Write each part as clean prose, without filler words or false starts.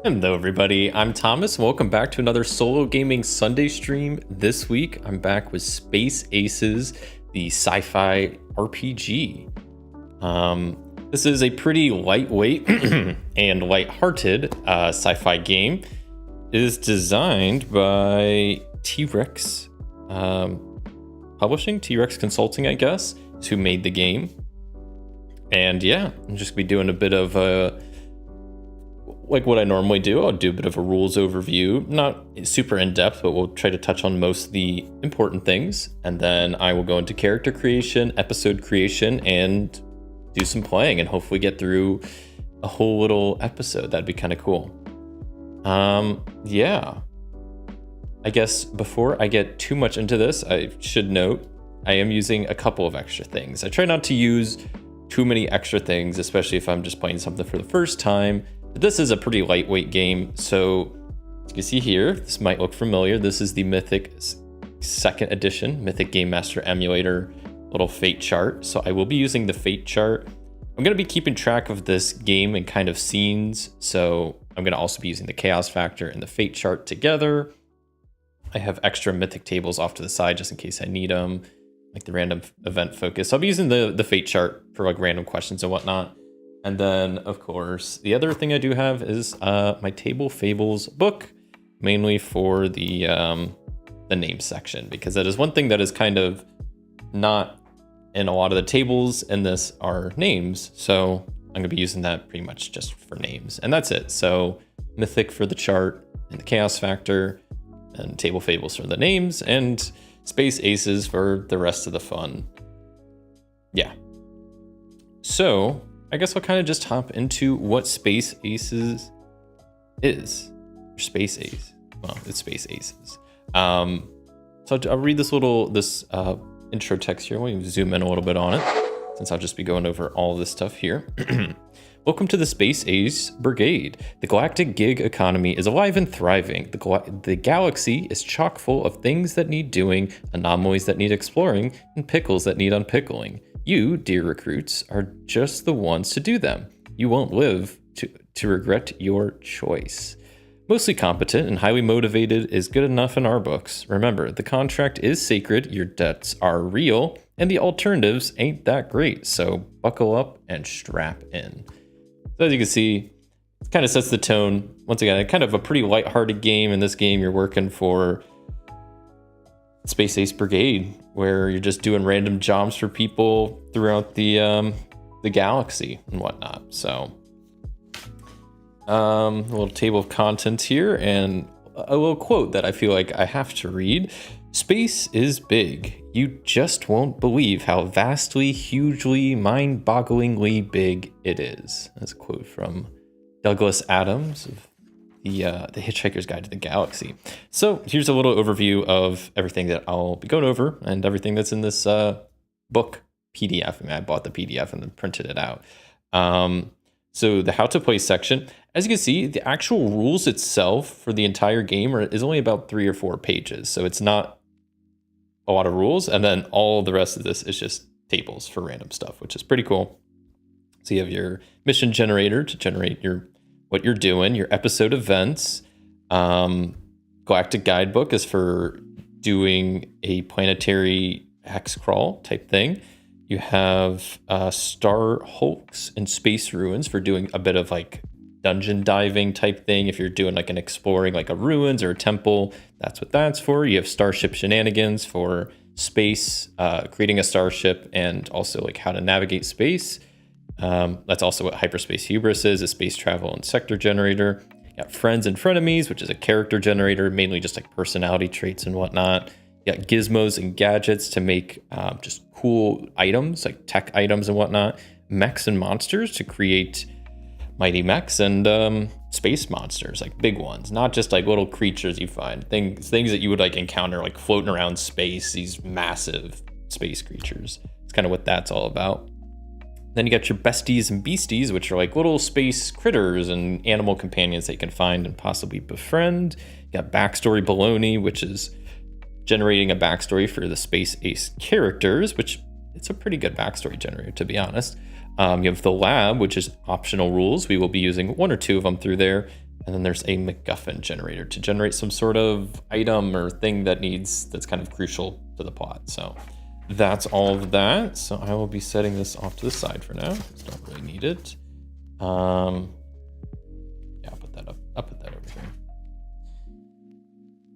Hello everybody, I'm Thomas. Welcome back to another solo gaming Sunday stream. This week I'm back with Space Aces, the sci-fi RPG. This is a pretty lightweight and lighthearted sci-fi game. It is designed by T-Rex Publishing, T-Rex Consulting, I guess, is who made the game. And yeah, I'm just gonna be doing a bit of like what I normally do. I'll do a bit of a rules overview, not super in-depth, but we'll try to touch on most of the important things. And then I will go into character creation, episode creation, and do some playing and hopefully get through a whole little episode. That'd be kind of cool. Yeah. I guess before I get too much into this, I should note I am using a couple of extra things. I try not to use too many extra things, especially if I'm just playing something for the first time. But this is a pretty lightweight game, so as you can see here, this might look familiar. This is the Mythic 2nd edition, Mythic Game Master Emulator little fate chart. So I will be using the fate chart. I'm going to be keeping track of this game and kind of scenes, so I'm going to also be using the chaos factor and the fate chart together. I have extra mythic tables off to the side just in case I need them, like the random event focus. So I'll be using the fate chart for like random questions and whatnot. And then, of course, the other thing I do have is my Table Fables book, mainly for the name section, because that is one thing that is kind of not in a lot of the tables in this are names. So I'm going to be using that pretty much just for names. And that's it. So Mythic for the chart and the Chaos Factor, and Table Fables for the names, and Space Aces for the rest of the fun. Yeah. So I guess I'll kind of just hop into what Space Aces is. Or Space Ace. Well, it's Space Aces. So I'll read this intro text here. We'll zoom in a little bit on it, since I'll just be going over all this stuff here. Welcome to the Space Ace Brigade. The galactic gig economy is alive and thriving. The galaxy is chock full of things that need doing, anomalies that need exploring, and pickles that need unpickling. You, dear recruits, are just the ones to do them. You won't live to regret your choice. Mostly competent and highly motivated is good enough in our books. Remember, the contract is sacred, your debts are real, and the alternatives ain't that great, so buckle up and strap in. So as you can see, it kind of sets the tone. Once again, kind of a pretty lighthearted game. In this game, you're working for Space Ace Brigade, where you're just doing random jobs for people throughout the galaxy and whatnot. So a little table of contents here and a little quote that I feel like I have to read. Space is big. You just won't believe how vastly, hugely, mind-bogglingly big it is. That's a quote from Douglas Adams of the Hitchhiker's Guide to the Galaxy. So here's a little overview of everything that I'll be going over and everything that's in this book PDF. I mean, I bought the PDF and then printed it out. So the how to play section, as you can see, the actual rules itself for the entire game is only about 3 or 4 pages. So it's not a lot of rules. And then all the rest of this is just tables for random stuff, which is pretty cool. So you have your mission generator to generate what you're doing, your episode events. Galactic Guidebook is for doing a planetary hex crawl type thing. You have Star Hulks and Space Ruins for doing a bit of like dungeon diving type thing. If you're doing like an exploring like a ruins or a temple, that's what that's for. You have Starship Shenanigans for space, creating a starship and also like how to navigate space. That's also what Hyperspace Hubris is, a space travel and sector generator. You got Friends and Frenemies, which is a character generator, mainly just like personality traits and whatnot. You got Gizmos and Gadgets to make just cool items, like tech items and whatnot. Mechs and Monsters to create mighty mechs and space monsters, like big ones, not just like little creatures you find, things that you would like encounter like floating around space, these massive space creatures. It's kind of what that's all about. Then you got your besties and beasties, which are like little space critters and animal companions that you can find and possibly befriend. You got backstory baloney, which is generating a backstory for the Space Ace characters, which it's a pretty good backstory generator, to be honest. You have the lab, which is optional rules. We will be using 1 or 2 of them through there. And then there's a MacGuffin generator to generate some sort of item or thing that's kind of crucial to the plot. So that's all of that. So I will be setting this off to the side for now. I don't really need it. Yeah, I'll put that up. I'll put that over here.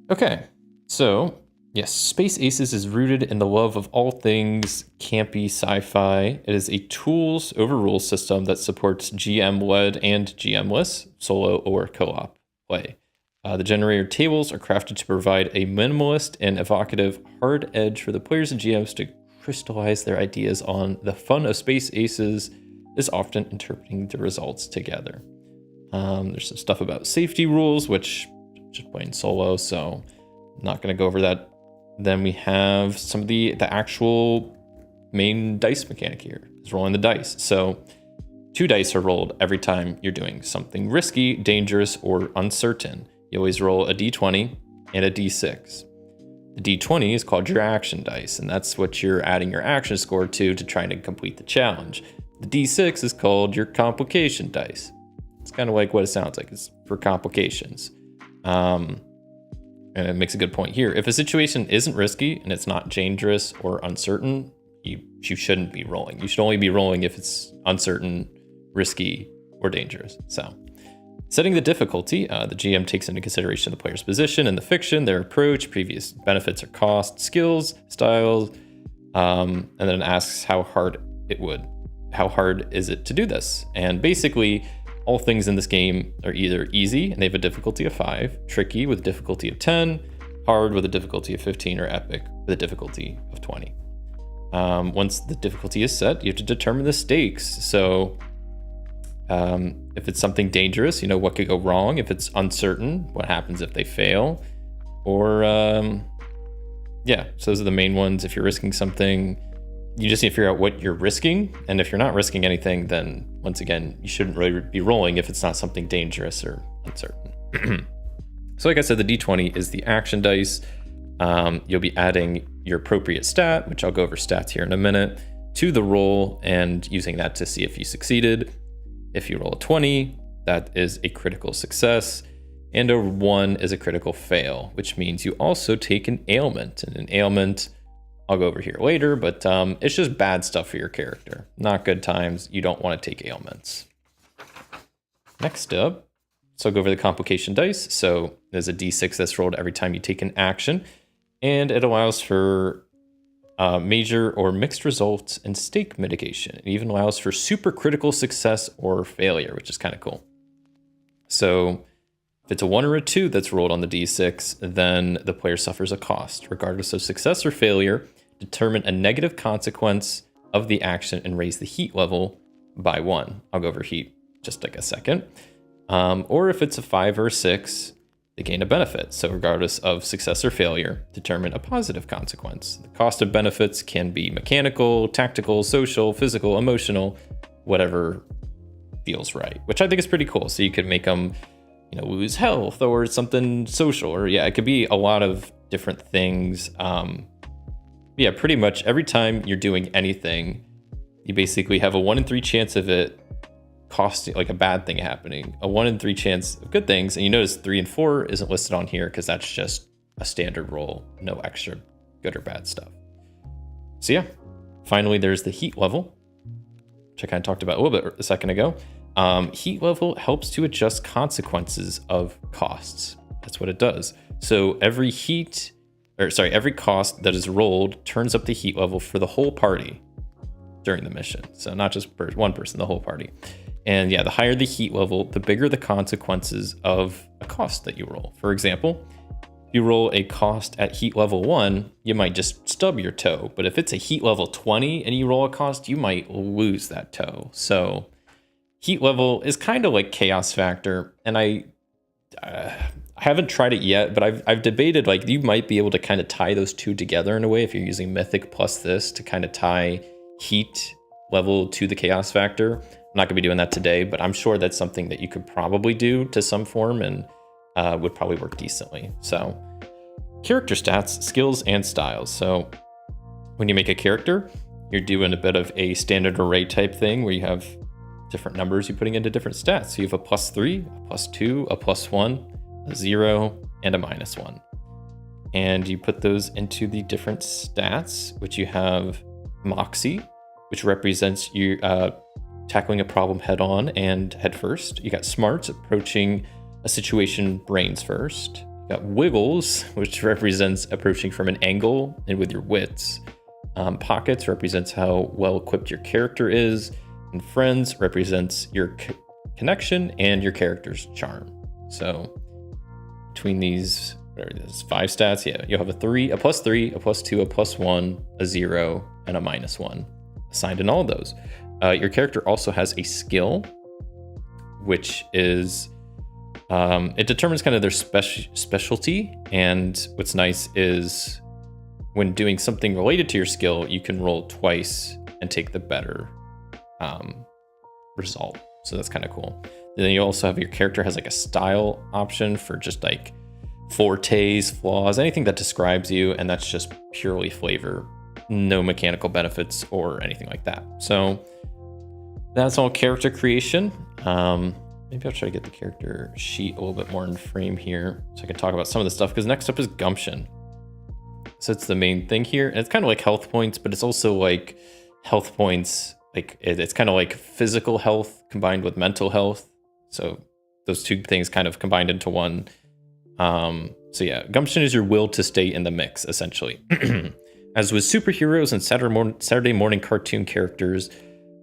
Okay, so yes, Space Aces is rooted in the love of all things campy sci-fi. It is a tools over rules system that supports GM-led and GM-less solo or co-op play. The generator tables are crafted to provide a minimalist and evocative hard edge for the players and GMs to crystallize their ideas on. The fun of Space Aces is often interpreting the results together. There's some stuff about safety rules, which just playing solo, so I'm not going to go over that. Then we have some of the actual main dice mechanic here is rolling the dice. So 2 dice are rolled every time you're doing something risky, dangerous, or uncertain. You always roll a d20 and a d6. The d20 is called your action dice, and that's what you're adding your action score to try to complete the challenge. The d6 is called your complication dice. It's kind of like what it sounds like. It's for complications. And it makes a good point here. If a situation isn't risky and it's not dangerous or uncertain, you shouldn't be rolling. You should only be rolling if it's uncertain, risky, or dangerous. So setting the difficulty, the GM takes into consideration the player's position in the fiction, their approach, previous benefits or costs, skills, styles, and then asks how hard is it to do this? And basically, all things in this game are either easy, and they have a difficulty of 5, tricky with a difficulty of 10, hard with a difficulty of 15, or epic with a difficulty of 20. Once the difficulty is set, you have to determine the stakes. So if it's something dangerous, what could go wrong? If it's uncertain, what happens if they fail? Or, so those are the main ones. If you're risking something, you just need to figure out what you're risking. And if you're not risking anything, then once again, you shouldn't really be rolling if it's not something dangerous or uncertain. So like I said, the D20 is the action dice. You'll be adding your appropriate stat, which I'll go over stats here in a minute, to the roll and using that to see if you succeeded. If you roll a 20, that is a critical success, and a 1 is a critical fail, which means you also take an ailment. And an ailment, I'll go over here later, but it's just bad stuff for your character. Not good times. You don't want to take ailments. Next up, so I'll go over the complication dice. So there's a d6 that's rolled every time you take an action, and it allows for major or mixed results and stake mitigation. It even allows for super critical success or failure, which is kind of cool. So if it's a 1 or a 2 that's rolled on the d6, then the player suffers a cost. Regardless of success or failure, determine a negative consequence of the action and raise the heat level by 1. I'll go over heat just like a second. Or if it's a 5 or a 6, they gain a benefit. So regardless of success or failure, determine a positive consequence. The cost of benefits can be mechanical, tactical, social, physical, emotional, whatever feels right, which I think is pretty cool. So you could make them, lose health or something social, or it could be a lot of different things. Pretty much every time you're doing anything, you basically have a 1 in 3 chance of it costing, like a bad thing happening, a 1 in 3 chance of good things. And you notice 3 and 4 isn't listed on here because that's just a standard roll, no extra good or bad stuff. So finally, there's the heat level, which I kind of talked about a little bit a second ago. Heat level helps to adjust consequences of costs. That's what it does. So every cost that is rolled turns up the heat level for the whole party during the mission. So not just one person, the whole party. And the higher the heat level, the bigger the consequences of a cost that you roll. For example, if you roll a cost at heat level 1, you might just stub your toe. But if it's a heat level 20 and you roll a cost, you might lose that toe. So heat level is kind of like chaos factor. And I haven't tried it yet, but I've debated, like, you might be able to kind of tie those two together in a way if you're using Mythic plus this to kind of tie heat level to the chaos factor. I'm not gonna be doing that today, but I'm sure that's something that you could probably do to some form and would probably work decently. So character stats, skills, and styles. So when you make a character, you're doing a bit of a standard array type thing where you have different numbers you're putting into different stats. So you have a +3, a +2, a +1, a 0, and a -1. And you put those into the different stats, which you have Moxie, which represents you tackling a problem head on and head first. You got Smarts, approaching a situation brains first. You got Wiggles, which represents approaching from an angle and with your wits. Pockets represents how well equipped your character is. And Friends represents your connection and your character's charm. So between these, whatever it is, 5 stats, yeah, you'll have a 3, a +3, a +2, a +1, a 0, and a -1 assigned in all of those. Your character also has a skill, which is, it determines kind of their specialty. And what's nice is when doing something related to your skill, you can roll twice and take the better result. So that's kind of cool. And then you also have your character has like a style option for just like fortes, flaws, anything that describes you, and that's just purely flavor, no mechanical benefits or anything like that. So that's all character creation. Maybe I'll try to get the character sheet a little bit more in frame here so I can talk about some of the stuff, because next up is gumption. So it's the main thing here, and it's kind of like health points, but it's also like health points, like it's kind of like physical health combined with mental health. So those two things kind of combined into one. So yeah, gumption is your will to stay in the mix, essentially. As with superheroes and Saturday morning cartoon characters,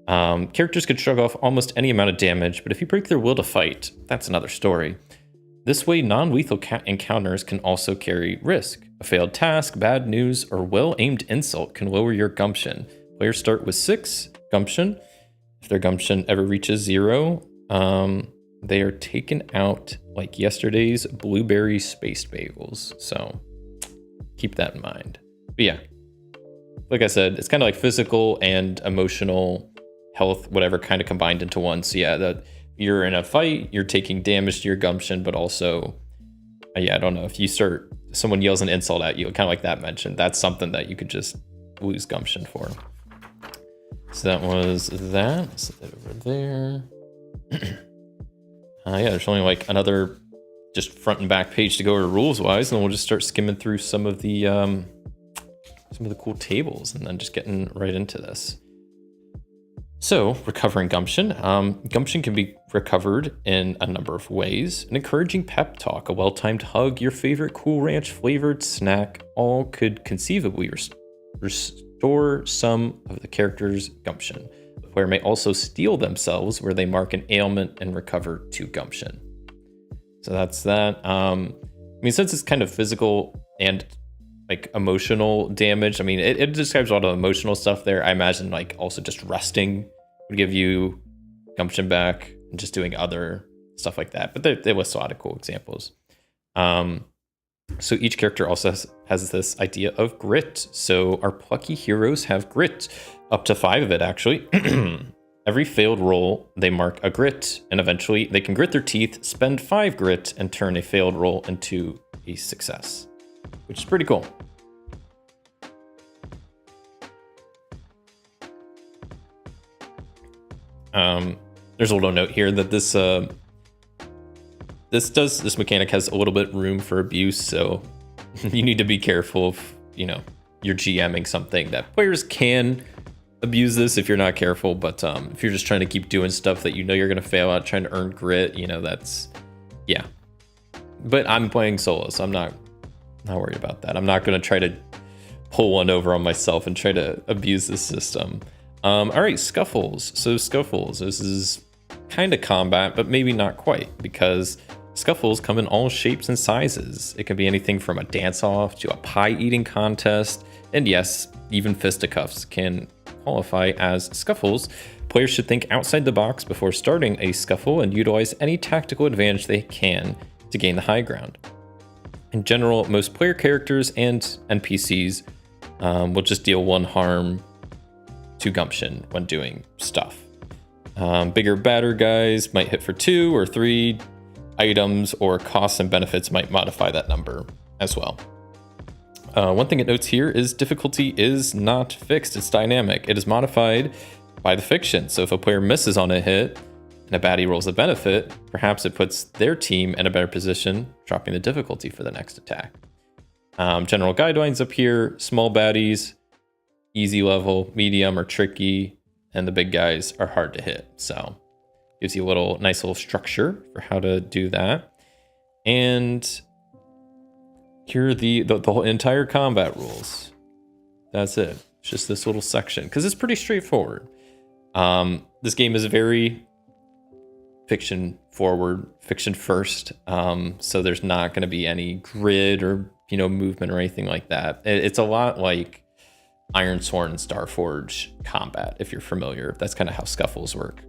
characters could shrug off almost any amount of damage, but if you break their will to fight, that's another story. This way, non-lethal encounters can also carry risk. A failed task, bad news, or well-aimed insult can lower your gumption. Players start with 6 gumption. If their gumption ever reaches 0, they are taken out like yesterday's blueberry spaced bagels. So keep that in mind. But yeah, like I said, it's kind of like physical and emotional health, whatever, kind of combined into one. So yeah, you're in a fight, you're taking damage to your gumption, but also, yeah, I don't know, if you start, someone yells an insult at you, kind of like that mentioned, that's something that you could just lose gumption for. So that was that. Let's set that over there. Yeah, there's only like another just front and back page to go over rules wise, and then we'll just start skimming through some of the cool tables and then just getting right into this. So, recovering gumption. Gumption can be recovered in a number of ways. An encouraging pep talk, a well-timed hug, your favorite Cool Ranch flavored snack, all could conceivably restore some of the character's gumption. The player may also steal themselves, where they mark an ailment and recover 2 gumption. So that's that. I mean, since it's kind of physical and like emotional damage, I mean, it describes a lot of emotional stuff there. I imagine like also just resting would give you gumption back, and just doing other stuff like that. But they list a lot of cool examples. So each character also has this idea of grit. So our plucky heroes have grit, up to 5 of it actually. Every failed roll, they mark a grit, and eventually they can grit their teeth, spend 5 grit, and turn a failed roll into a success, which is pretty cool. There's a little note here that this mechanic has a little bit room for abuse, so you need to be careful if, you know, you're GMing something that players can abuse this if you're not careful, but if you're just trying to keep doing stuff that you know you're going to fail at, trying to earn grit, you know, that's, yeah. But I'm playing solo, so I'm not worried about that. I'm not going to try to pull one over on myself and try to abuse this system. All right, Scuffles. So Scuffles, this is kind of combat, but maybe not quite, because Scuffles come in all shapes and sizes. It can be anything from a dance-off to a pie-eating contest, and yes, even fisticuffs can qualify as Scuffles. Players should think outside the box before starting a scuffle and utilize any tactical advantage they can to gain the high ground. In general, most player characters and NPCs will just deal 1 harm to gumption when doing stuff. Bigger, badder guys might hit for 2 or 3 items, or costs and benefits might modify that number as well. One thing it notes here is difficulty is not fixed, it's dynamic. It is modified by the fiction. So if a player misses on a hit and a baddie rolls a benefit, perhaps it puts their team in a better position, dropping the difficulty for the next attack. General guidelines up here: small baddies, easy level, medium or tricky, and the big guys are hard to hit. So gives you a nice little structure for how to do that. And here are the whole entire combat rules. That's it. It's just this little section, because it's pretty straightforward. This game is very fiction forward, fiction first. So there's not going to be any grid or movement or anything like that. It's a lot like Iron Sword and Starforge combat, if you're familiar. That's kind of how scuffles work.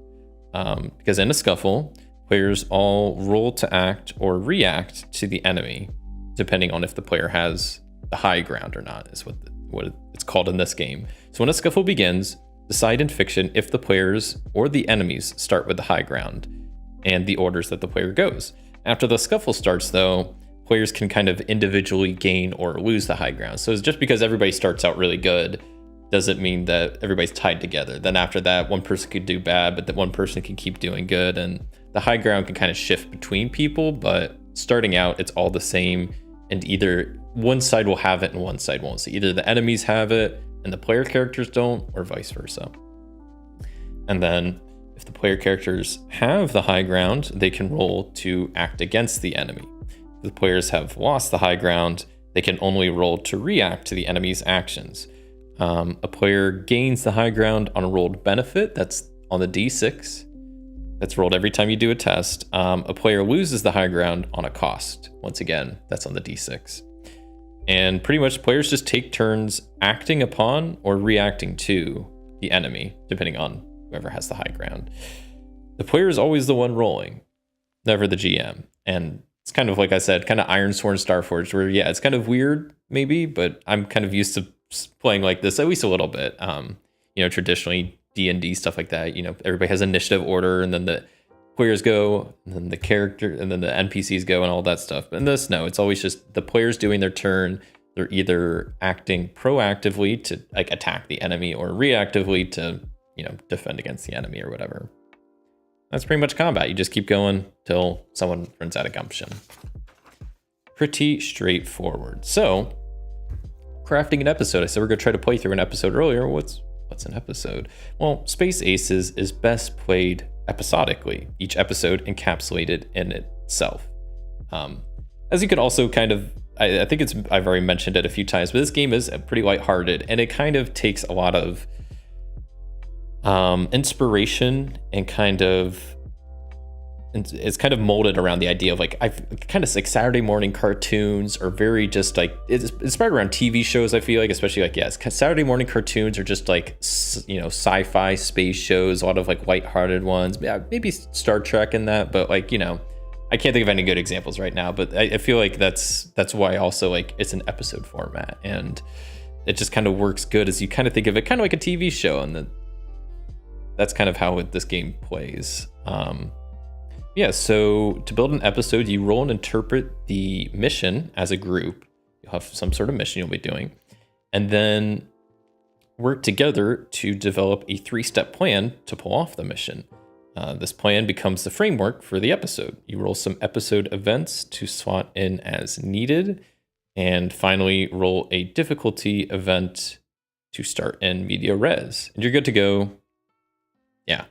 Because in a scuffle, players all roll to act or react to the enemy, depending on if the player has the high ground or not, is what it's called in this game. So when a scuffle begins, decide in fiction if the players or the enemies start with the high ground and the orders that the player goes. After the scuffle starts, though, players can kind of individually gain or lose the high ground. So it's just because everybody starts out really good doesn't mean that everybody's tied together. Then after that, one person could do bad, but that one person can keep doing good. And the high ground can kind of shift between people, but starting out, it's all the same. And either one side will have it and one side won't. So either the enemies have it and the player characters don't, or vice versa. And then if the player characters have the high ground, they can roll to act against the enemy. If the players have lost the high ground, they can only roll to react to the enemy's actions. A player gains the high ground on a rolled benefit. That's on the D6. That's rolled every time you do a test. A player loses the high ground on a cost. Once again, that's on the D6. And pretty much players just take turns acting upon or reacting to the enemy, depending on whoever has the high ground. The player is always the one rolling, never the GM. And it's kind of, like I said, kind of Iron Sword and Starforged, where, yeah, it's kind of weird, maybe, but I'm kind of used to playing like this, at least a little bit. Traditionally, D&D, stuff like that, everybody has initiative order, and then the players go, and then the character, and then the NPCs go, and all that stuff. But in this, no, it's always just the players doing their turn. They're either acting proactively to like attack the enemy or reactively to, defend against the enemy or whatever. That's pretty much combat. You just keep going till someone runs out of gumption. Pretty straightforward. So, crafting an episode. I said we're going to try to play through an episode earlier. What's an episode? Well, Space Aces is best played episodically, each episode encapsulated in itself. As you can also kind of, I think I've already mentioned it a few times, but this game is pretty lighthearted, and it kind of takes a lot of inspiration and it's kind of molded around the idea of like, I've kind of like Saturday morning cartoons are very just like, it's inspired around TV shows. I feel like, especially like, yes, Saturday morning cartoons are just like, sci-fi space shows, a lot of like lighthearted ones. Yeah, maybe Star Trek in that, but like, I can't think of any good examples right now, but I feel like that's why also like it's an episode format, and it just kind of works good as you kind of think of it kind of like a TV show, and that's kind of how this game plays. Yeah, so to build an episode, you roll and interpret the mission as a group. You'll have some sort of mission you'll be doing, and then work together to develop a 3-step plan to pull off the mission. This plan becomes the framework for the episode. You roll some episode events to slot in as needed, and finally roll a difficulty event to start in media res, and you're good to go. Yeah.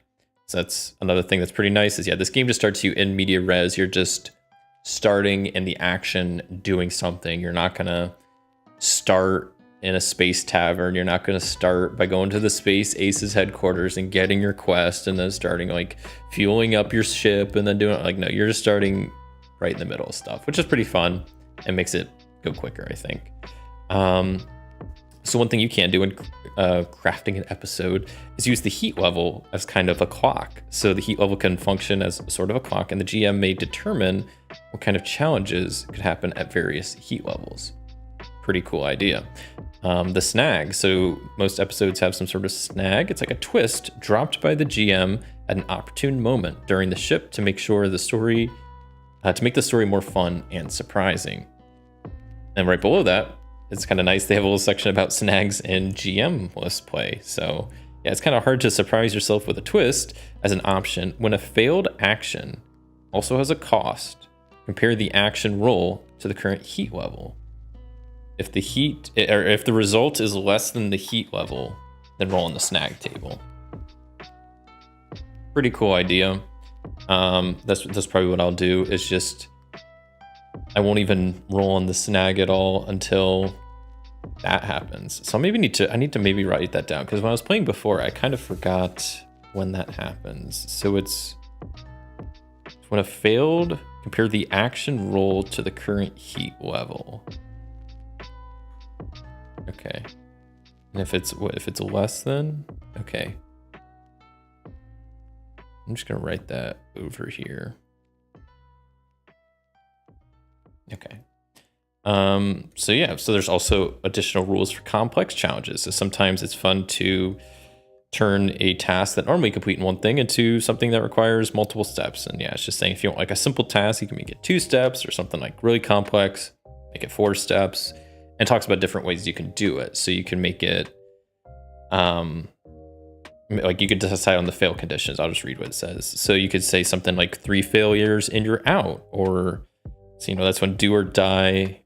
So that's another thing that's pretty nice is, yeah, this game just starts you in media res. You're just starting in the action, doing something. You're not going to start in a space tavern. You're not going to start by going to the Space Aces headquarters and getting your quest and then starting like fueling up your ship and then doing it. Like, no, you're just starting right in the middle of stuff, which is pretty fun and makes it go quicker, I think. So one thing you can do in crafting an episode is use the heat level as kind of a clock. So the heat level can function as sort of a clock, and the GM may determine what kind of challenges could happen at various heat levels. Pretty cool idea. The snag. So most episodes have some sort of snag. It's like a twist dropped by the GM at an opportune moment during the ship to make sure the story, to make the story more fun and surprising. And right below that, it's kind of nice. They have a little section about snags in GM list play. So Yeah, it's kind of hard to surprise yourself with a twist as an option. When a failed action also has a cost, compare the action roll to the current heat level. If the result is less than the heat level, then roll on the snag table. Pretty cool idea. That's probably what I'll do, is just I won't even roll on the snag at all until that happens. So I need to maybe write that down, because when I was playing before, I kind of forgot when that happens. So it's when a failed, compare the action roll to the current heat level. Okay. And if it's less than, okay. I'm just gonna write that over here. Okay. So yeah, so there's also additional rules for complex challenges. So sometimes it's fun to turn a task that normally complete in one thing into something that requires multiple steps. And yeah, it's just saying if you want like a simple task, you can make it 2 steps, or something like really complex, make it 4 steps, and talks about different ways you can do it. So you can make it, like you could decide on the fail conditions. I'll just read what it says. So you could say something like 3 failures and you're out, or so, you know, that's when do or die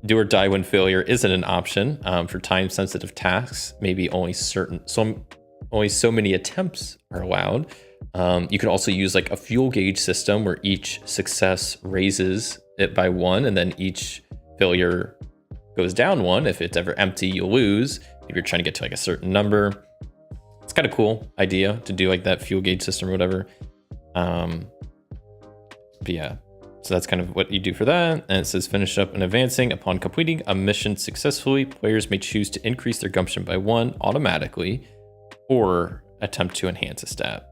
when failure isn't an option. For time-sensitive tasks, maybe only so many attempts are allowed. You could also use like a fuel gauge system where each success raises it by 1, and then each failure goes down 1. If it's ever empty, you'll lose. If you're trying to get to like a certain number, it's kind of cool idea to do like that fuel gauge system or whatever. But yeah. So that's kind of what you do for that. And it says finish up and advancing. Upon completing a mission successfully, players may choose to increase their gumption by 1 automatically, or attempt to enhance a stat.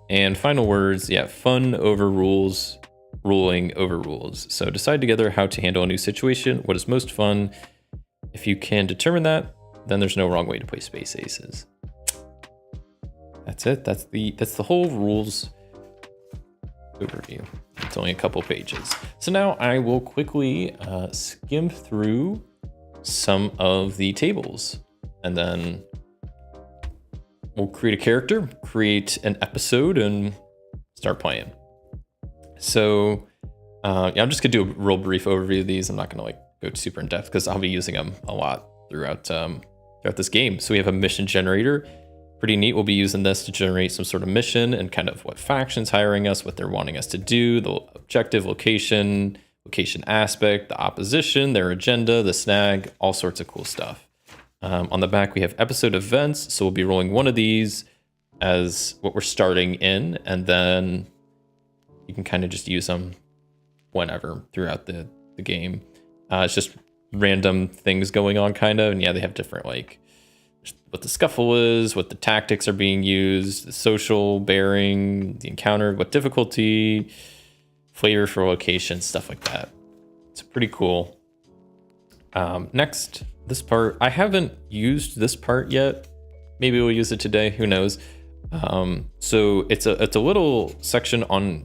And final words, yeah, fun over rules, ruling over rules. So decide together how to handle a new situation. What is most fun? If you can determine that, then there's no wrong way to play Space Aces. That's it. That's the whole rules overview. It's only a couple pages. So now I will quickly skim through some of the tables, and then we'll create a character, create an episode, and start playing. So yeah, I'm just gonna do a real brief overview of these. I'm not gonna like go super in depth because I'll be using them a lot throughout this game. So we have a mission generator. Pretty neat. We'll be using this to generate some sort of mission and kind of what faction's hiring us, what they're wanting us to do, the objective, location aspect, the opposition, their agenda, the snag, all sorts of cool stuff. On the back, we have episode events. So we'll be rolling one of these as what we're starting in, and then you can kind of just use them whenever throughout the game. It's just random things going on kind of. And yeah, they have different like what the scuffle is, what the tactics are being used, the social bearing, the encounter, what difficulty, flavor for location, stuff like that. It's pretty cool. Next, this part, I haven't used this part yet. Maybe we'll use it today, who knows. So it's a little section on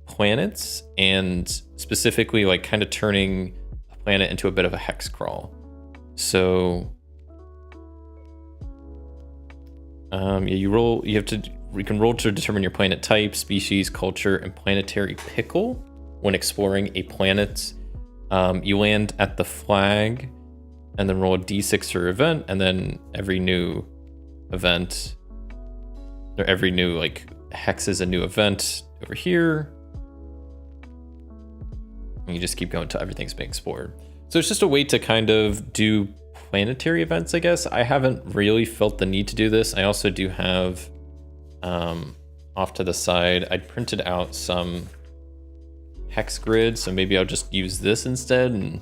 planets, and specifically like kind of turning a planet into a bit of a hex crawl. So you can roll to determine your planet type, species, culture, and planetary pickle when exploring a planet. You land at the flag and then roll a d6 for event, and then every new event, or every new like hex is a new event over here. And you just keep going until everything's being explored. So it's just a way to kind of do planetary events, I guess. I haven't really felt the need to do this. I also do have off to the side, I printed out some hex grid, so maybe I'll just use this instead and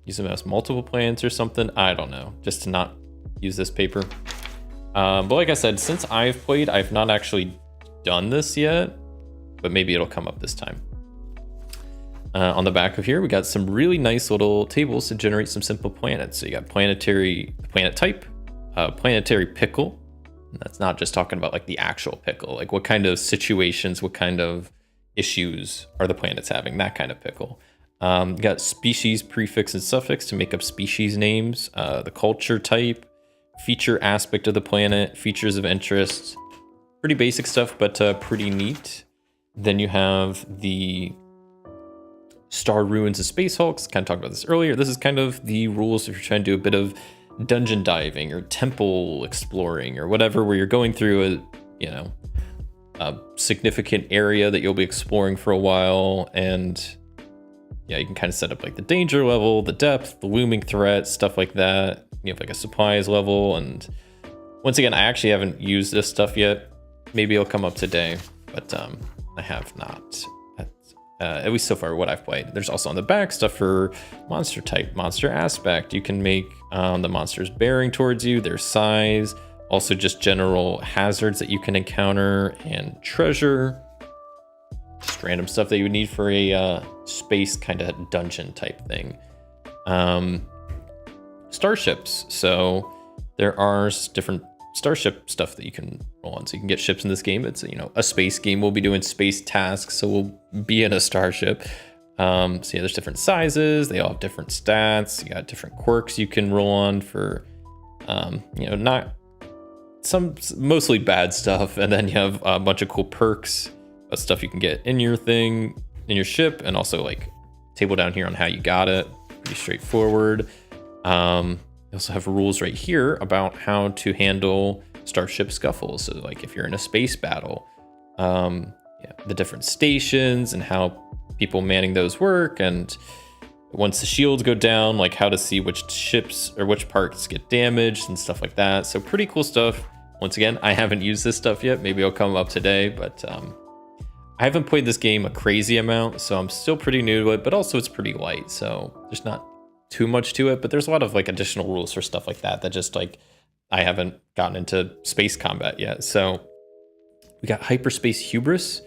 use them as multiple planets or something. I don't know, just to not use this paper. But like I said, since I've played, I've not actually done this yet, but maybe it'll come up this time. On the back of here, we got some really nice little tables to generate some simple planets. So you got planet type, planetary pickle. And that's not just talking about like the actual pickle, like what kind of situations, what kind of issues are the planets having, that kind of pickle. You got species, prefix, and suffix to make up species names, the culture type, feature aspect of the planet, features of interest. Pretty basic stuff, but pretty neat. Then you have the Star Ruins and Space Hulks. Kind of talked about this earlier. This is kind of the rules if you're trying to do a bit of dungeon diving or temple exploring or whatever, where you're going through a significant area that you'll be exploring for a while. And yeah, you can kind of set up like the danger level, the depth, the looming threat, stuff like that. You have like a supplies level. And once again, I actually haven't used this stuff yet. Maybe it'll come up today, but I have not. At least so far what I've played. There's also on the back stuff for monster type, monster aspect. You can make the monsters bearing towards you, their size, also just general hazards that you can encounter, and treasure. Just random stuff that you would need for a space kind of dungeon type thing. Starships. So there are different starship stuff that you can roll on. So you can get ships in this game. It's a space game. We'll be doing space tasks, so we'll be in a starship. So yeah, there's different sizes. They all have different stats. You got different quirks you can roll on for not some mostly bad stuff, and then you have a bunch of cool perks, stuff you can get in your thing, in your ship, and also like table down here on how you got it. Pretty straightforward. You also have rules right here about how to handle starship scuffles. So like if you're in a space battle, the different stations and how people manning those work, and once the shields go down, like how to see which ships or which parts get damaged and stuff like that. So pretty cool stuff. Once again, I haven't used this stuff yet. Maybe it'll come up today, but I haven't played this game a crazy amount, so I'm still pretty new to it, but also it's pretty light, so there's not too much to it, but there's a lot of like additional rules for stuff like that just like I haven't gotten into space combat yet. So we got hyperspace hubris,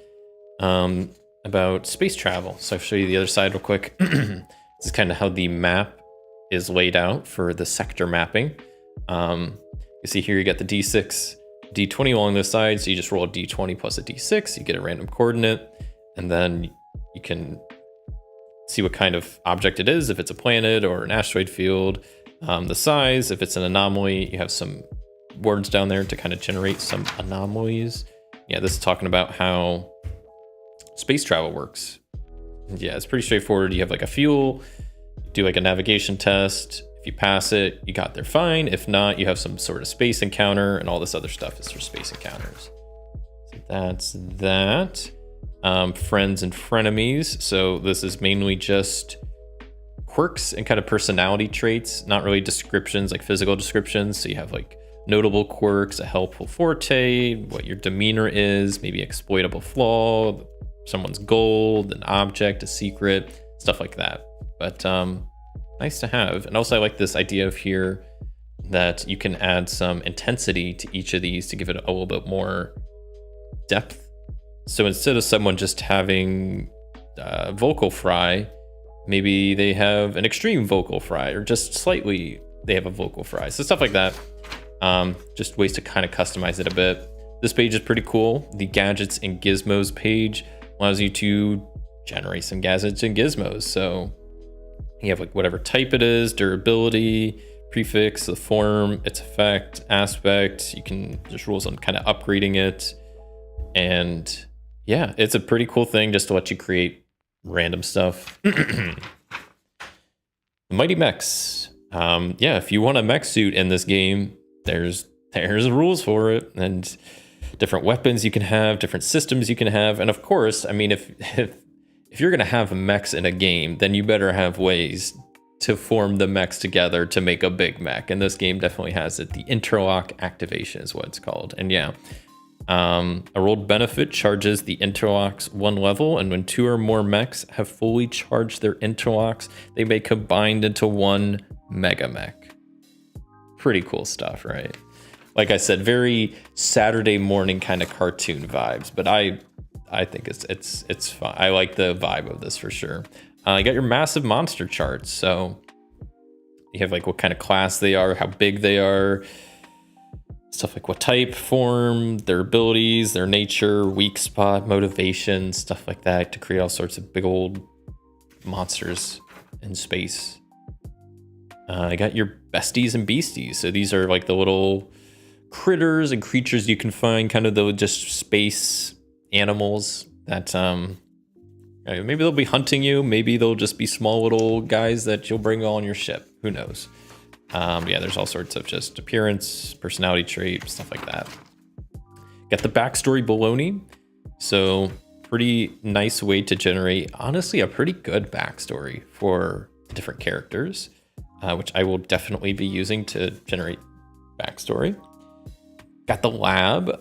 about space travel. So I'll show you the other side real quick. This is kind of how the map is laid out for the sector mapping. You see here you got the D6, D20 along the side, so you just roll a D20 plus a D6, you get a random coordinate, and then you can see what kind of object it is, if it's a planet or an asteroid field, the size, if it's an anomaly. You have some words down there to kind of generate some anomalies. Yeah, this is talking about how space travel works. And yeah, it's pretty straightforward. You have like a fuel, do like a navigation test. If you pass it, you got there fine. If not, you have some sort of space encounter, and all this other stuff is for space encounters. So that's that. Friends and frenemies. So this is mainly just quirks and kind of personality traits, not really descriptions, like physical descriptions. So you have like notable quirks, a helpful forte, what your demeanor is, maybe exploitable flaw, someone's goal, an object, a secret, stuff like that. But nice to have. And also I like this idea of here that you can add some intensity to each of these to give it a little bit more depth. So instead of someone just having vocal fry, maybe they have an extreme vocal fry, or just slightly they have a vocal fry. So stuff like that. Just ways to kind of customize it a bit. This page is pretty cool. The gadgets and gizmos page allows you to generate some gadgets and gizmos. So you have like whatever type it is, durability, prefix, the form, its effect, aspect. You can just rules on kind of upgrading it. And yeah, it's a pretty cool thing just to let you create random stuff. Mighty mechs. Yeah, if you want a mech suit in this game, there's rules for it, and different weapons you can have, different systems you can have. And of course, I mean, if you're gonna have mechs in a game, then you better have ways to form the mechs together to make a big mech. And this game definitely has it. The interlock activation is what it's called. And yeah, a rolled benefit charges the interlocks 1 level, and when 2 or more mechs have fully charged their interlocks, they may combine into 1 mega mech. Pretty cool stuff, right? Like I said, very Saturday morning kind of cartoon vibes, but I think it's fun. I like the vibe of this for sure. You got your massive monster charts, so you have like what kind of class they are, how big they are, stuff like what type, form, their abilities, their nature, weak spot, motivation, stuff like that, to create all sorts of big old monsters in space. I got your besties and beasties. So these are like the little critters and creatures you can find, kind of the just space animals that maybe they'll be hunting you, maybe they'll just be small little guys that you'll bring on your ship. Who knows? Yeah, there's all sorts of just appearance, personality trait, stuff like that. Got the backstory baloney. So pretty nice way to generate, honestly, a pretty good backstory for different characters, which I will definitely be using to generate backstory. Got the lab,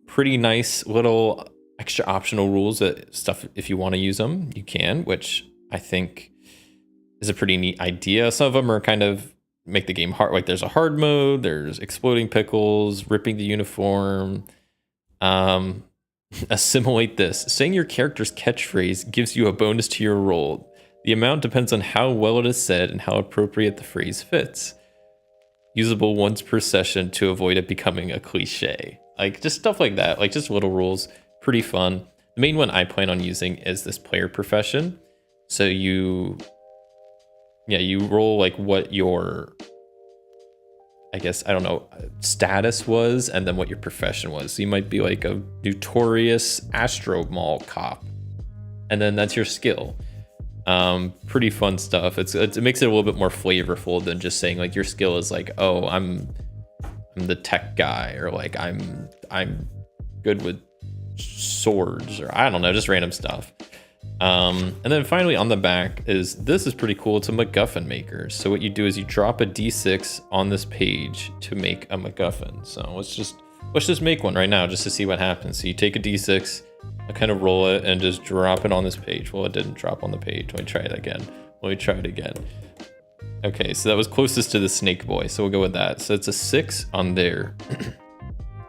pretty nice little extra optional rules that stuff, if you want to use them, you can, which I think is a pretty neat idea. Some of them are kind of make the game hard. Like there's a hard mode, there's exploding pickles, ripping the uniform. Assimilate this. Saying your character's catchphrase gives you a bonus to your roll. The amount depends on how well it is said and how appropriate the phrase fits. Usable once per session to avoid it becoming a cliche. Like just stuff like that, like just little rules. Pretty fun. The main one I plan on using is this player profession. So you roll like what your, I guess, I don't know, status was, and then what your profession was. So you might be like a notorious astromall cop, and then that's your skill. Pretty fun stuff. It makes it a little bit more flavorful than just saying like your skill is like, oh, I'm the tech guy, or like I'm good with swords, or I don't know, just random stuff. And then finally on the back this is pretty cool. It's a MacGuffin maker. So what you do is you drop a D6 on this page to make a MacGuffin. So let's just make one right now just to see what happens. So you take a D6, I kind of roll it and just drop it on this page. Well, it didn't drop on the page. Let me try it again. Okay, so that was closest to the snake boy, so we'll go with that. So it's a 6 on there.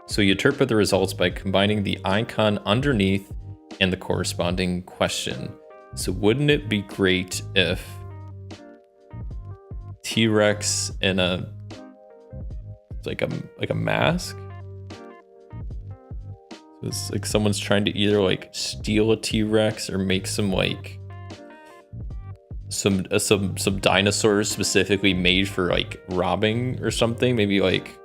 So you interpret the results by combining the icon underneath and the corresponding question. So wouldn't it be great if T-Rex in a like a mask? So it's like someone's trying to either like steal a T-Rex or make some like some dinosaurs specifically made for like robbing or something. Maybe like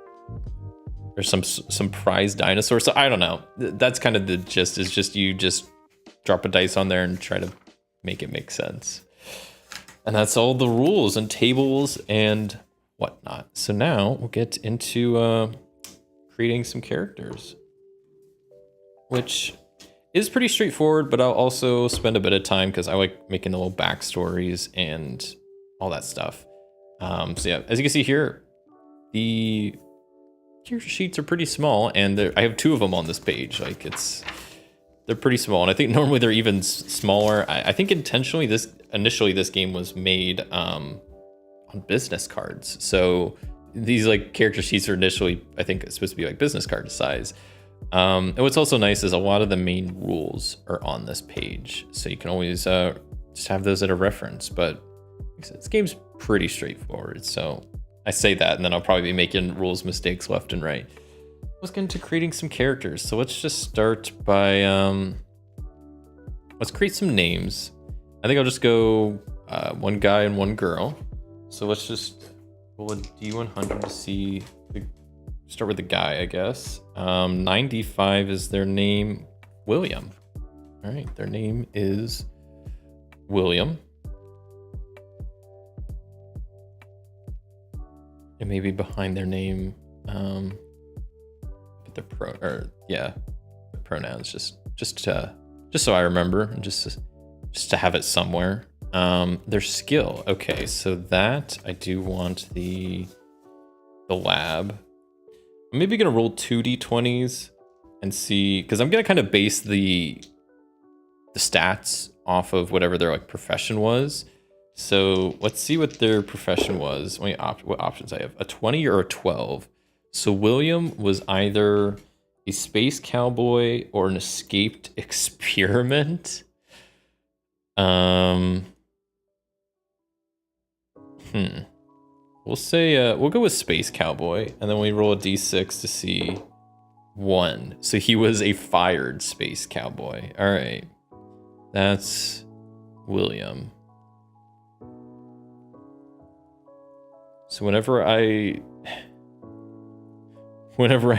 or some prize dinosaur. So I don't know. That's kind of the gist, is just you just drop a dice on there and try to make it make sense. And that's all the rules and tables and whatnot. So now we'll get into creating some characters, which is pretty straightforward, but I'll also spend a bit of time because I like making the little backstories and all that stuff. So yeah, as you can see here, the character sheets are pretty small, and I have 2 of them on this page. Like they're pretty small, and I think normally they're even smaller. I think intentionally initially this game was made on business cards. So these like character sheets are initially, I think it's supposed to be like business card size. And what's also nice is a lot of the main rules are on this page, so you can always just have those at a reference. But this game's pretty straightforward, so I say that, and then I'll probably be making rules mistakes left and right. Let's get into creating some characters. So let's just start by let's create some names. I think I'll just go one guy and one girl. So let's just roll a D100 to see. Start with the guy, I guess. 95 is their name. William. All right, their name is William. And maybe behind their name, the pronouns, just so I remember, and just to have it somewhere. Their skill. Okay, so that I do want the lab. I'm maybe gonna roll 2 d20s and see, because I'm gonna kind of base the stats off of whatever their like profession was. So let's see what their profession was. What options I have? A 20 or a 12. So William was either a space cowboy or an escaped experiment. We'll say we'll go with space cowboy, and then we roll a d6 to see 1. So he was a fired space cowboy. All right, that's William. So whenever I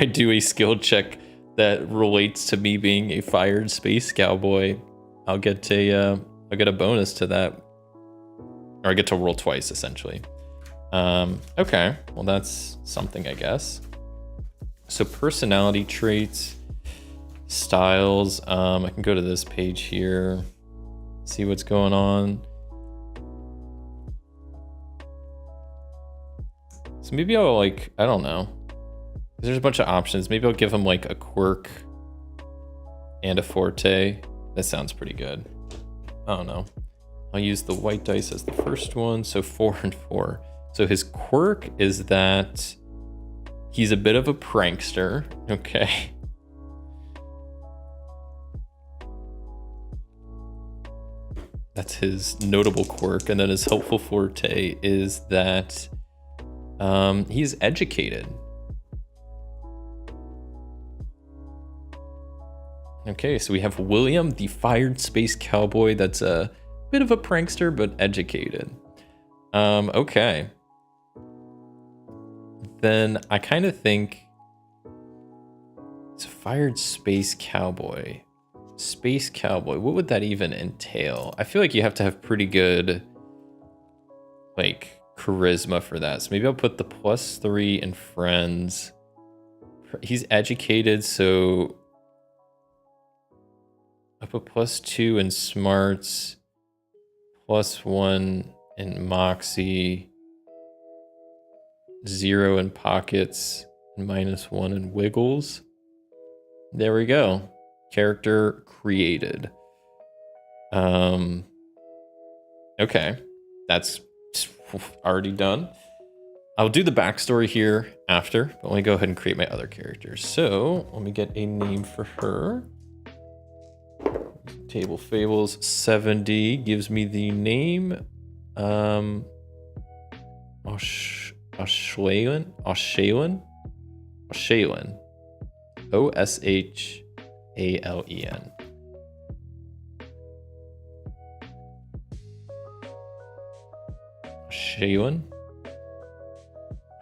do a skill check that relates to me being a fired space cowboy, I'll get a bonus to that, or I get to roll twice essentially. Okay, well that's something, I guess. So personality traits, styles. I can go to this page here, see what's going on. So maybe I'll I don't know. There's a bunch of options. Maybe I'll give him a quirk and a forte. That sounds pretty good. I don't know. I'll use the white dice as the first one. So 4 and 4. So his quirk is that he's a bit of a prankster. Okay. That's his notable quirk. And then his helpful forte is that he's educated. Okay, so we have William, the fired space cowboy that's a bit of a prankster, but educated. Okay. Then I kind of think it's a fired space cowboy. Space cowboy, what would that even entail? I feel like you have to have pretty good, charisma for that. So maybe I'll put the +3 in friends. He's educated, so I put +2 in smarts, +1 in moxie, 0 in pockets, and -1 in wiggles. There we go. Character created. Okay, that's already done. I'll do the backstory here after, but let me go ahead and create my other characters. So let me get a name for her. Table Fables 70 gives me the name Oshaylin. OSHALEN.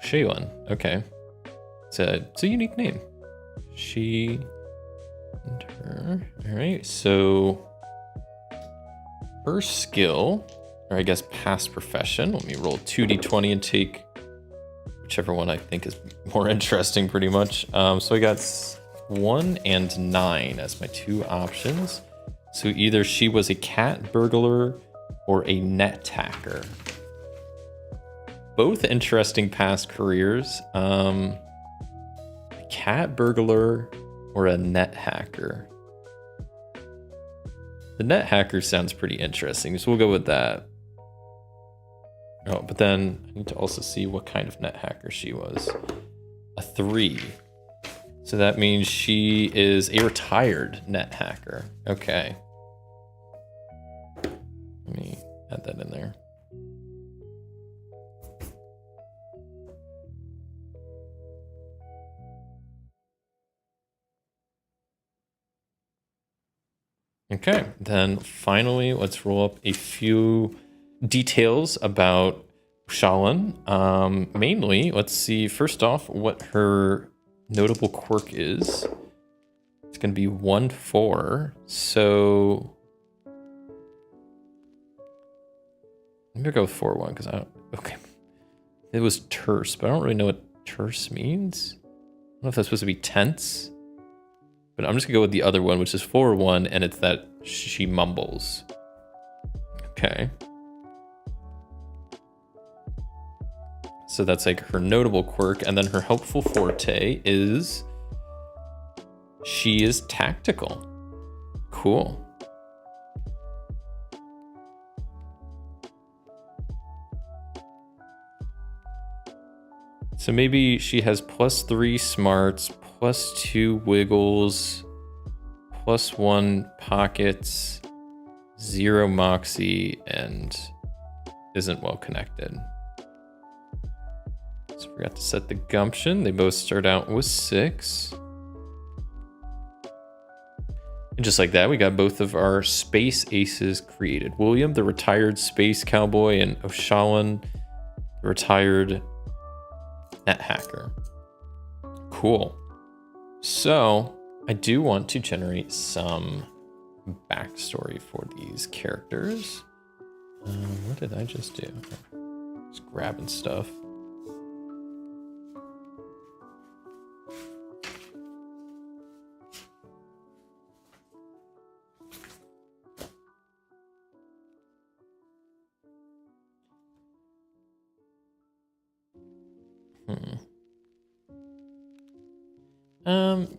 Shaylin. Okay. It's a unique name. She and her. All right. So her skill, or I guess past profession. Let me roll 2d20 and take whichever one I think is more interesting, pretty much. So I got 1 and 9 as my 2 options. So either she was a cat burglar or a net hacker. Both interesting past careers. A cat burglar or a net hacker. The net hacker sounds pretty interesting, so we'll go with that. Oh, but then I need to also see what kind of net hacker she was. A 3. So that means she is a retired net hacker. Okay. Let me add that in there. Okay, then finally, let's roll up a few details about Shalan. Mainly, let's see, first off, what her notable quirk is. It's going to be 1-4. So maybe I'll go with 4-1 because I don't. Okay. It was terse, but I don't really know what terse means. I don't know if that's supposed to be tense. But I'm just gonna go with the other one, which is 4-1, and it's that she mumbles. Okay. So that's her notable quirk, and then her helpful forte is she is tactical. Cool. So maybe she has +3 smarts, +2 wiggles, +1 pockets, 0 moxie, and isn't well connected. So forgot to set the gumption. They both start out with 6. And just like that, we got both of our space aces created. William, the retired space cowboy, and Oshalan, the retired net hacker. Cool. So I do want to generate some backstory for these characters. What did I just do? Just grabbing stuff.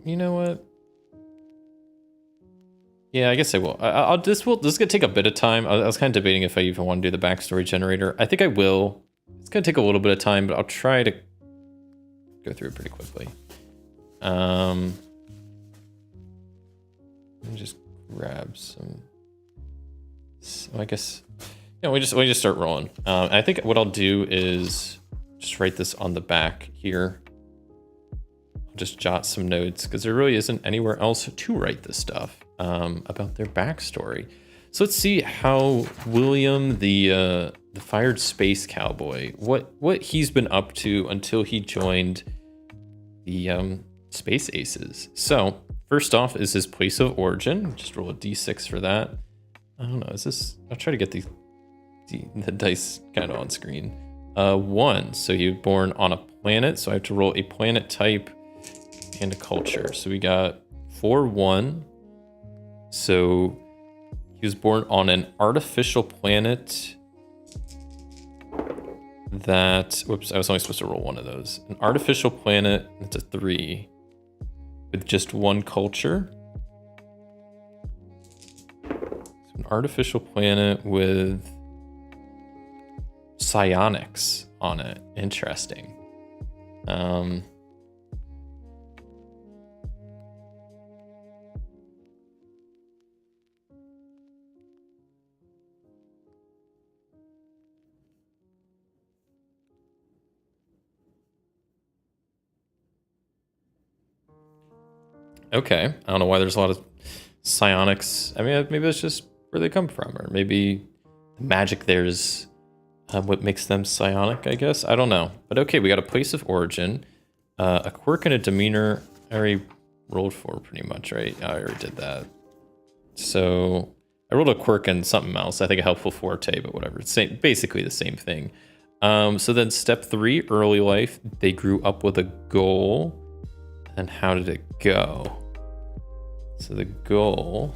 You know what? Yeah, I guess I will. This is gonna take a bit of time. I was kind of debating if I even want to do the backstory generator. I think I will. It's gonna take a little bit of time, but I'll try to go through it pretty quickly. Let me just grab some. So I guess we just start rolling. I think what I'll do is just write this on the back here. Just jot some notes because there really isn't anywhere else to write this stuff about their backstory. So let's see how William, the fired space cowboy, what he's been up to until he joined the Space Aces. So first off is his place of origin. Just roll a d6 for that. I don't know. Is this? I'll try to get the dice kind of on screen. 1. So he was born on a planet. So I have to roll a planet type and a culture. So we got 4-1. So he was born on an artificial planet that, whoops, I was only supposed to roll one of those. An artificial planet, that's a 3, with just 1 culture. So an artificial planet with psionics on it. Interesting. Okay, I don't know why there's a lot of psionics. I mean, maybe that's just where they come from, or maybe the magic there's what makes them psionic, I guess. I don't know. But okay, we got a place of origin, a quirk and a demeanor. I already rolled for pretty much, right? I already did that. So I rolled a quirk and something else. I think a helpful forte, but whatever. It's basically the same thing. So then step 3, early life. They grew up with a goal. And how did it go? So the goal.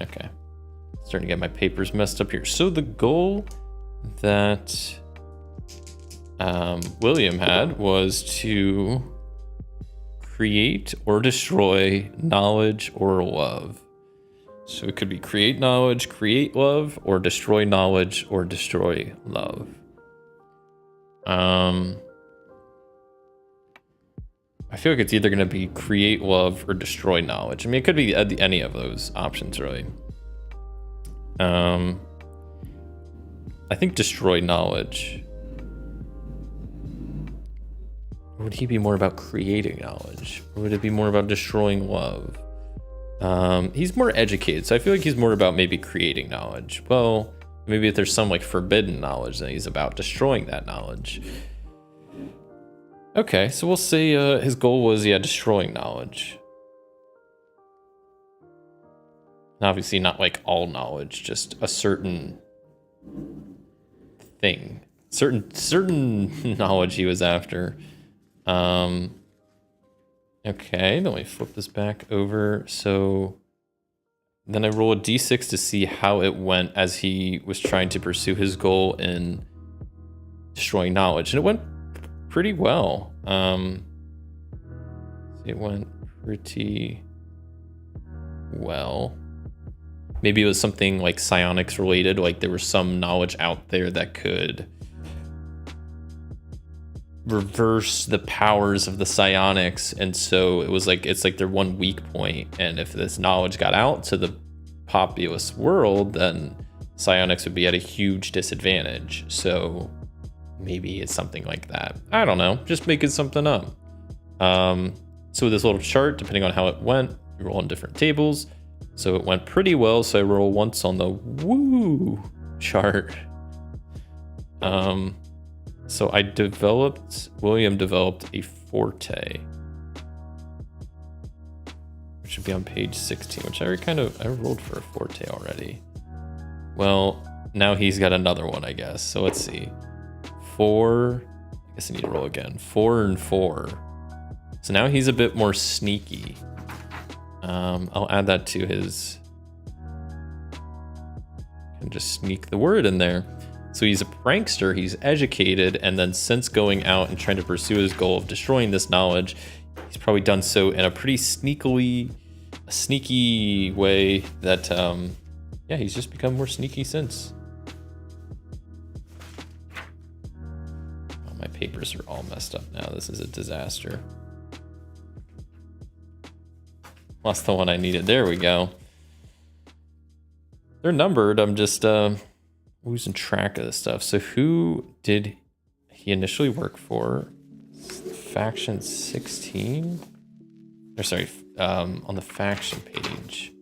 Okay. Starting to get my papers messed up here. So the goal that William had was to create or destroy knowledge or love. So it could be create knowledge, create love, or destroy knowledge, or destroy love. I feel like it's either going to be create love or destroy knowledge. I mean, it could be any of those options, really. I think destroy knowledge. Would he be more about creating knowledge? Or would it be more about destroying love? He's more educated, so I feel like he's more about maybe creating knowledge. Well, maybe if there's some like forbidden knowledge, then he's about destroying that knowledge. Okay, so we'll say his goal was, destroying knowledge. And obviously not like all knowledge, just a certain thing. Certain knowledge he was after. Okay, then we flip this back over. So then I roll a d6 to see how it went as he was trying to pursue his goal in destroying knowledge. And it went pretty well. It went pretty well. Maybe it was something like psionics related, like there was some knowledge out there that could reverse the powers of the psionics, and so it's like their one weak point, and if this knowledge got out to the populous world, then psionics would be at a huge disadvantage. So maybe it's something like that. I don't know, just making something up. So with this little chart, depending on how it went, we roll on different tables. So it went pretty well, so I roll once on the woo chart. So William developed a forte, which should be on page 16, which I rolled for a forte already. Well, now he's got another one, I guess. So let's see. 4, I guess I need to roll again. 4 and 4. So now he's a bit more sneaky. I'll add that to his, and just sneak the word in there. So he's a prankster, he's educated, and then since going out and trying to pursue his goal of destroying this knowledge, he's probably done so in a pretty sneaky way that, yeah, he's just become more sneaky since. Oh, my papers are all messed up now. This is a disaster. Lost the one I needed. There we go. They're numbered. I'm just losing track of this stuff. So who did he initially work for? Faction 16? Or sorry, on the faction page.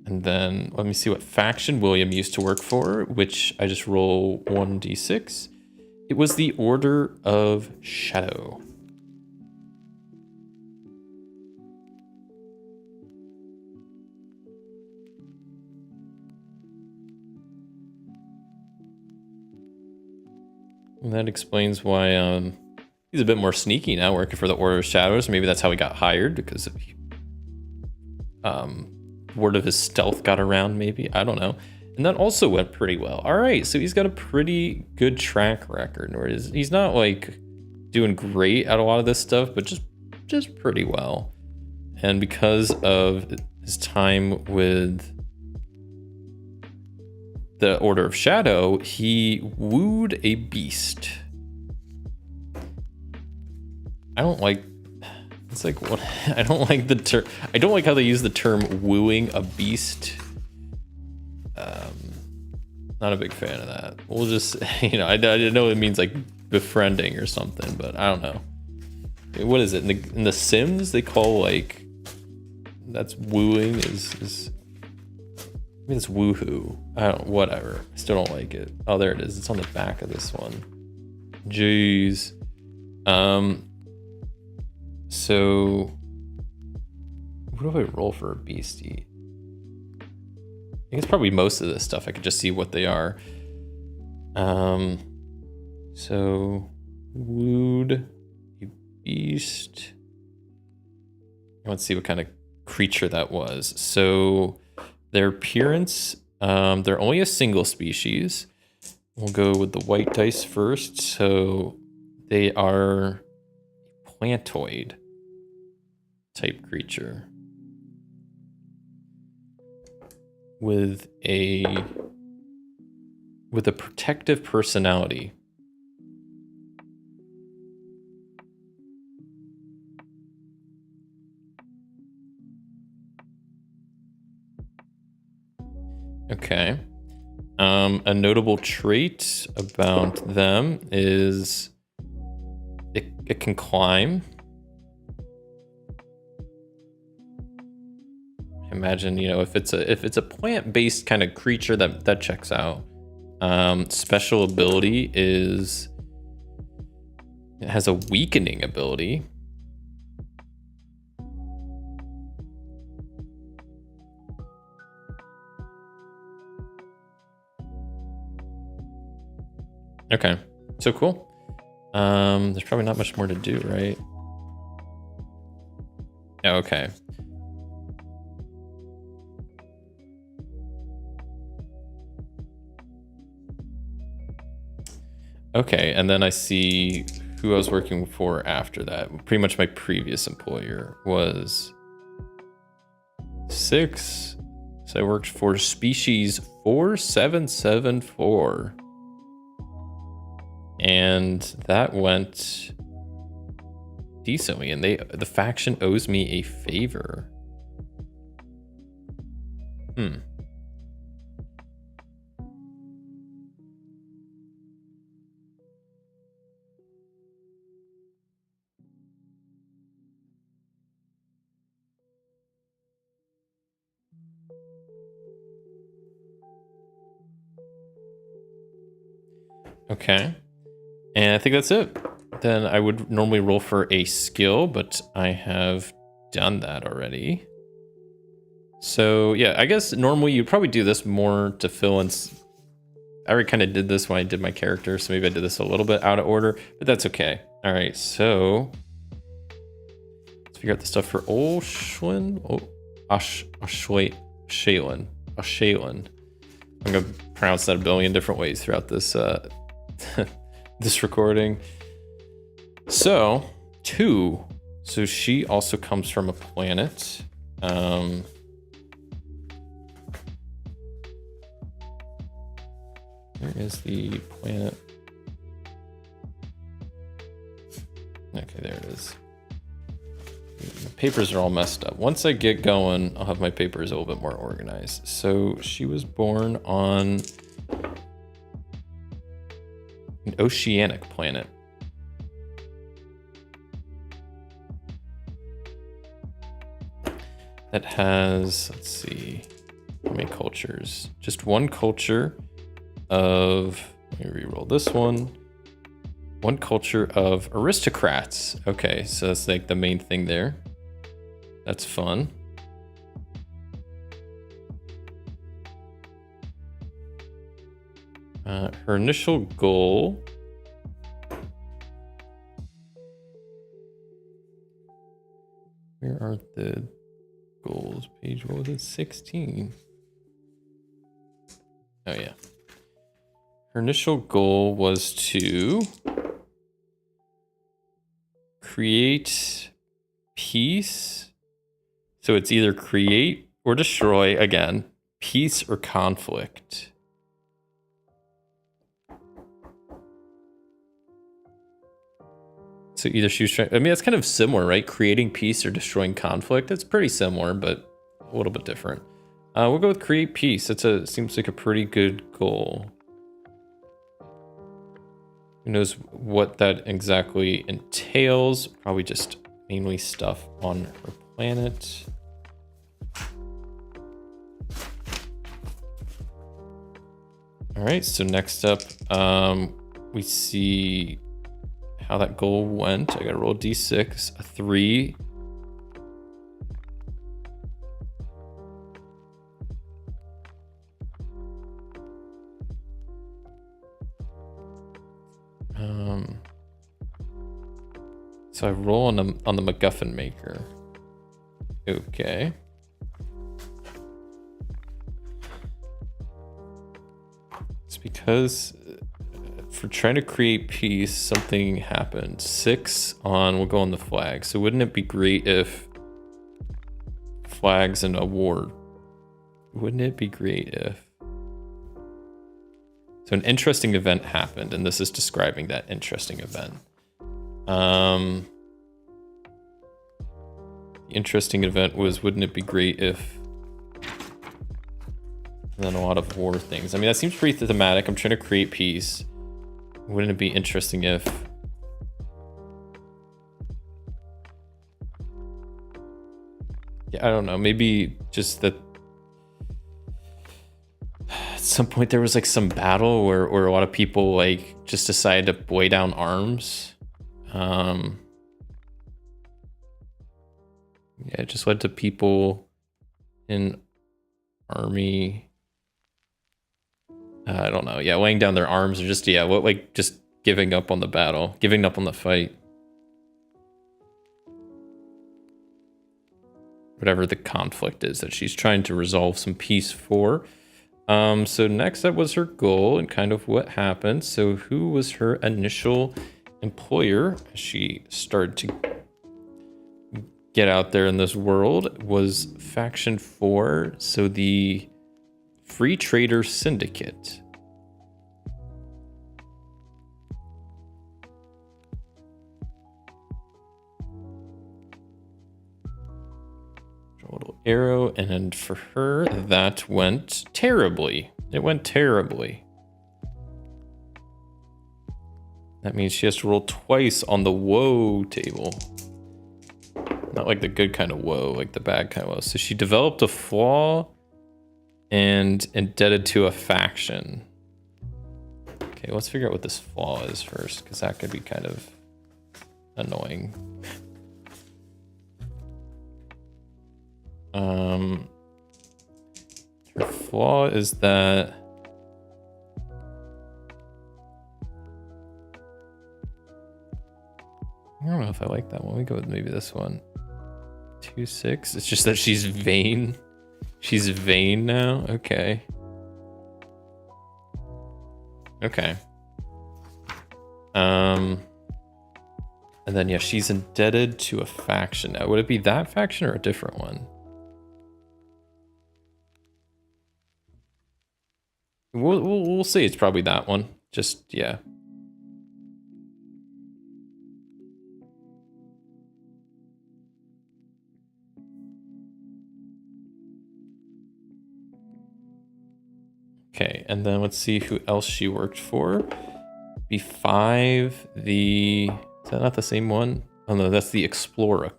And then let me see what faction William used to work for, which I just roll 1d6. It was the Order of Shadow. And that explains why he's a bit more sneaky now, working for the Order of Shadows. Maybe that's how he got hired, because word of his stealth got around, maybe. I don't know. And that also went pretty well. All right, so he's got a pretty good track record. Or he's not like doing great at a lot of this stuff, but just pretty well. And because of his time with the Order of Shadow, he wooed a beast. I don't like, it's like, what? I don't like the term. I don't like how they use the term wooing a beast. Not a big fan of that. We'll just, I know it means like befriending or something, but I don't know. What is it in the Sims? They call like, that's wooing is I mean, it's woohoo. Whatever. I still don't like it. Oh, there it is. It's on the back of this one. Jeez. So what do I roll for a beastie? I think it's probably most of this stuff. I could just see what they are. So wooed a beast. Let's see what kind of creature that was. So their appearance, they're only a single species. We'll go with the white dice first. So they are plantoid type creature with a protective personality. Okay. A notable trait about them is it can climb. Imagine, if it's a plant-based kind of creature, that checks out. Special ability is it has a weakening ability. Okay, so cool. There's probably not much more to do, right? Okay. Okay, and then I see who I was working for after that. Pretty much my previous employer was 6. So I worked for species 4774. And that went decently, and the faction owes me a favor. Okay. And I think that's it. Then I would normally roll for a skill, but I have done that already. So yeah, I guess normally you'd probably do this more to fill in. I already kind of did this when I did my character, so maybe I did this a little bit out of order, but that's okay. All right, so let's figure out the stuff for Oshlin. Oh, Shaylin. I'm gonna pronounce that a billion different ways throughout this this recording. So 2. So she also comes from a planet. Where is the planet? Okay, there it is. The papers are all messed up. Once I get going, I'll have my papers a little bit more organized. So she was born on an oceanic planet. That has, let's see, how many cultures? Just one culture of, let me re-roll this one. One culture of aristocrats. Okay, so that's like the main thing there. That's fun. Her initial goal. Where are the goals page? What was it? 16. Oh yeah. Her initial goal was to create peace. So it's either create or destroy, again, peace or conflict. So either she was trying, I mean, that's kind of similar, right? Creating peace or destroying conflict. It's pretty similar, but a little bit different. We'll go with create peace. Seems like a pretty good goal. Who knows what that exactly entails? Probably just mainly stuff on her planet. All right, so next up, we see how that goal went. I gotta roll d6, a 3. So I roll on the MacGuffin maker. Okay. It's because for trying to create peace, something happened. 6 on, we'll go on the flag. So wouldn't it be great if flags in a war? Wouldn't it be great if? So an interesting event happened, and this is describing that interesting event. The interesting event was, wouldn't it be great if? And then a lot of war things. I mean, that seems pretty thematic. I'm trying to create peace. Wouldn't it be interesting if? Yeah, I don't know. Maybe just that at some point there was like some battle where a lot of people like just decided to lay down arms. Yeah, it just led to people in army. I don't know. Yeah, laying down their arms or just, yeah, what, like just giving up on the battle, giving up on the fight. Whatever the conflict is that she's trying to resolve some peace for. So next up was her goal and kind of what happened. So who was her initial employer as she started to get out there in this world? Was Faction 4, so the Free Trader Syndicate. Draw a little arrow, and for her, that went terribly. It went terribly. That means she has to roll twice on the woe table. Not like the good kind of woe, like the bad kind of woe. So she developed a flaw and indebted to a faction. Okay, let's figure out what this flaw is first, because that could be kind of annoying. Her flaw is that I don't know if I like that one. We go with maybe this one. 2-6. It's just that she's vain. She's vain now. Okay. Okay. And then yeah, she's indebted to a faction. Now, would it be that faction or a different one? We'll see. It's probably that one. Just yeah. Okay, and then let's see who else she worked for. B5, is that not the same one? Oh no, that's the Explore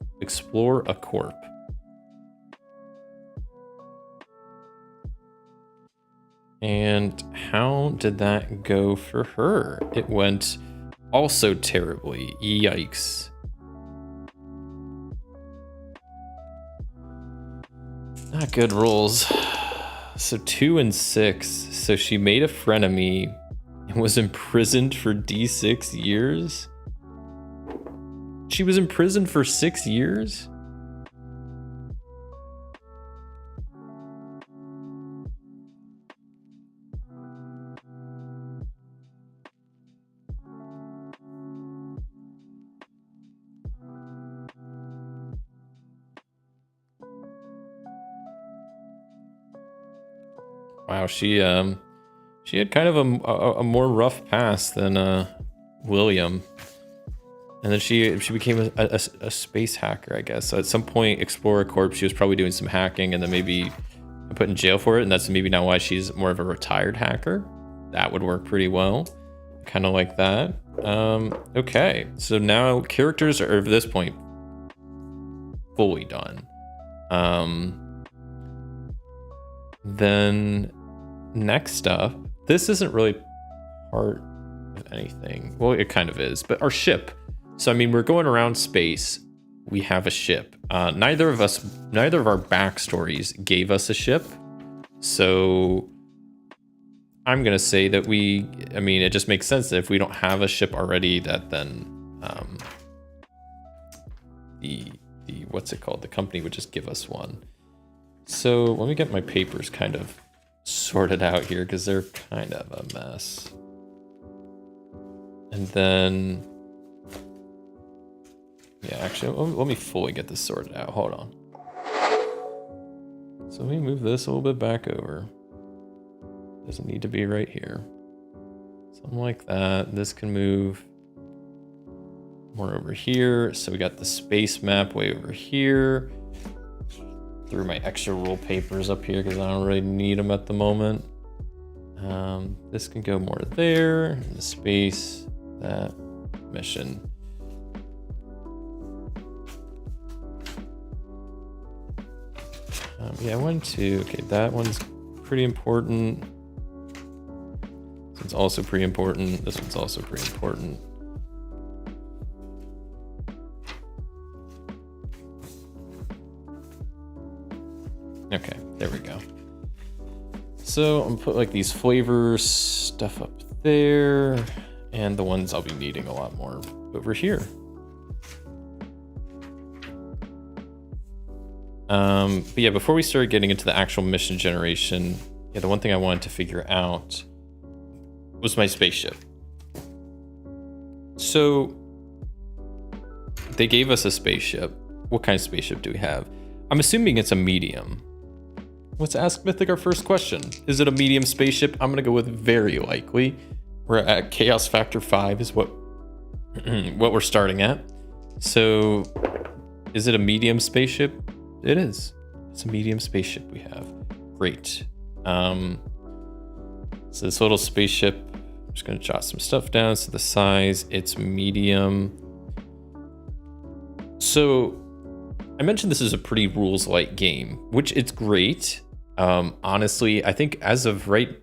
a Corp. And how did that go for her? It went also terribly. Yikes. Not good rolls. So 2 and 6. So she made a frenemy and was imprisoned for D6 years. She was imprisoned for 6 years? Wow, she had kind of a more rough past than William, and then she became a space hacker, I guess. So at some point, Explorer Corp, she was probably doing some hacking, and then maybe put in jail for it, and that's maybe now why she's more of a retired hacker. That would work pretty well, kind of like that. Okay, so now characters are at this point fully done. Then next up, this isn't really part of anything. Well, it kind of is, but our ship. So, I mean, we're going around space. We have a ship. Neither of our backstories gave us a ship. So I'm going to say that I mean, it just makes sense that if we don't have a ship already, that then what's it called? The company would just give us one. So let me get my papers kind of sorted out here because they're kind of a mess. And then, yeah, actually, let me fully get this sorted out. Hold on. So let me move this a little bit back over. Doesn't need to be right here. Something like that. This can move more over here. So we got the space map way over here. Threw my extra rule papers up here because I don't really need them at the moment. This can go more there. And the space, that mission. Yeah, 1, 2. Okay, that one's pretty important. This one's also pretty important. This one's also pretty important. Okay, there we go. So I'm gonna put like these flavors stuff up there, and the ones I'll be needing a lot more over here. But yeah, before we started getting into the actual mission generation, yeah, the one thing I wanted to figure out was my spaceship. So they gave us a spaceship. What kind of spaceship do we have? I'm assuming it's a medium. Let's ask Mythic our first question. Is it a medium spaceship? I'm gonna go with very likely. We're at Chaos Factor 5 is what we're starting at. So is it a medium spaceship? It is. It's a medium spaceship we have. Great. So this little spaceship, I'm just gonna jot some stuff down. So the size, it's medium. So I mentioned this is a pretty rules light game, which it's great. Honestly, I think as of right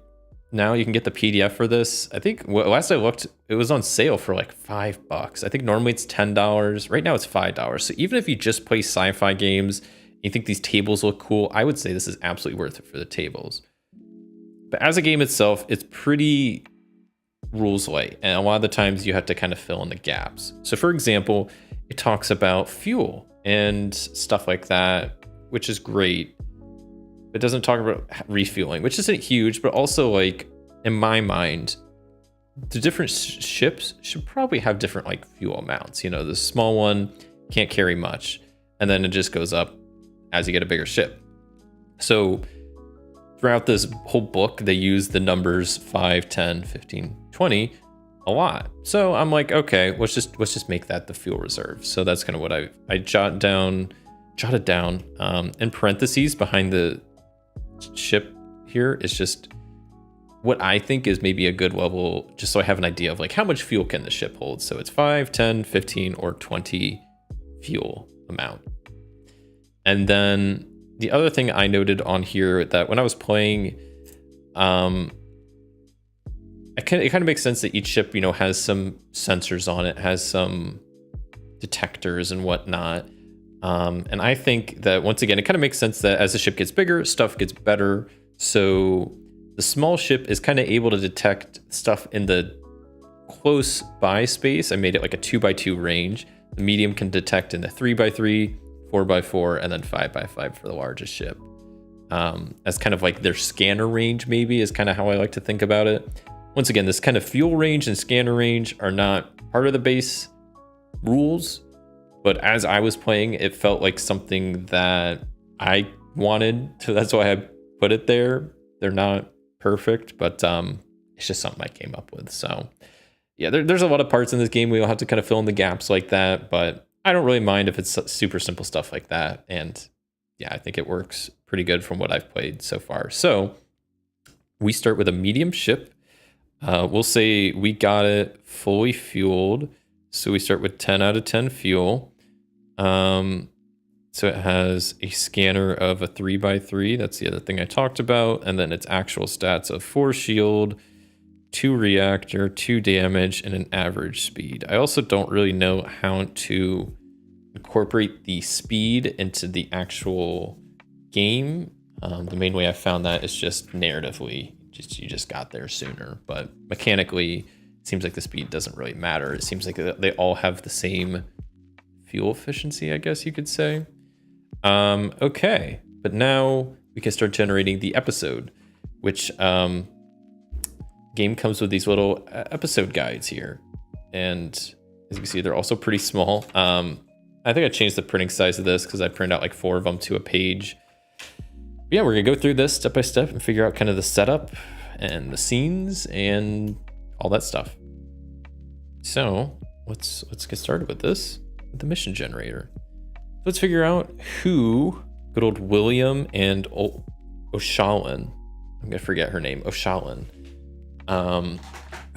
now, you can get the PDF for this. I think last I looked, it was on sale for like $5. I think normally it's $10. Right now it's $5. So even if you just play sci-fi games, you think these tables look cool, I would say this is absolutely worth it for the tables. But as a game itself, it's pretty rules light, and a lot of the times you have to kind of fill in the gaps. So for example, it talks about fuel and stuff like that, which is great. It doesn't talk about refueling, which isn't huge, but also, like, in my mind, the different ships should probably have different like fuel amounts. You know, the small one can't carry much, and then it just goes up as you get a bigger ship. So throughout this whole book, they use the numbers 5, 10, 15, 20 a lot. So I'm like, okay, let's just make that the fuel reserve. So that's kind of what I jotted down in parentheses behind the ship here is just what I think is maybe a good level, just so I have an idea of like how much fuel can the ship hold. So it's 5, 10, 15, or 20 fuel amount. And then the other thing I noted on here that when I was playing, it kind of makes sense that each ship, you know, has some sensors on it, has some detectors and whatnot. And I think that once again, it kind of makes sense that as the ship gets bigger, stuff gets better. So the small ship is kind of able to detect stuff in the close by space. I made it like a 2x2 range. The medium can detect in the 3x3, 4x4, and then 5x5 for the largest ship. As kind of like their scanner range, maybe, is kind of how I like to think about it. Once again, this kind of fuel range and scanner range are not part of the base rules, but as I was playing, it felt like something that I wanted, so that's why I put it there. They're not perfect, but it's just something I came up with. So yeah, there's a lot of parts in this game we'll have to kind of fill in the gaps like that, but I don't really mind if it's super simple stuff like that. And yeah, I think it works pretty good from what I've played so far. So we start with a medium ship. We'll say we got it fully fueled. So we start with 10 out of 10 fuel. So it has a scanner of a 3x3. That's the other thing I talked about. And then its actual stats of 4 shield, 2 reactor, 2 damage, and an average speed. I also don't really know how to incorporate the speed into the actual game. The main way I found that is just narratively, you just got there sooner. But mechanically, it seems like the speed doesn't really matter. It seems like they all have the same fuel efficiency, I guess you could say. Okay, but now we can start generating the episode, which game comes with these little episode guides here. And as you can see, they're also pretty small. I think I changed the printing size of this because I printed out like 4 of them to a page. But yeah, we're gonna go through this step by step and figure out kind of the setup and the scenes and all that stuff. So let's get started with this, with the mission generator. Let's figure out who good old William and O'Shalin, I'm gonna forget her name, O'Shalin,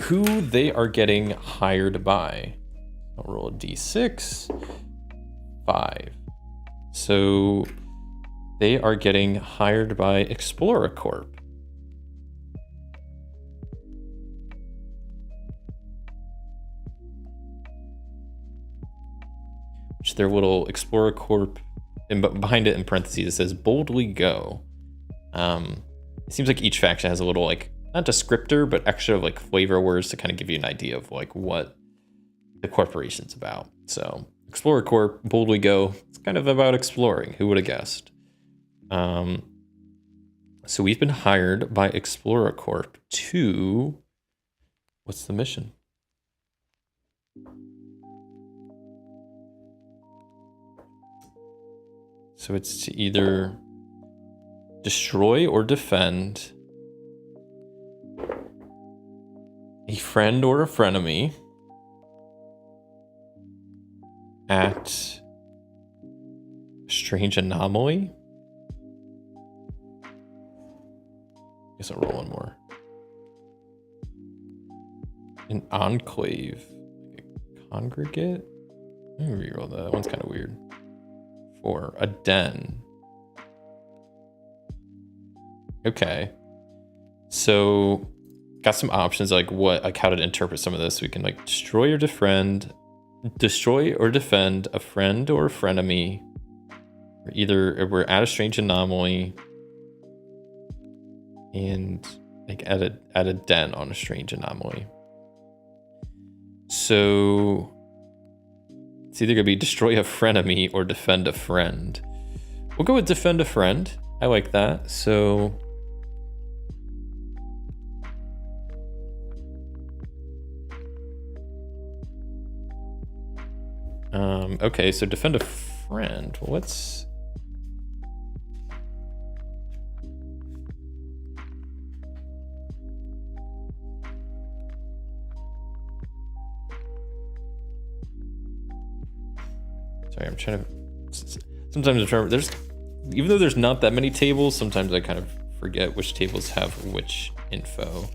who they are getting hired by. I'll roll a d6, 5. So they are getting hired by Explorer Corp. Which their little Explorer Corp, and behind it in parentheses, it says boldly go. It seems like each faction has a little, like, not descriptor, but extra like flavor words to kind of give you an idea of like what the corporation's about. So Explorer Corp, boldly go. It's kind of about exploring. Who would have guessed? So we've been hired by Explorer Corp to, what's the mission? So it's to either destroy or defend a friend or a frenemy at a strange anomaly. Guess I'll roll one more. An enclave, like a congregate. Let me reroll that. That one's kind of weird. Or a den. Okay. So got some options like how to interpret some of this. We can like destroy or defend a friend or a frenemy. We're at a strange anomaly and like at a den on a strange anomaly. So it's either gonna be destroy a frenemy or defend a friend. We'll go with defend a friend. I like that. So okay, so defend a friend. Well, let's sorry, I'm trying to sometimes I'm trying even though there's not that many tables, sometimes I kind of forget which tables have which info.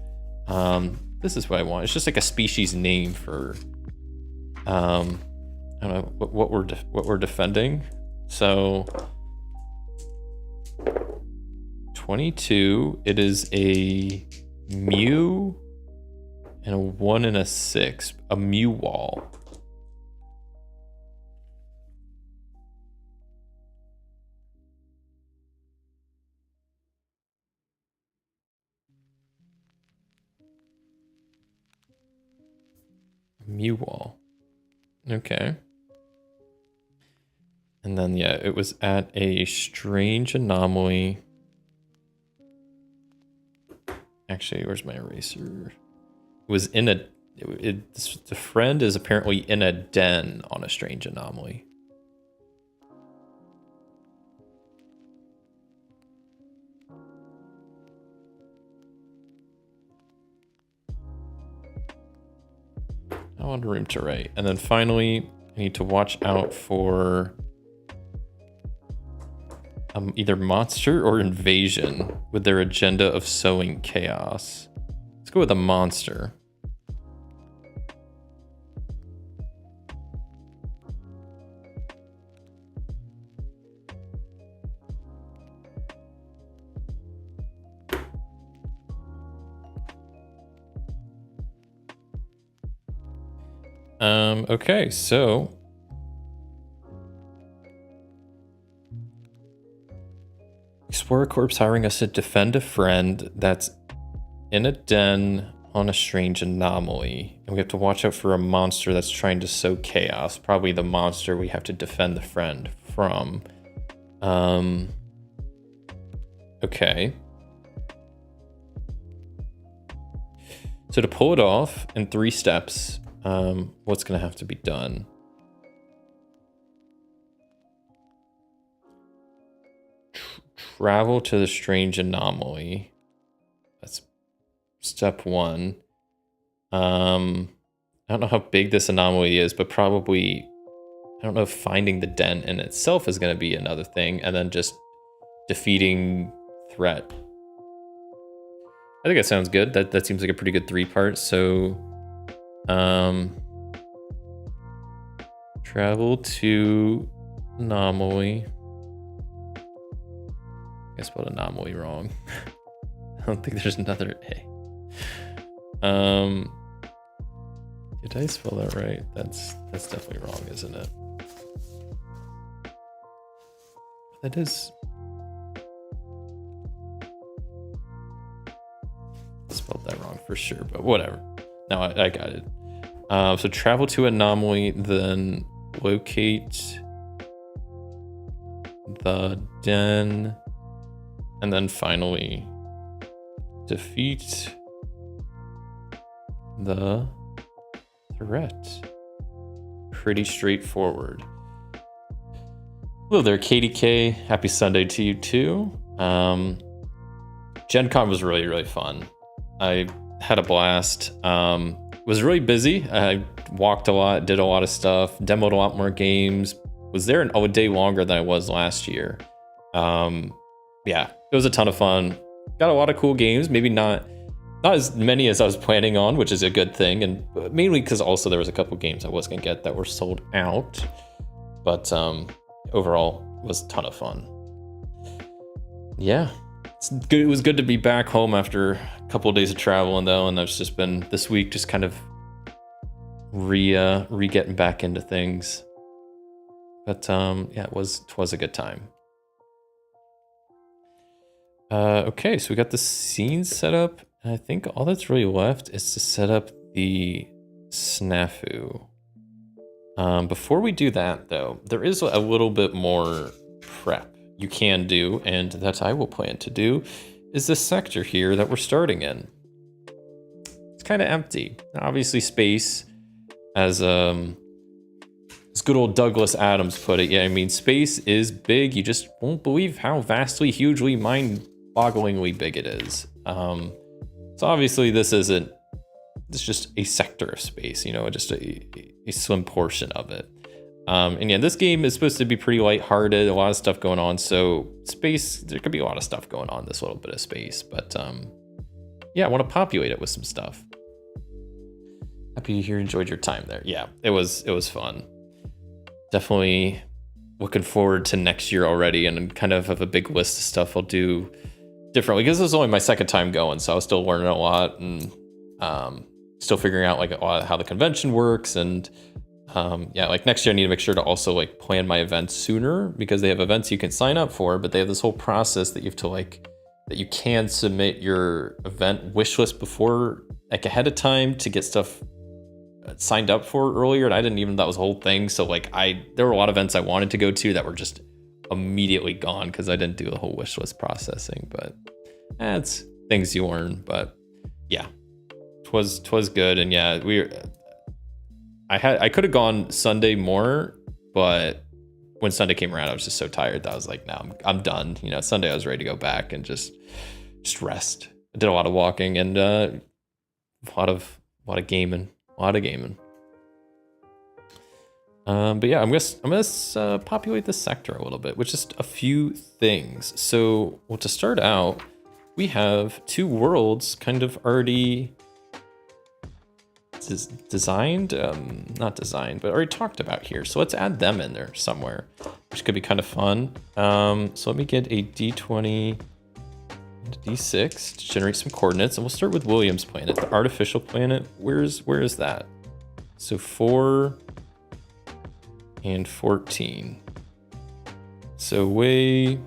This is what I want. It's just like a species name for I don't know what we're defending. So 22, it is a mu and a 1 and a 6, a mu wall. Mu wall. Okay. And then, yeah, it was at a strange anomaly. Actually, where's my eraser? It was in the friend is apparently in a den on a strange anomaly. I want room to write. And then finally, I need to watch out for either monster or invasion with their agenda of sowing chaos. Let's go with a monster. Okay, so Explorer Corp's hiring us to defend a friend that's in a den on a strange anomaly. And we have to watch out for a monster that's trying to sow chaos. Probably the monster we have to defend the friend from. Okay. So to pull it off in 3 steps, what's going to have to be done? Travel to the strange anomaly. That's step 1. I don't know how big this anomaly is, but probably, I don't know if finding the den in itself is going to be another thing, and then just defeating threat. I think that sounds good. That seems like a pretty good 3-part. So, travel to anomaly. I spelled anomaly wrong. I don't think there's another A. Did I spell that right? That's definitely wrong, isn't it? That is. I spelled that wrong for sure, but whatever. No, I got it. So travel to anomaly, then locate the den, and then finally defeat the threat. Pretty straightforward. Hello there, Katie K. Happy Sunday to you too. Gen Con was really, really fun. I had a blast. Was really busy. I walked a lot, did a lot of stuff, demoed a lot more games. Was there a day longer than I was last year. Yeah, it was a ton of fun. Got a lot of cool games. Maybe not as many as I was planning on, which is a good thing, and mainly because also there was a couple games I was gonna get that were sold out. But overall, it was a ton of fun. Yeah. It was good to be back home after a couple of days of traveling though, and I've just been this week just kind of getting back into things. But yeah, it was a good time. Okay, so we got the scene set up. And I think all that's really left is to set up the snafu. Before we do that though, there is a little bit more prep you can do, and that I will plan to do, is this sector here that we're starting in. It's kind of empty. Obviously space, as good old Douglas Adams put it, yeah, I mean, space is big. You just won't believe how vastly, hugely, mind-bogglingly big it is. So obviously this isn't, it's just a sector of space, you know, just a slim portion of it. And yeah, this game is supposed to be pretty lighthearted, a lot of stuff going on. So space, there could be a lot of stuff going on in this little bit of space, but yeah, I want to populate it with some stuff. Happy to hear you enjoyed your time there. Yeah, it was fun. Definitely looking forward to next year already, and kind of have a big list of stuff I'll do differently, because this is only my second time going, so I was still learning a lot, and still figuring out like how the convention works. And yeah, like next year I need to make sure to also like plan my events sooner, because they have events you can sign up for, but they have this whole process that you have to like, that you can submit your event wish list before, like ahead of time, to get stuff signed up for earlier. And I didn't even, that was a whole thing. So like there were a lot of events I wanted to go to that were just immediately gone because I didn't do the whole wish list processing. But it's things you learn. But yeah, twas good. And yeah, I could have gone Sunday more, but when Sunday came around, I was just so tired that I was like, no, I'm done. You know, Sunday I was ready to go back and just rest. I did a lot of walking and a lot of gaming. But yeah, I'm gonna populate this sector a little bit with just a few things. So, well, to start out, we have two worlds kind of already designed, not designed, but already talked about here. So let's add them in there somewhere, which could be kind of fun. So let me get a D20 and a D6 to generate some coordinates, and we'll start with William's planet, the artificial planet. Where is that? So 4 and 14. So way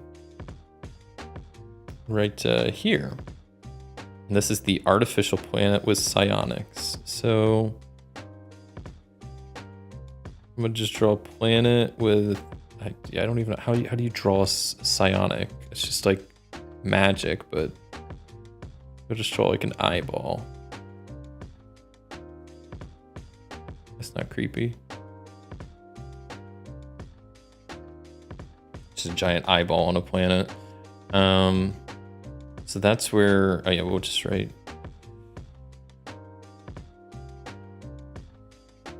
right here. And this is the artificial planet with psionics. So I'm gonna just draw a planet with, I don't even know, how do you draw a psionic? It's just like magic, but I'll just draw like an eyeball. That's not creepy. Just a giant eyeball on a planet. So that's where, oh yeah, we'll just write.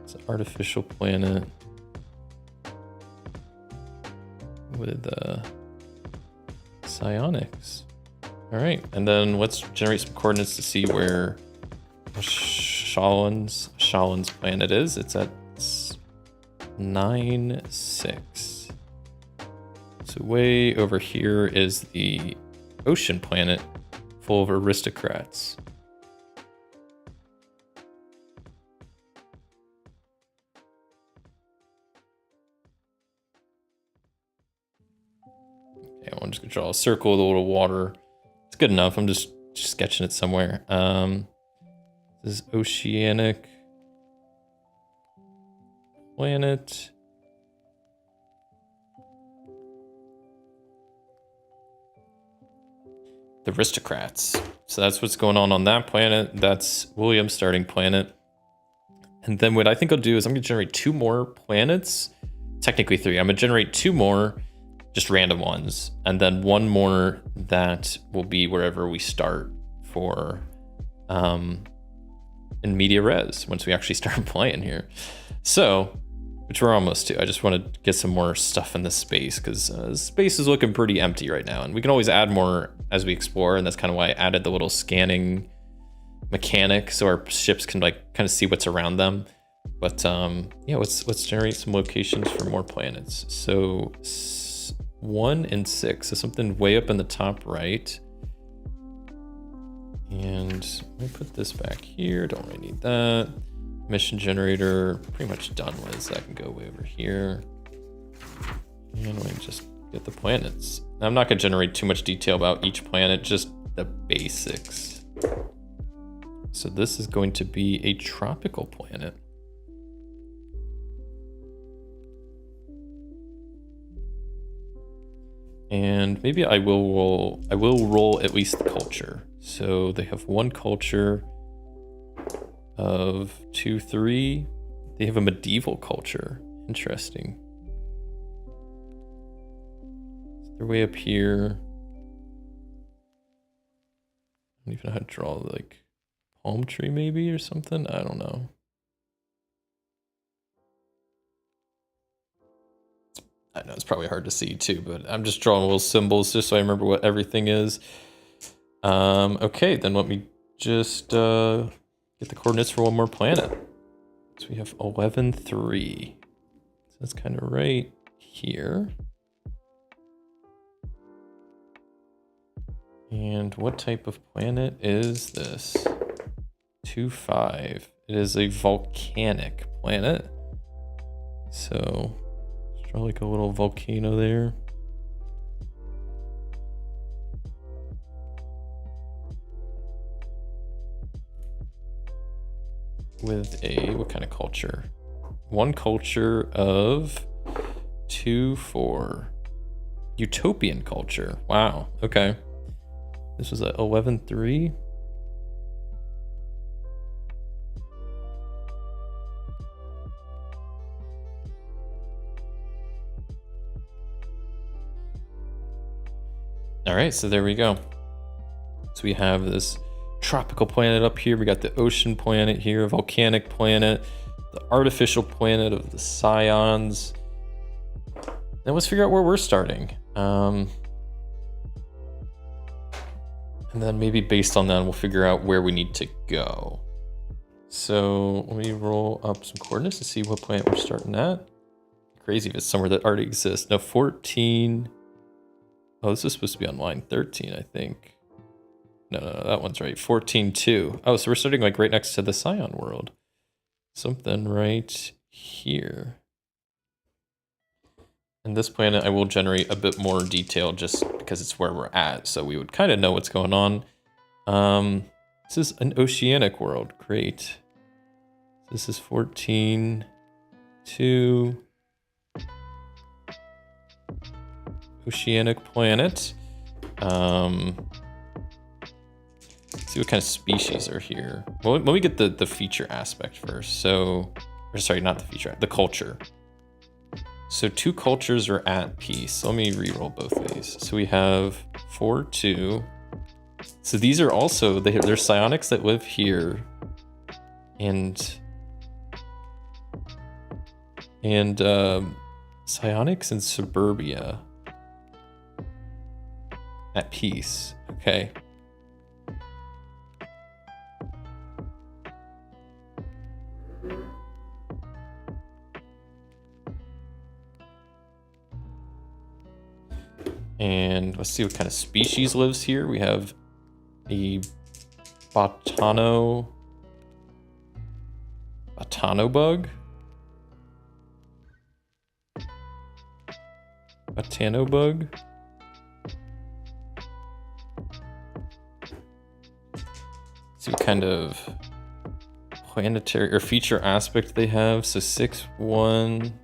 It's an artificial planet with psionics. All right, and then let's generate some coordinates to see where Shalin's planet is. It's at 9-6. So way over here is the ocean planet full of aristocrats. Okay, I'm just gonna draw a circle with a little water. It's good enough. I'm just sketching it somewhere. This is oceanic planet. The aristocrats. So that's what's going on that planet. That's William's starting planet. And then what I think I'll do is I'm gonna generate 2 more planets. Technically 3. I'm gonna generate 2 more, just random ones. And then 1 more that will be wherever we start for in media res, once we actually start playing here. So, which we're almost to. I just want to get some more stuff in this space, because space is looking pretty empty right now, and we can always add more as we explore, and that's kind of why I added the little scanning mechanic, so our ships can like kind of see what's around them. But yeah, let's generate some locations for more planets. So 1 and 6, so something way up in the top right. And let me put this back here. Don't really need that. Mission generator, pretty much done with. So that can go way over here. And we just get the planets. Now, I'm not going to generate too much detail about each planet, just the basics. So this is going to be a tropical planet. And maybe I will roll at least the culture. So they have one culture of 2, 3. They have a medieval culture. Interesting. So they're way up here. I don't even know how to draw, like, palm tree maybe or something. I don't know. I know it's probably hard to see too, but I'm just drawing little symbols just so I remember what everything is. Okay, then let me just get the coordinates for one more planet. So we have 11, 3. So that's kind of right here. And what type of planet is this? 2, 5. It is a volcanic planet. So draw like a little volcano there. With a, what kind of culture? One culture of 2, 4. Utopian culture. Wow, okay. This was at 11, 3. All right, so there we go. So we have this tropical planet up here. We got the ocean planet here, a volcanic planet, the artificial planet of the Scions. Now let's figure out where we're starting. And then maybe based on that, we'll figure out where we need to go. So let me roll up some coordinates to see what planet we're starting at. Crazy if it's somewhere that already exists. No, 14. Oh, this is supposed to be on line 13, I think. No, that one's right. 14, 2. Oh, so we're starting like right next to the Scion world. Something right here. And this planet, I will generate a bit more detail just because it's where we're at. So we would kind of know what's going on. This is an oceanic world. Great. This is 14, 2. Oceanic planet. See what kind of species are here. Well, let me get the feature aspect first. So, or sorry, not the feature, the culture. So 2 cultures are at peace. Let me re-roll both of these. So we have 4, 2. So these are also, they're psionics that live here. And psionics in suburbia. At peace. Okay. And let's see what kind of species lives here. We have a botano bug. Botano bug. See what kind of planetary or feature aspect they have. So 6, 1.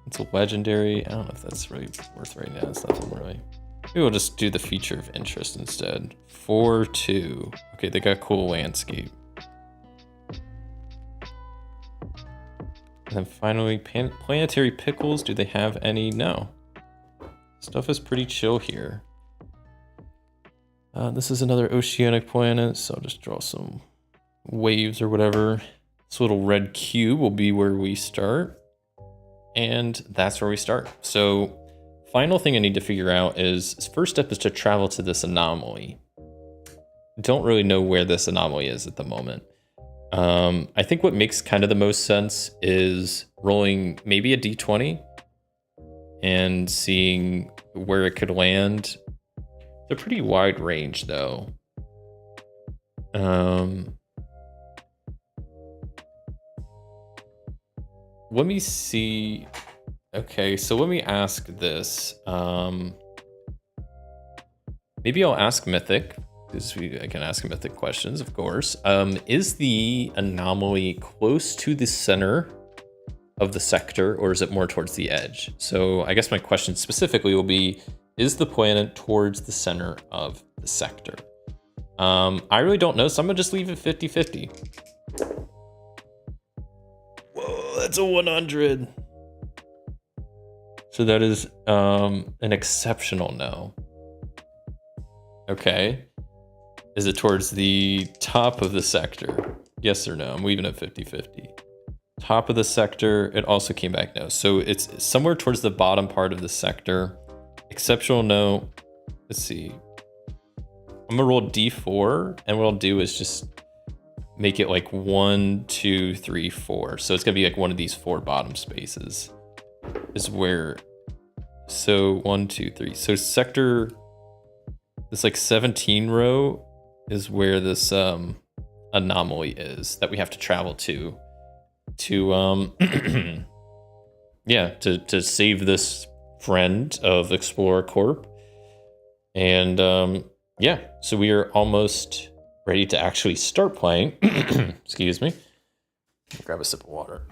It's a legendary. I don't know if that's really worth right now. It's nothing really. Maybe we'll just do the feature of interest instead. 4, 2. Okay, they got cool landscape. And then finally, planetary pickles. Do they have any? No. Stuff is pretty chill here. This is another oceanic planet, so I'll just draw some waves or whatever. This little red cube will be where we start. And that's where we start. So final thing I need to figure out is, first step is to travel to this anomaly. Don't really know where this anomaly is at the moment. I think what makes kind of the most sense is rolling maybe a d20 and seeing where it could land. It's a pretty wide range though. Let me see. Okay, so let me ask this. Maybe I'll ask Mythic, because I can ask Mythic questions, of course. Is the anomaly close to the center of the sector, or is it more towards the edge? So I guess my question specifically will be, is the planet towards the center of the sector? I really don't know, so I'm gonna just leave it 50-50. Whoa, that's a 100. So that is an exceptional no. Okay. Is it towards the top of the sector? Yes or no? I'm leaving it 50-50. Top of the sector, it also came back no. So it's somewhere towards the bottom part of the sector. Exceptional no. Let's see. I'm gonna roll D4, and what I'll do is just make it like 1, 2, 3, 4. So it's gonna be like one of these 4 bottom spaces is where. So 1, 2, 3. So sector, this like 17 row is where this anomaly is that we have to travel to yeah, to save this friend of Explorer Corp. And yeah, so we are almost ready to actually start playing. Excuse me. Grab a sip of water.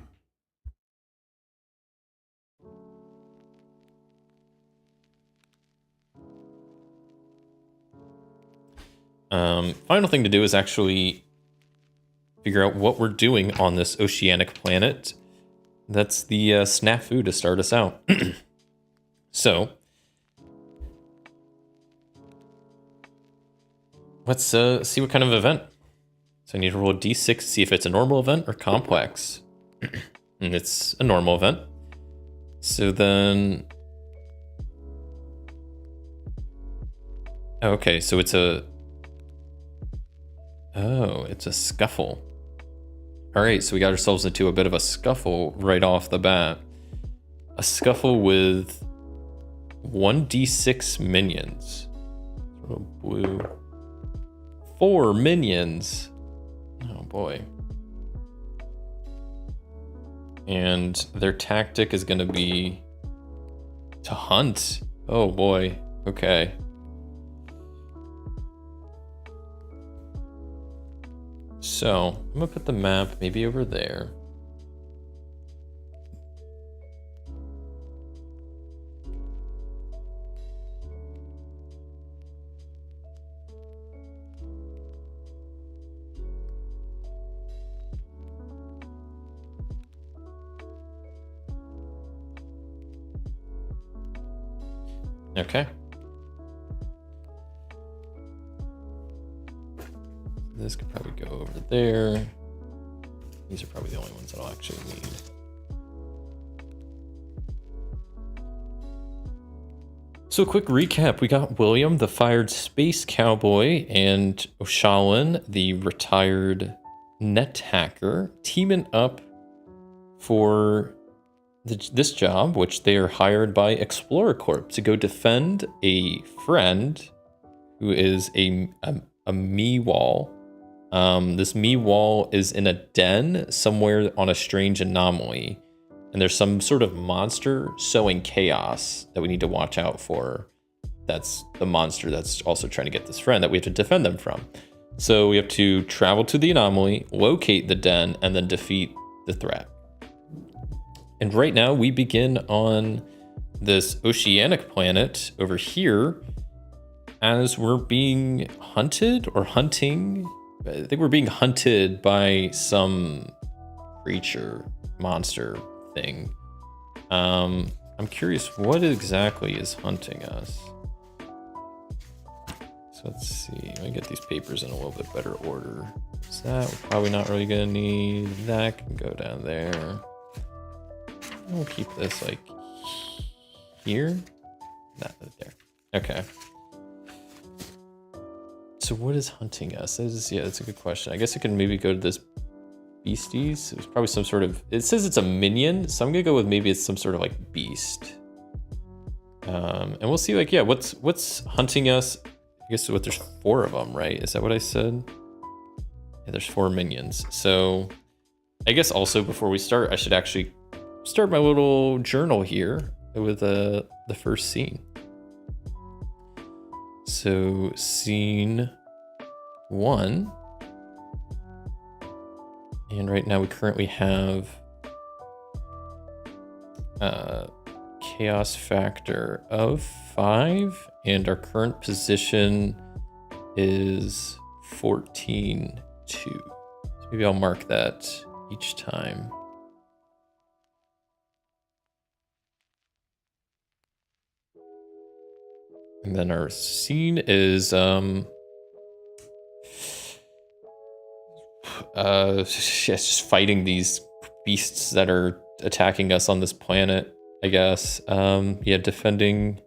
Final thing to do is actually figure out what we're doing on this oceanic planet. That's the snafu to start us out. So let's see what kind of event. So I need to roll a d6 to see if it's a normal event or complex. And it's a normal event. So then... Okay, so it's a... Oh, it's a scuffle. All right, so we got ourselves into a bit of a scuffle right off the bat. A scuffle with 1d6 minions. Little blue. 4 minions. Oh boy. And their tactic is going to be to hunt. Oh boy. Okay. So I'm gonna put the map maybe over there. Okay. This could probably go over there. These are probably the only ones that I'll actually need. So quick recap, we got William, the fired space cowboy, and Oshalin, the retired net hacker, teaming up for this job, which they are hired by Explorer Corp to go defend a friend who is a me wall. This me wall is in a den somewhere on a strange anomaly, and there's some sort of monster sowing chaos that we need to watch out for. That's the monster that's also trying to get this friend that we have to defend them from. So we have to travel to the anomaly, locate the den, and then defeat the threat. And right now we begin on this oceanic planet over here as we're being hunted or hunting. I think we're being hunted by some creature, monster thing. I'm curious what exactly is hunting us. So let's see, let me get these papers in a little bit better order. Is that we're probably not really gonna need. That can go down there. We'll keep this like here. Not there. Okay. So what is hunting us? Yeah, that's a good question. I guess I can maybe go to this beasties. It was probably some sort of, it says it's a minion, so I'm gonna go with maybe it's some sort of like beast. And we'll see like, yeah, what's hunting us? I guess what there's 4 of them, right? Is that what I said? Yeah, there's 4 minions. So I guess also before we start, I should actually start my little journal here with the first scene. So scene 1. And right now we currently have chaos factor of 5, and our current position is 14-2. So maybe I'll mark that each time. And then our scene is just fighting these beasts that are attacking us on this planet, I guess. Yeah, defending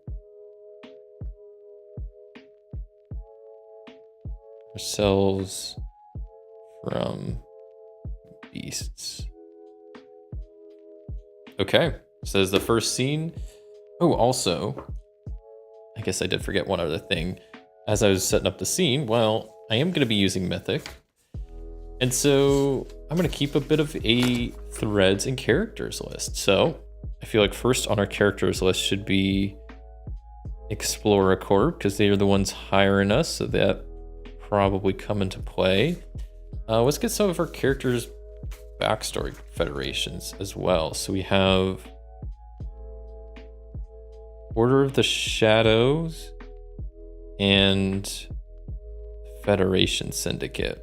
ourselves from beasts. Okay, so there's the first scene. Oh, also, I guess I did forget one other thing. As I was setting up the scene, well, I am going to be using Mythic. And so I'm going to keep a bit of a threads and characters list. So I feel like first on our characters list should be Explorer Corp, because they are the ones hiring us, so that probably come into play. Let's get some of our characters' backstory federations as well. So we have Order of the Shadows and Federation Syndicate.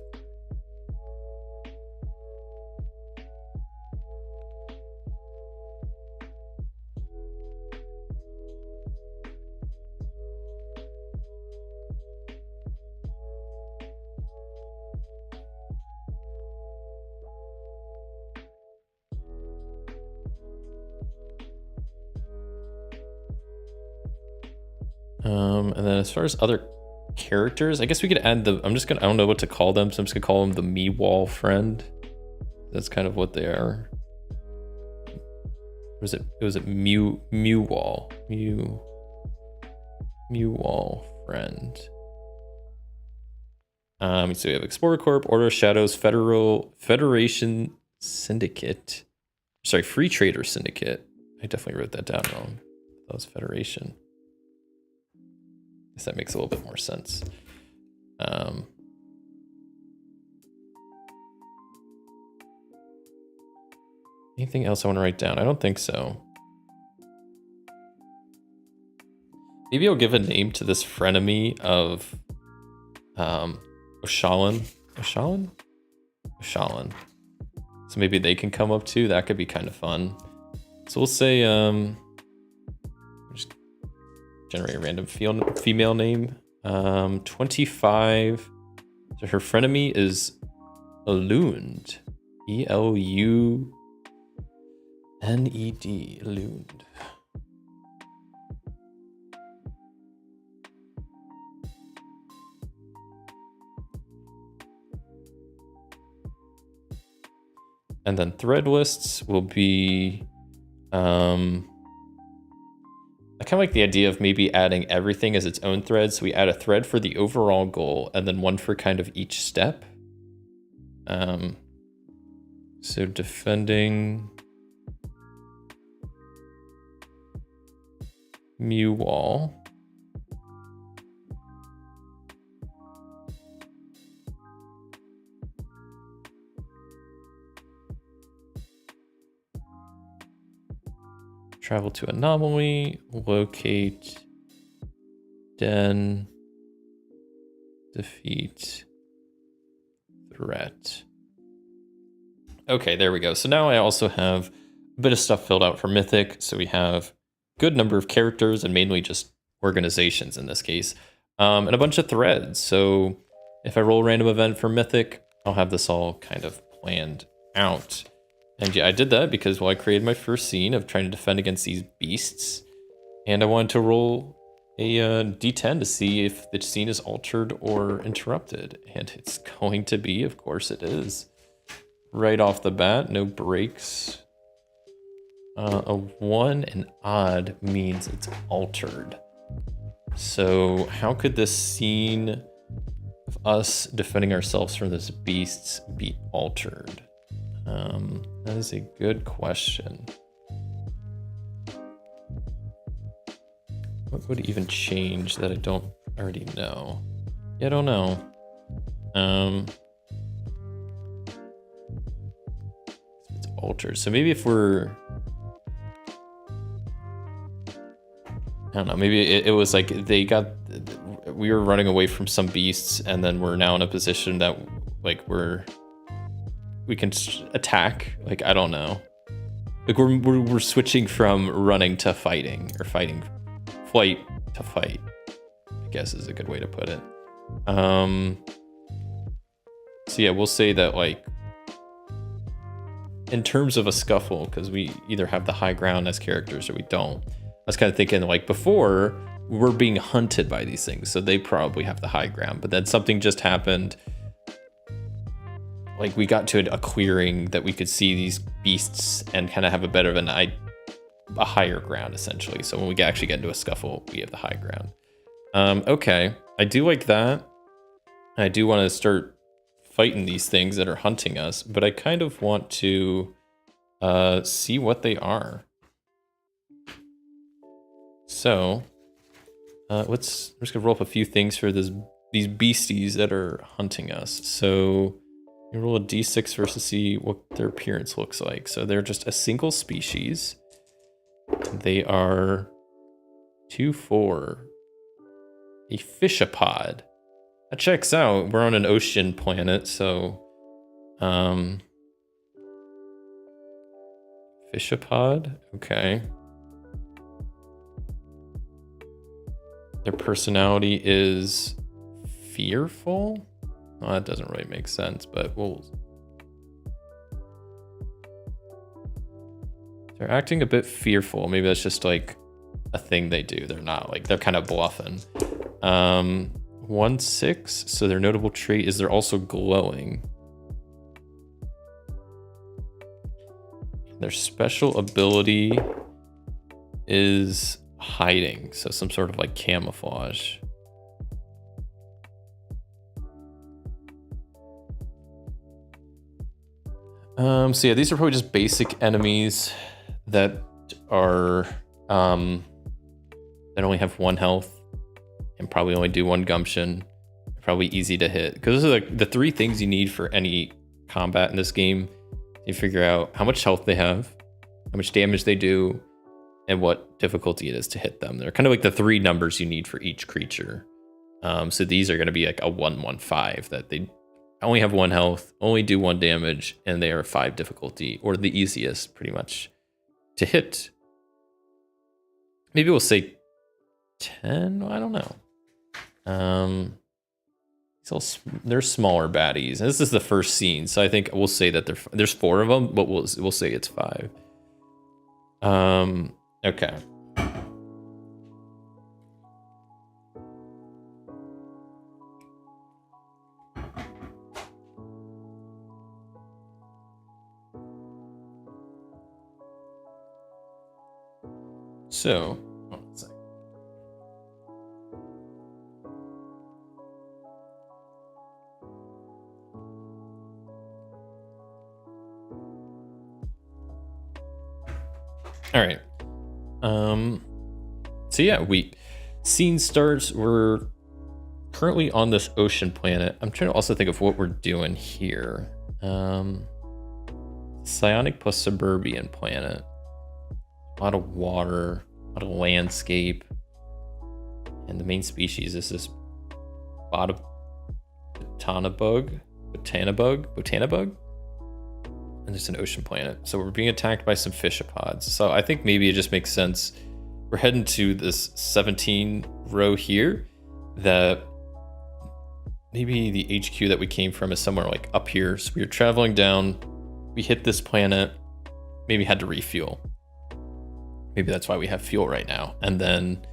And then as far as other characters, I guess we could add I don't know what to call them, so I'm just gonna call them the Me Wall friend. That's kind of what they are. Was it Mew Wall friend. So we have Explorer Corp, Order of Shadows, Federation Syndicate. Sorry, Free Trader Syndicate. I definitely wrote that down wrong. That was Federation. That makes a little bit more sense. Anything else I want to write down? I don't think so. Maybe I'll give a name to this frenemy of Oshalan. So maybe they can come up too. That could be kind of fun. So we'll say just generate a random female name. 25. So her frenemy is Elund. Eluned. Elund. And then thread lists will be I kind of like the idea of maybe adding everything as its own thread. So we add a thread for the overall goal and then one for kind of each step. So defending Mew Wall. Travel to anomaly, locate, den, defeat, threat. Okay, there we go. So now I also have a bit of stuff filled out for Mythic. So we have a good number of characters and mainly just organizations in this case, and a bunch of threads. So if I roll a random event for Mythic, I'll have this all kind of planned out. And yeah, I did that because, well, I created my first scene of trying to defend against these beasts. And I wanted to roll a d10 to see if the scene is altered or interrupted. And it's going to be, of course it is. Right off the bat, no breaks. A 1 and odd means it's altered. So how could this scene have us defending ourselves from this beasts be altered? That is a good question. What would even change that I don't already know? Yeah, I don't know. It's altered. So maybe if we're... I don't know, maybe it was like we were running away from some beasts, and then we're now in a position that like we can attack. Like, I don't know. Like we're switching from running to fighting, or flight to fight, I guess is a good way to put it. So yeah, we'll say that like in terms of a scuffle, because we either have the high ground as characters or we don't. I was kind of thinking like before we're being hunted by these things, so they probably have the high ground, but then something just happened. Like we got to a clearing that we could see these beasts and kind of have a better of a higher ground essentially. So when we actually get into a scuffle, we have the high ground. Okay, I do like that. I do want to start fighting these things that are hunting us, but I kind of want to see what they are. So we're just gonna roll up a few things for these beasties that are hunting us. So you roll a d6 versus see what their appearance looks like. So they're just a single species. They are 2-4. A fishapod. That checks out. We're on an ocean planet, so fishapod. Okay. Their personality is fearful. Well, that doesn't really make sense, but they're acting a bit fearful. Maybe that's just like a thing they do. They're not like, they're kind of bluffing. 1-6. So their notable trait is they're also glowing. Their special ability is hiding. So some sort of like camouflage. So yeah, these are probably just basic enemies that are that only have 1 health and probably only do 1 gumption. Probably easy to hit, because those are like the 3 things you need for any combat in this game. You figure out how much health they have, how much damage they do, and what difficulty it is to hit them. They're kind of like the 3 numbers you need for each creature. So these are going to be like a 1-1-5, that they only have 1 health, only do 1 damage, and they are 5 difficulty, or the easiest pretty much to hit. Maybe we'll say 10. I don't know. They're smaller baddies. And this is the first scene, so I think we'll say that there's 4 of them, but we'll say it's 5. Okay. So, one second. All right. So yeah, scene starts. We're currently on this ocean planet. I'm trying to also think of what we're doing here. Psionic plus suburban planet. A lot of water, a lot of landscape. And the main species is this botanabug. And there's an ocean planet. So we're being attacked by some fishapods. So I think maybe it just makes sense. We're heading to this 17 row here, that maybe the HQ that we came from is somewhere like up here. So we were traveling down, we hit this planet, maybe had to refuel. Maybe that's why we have fuel right now. And then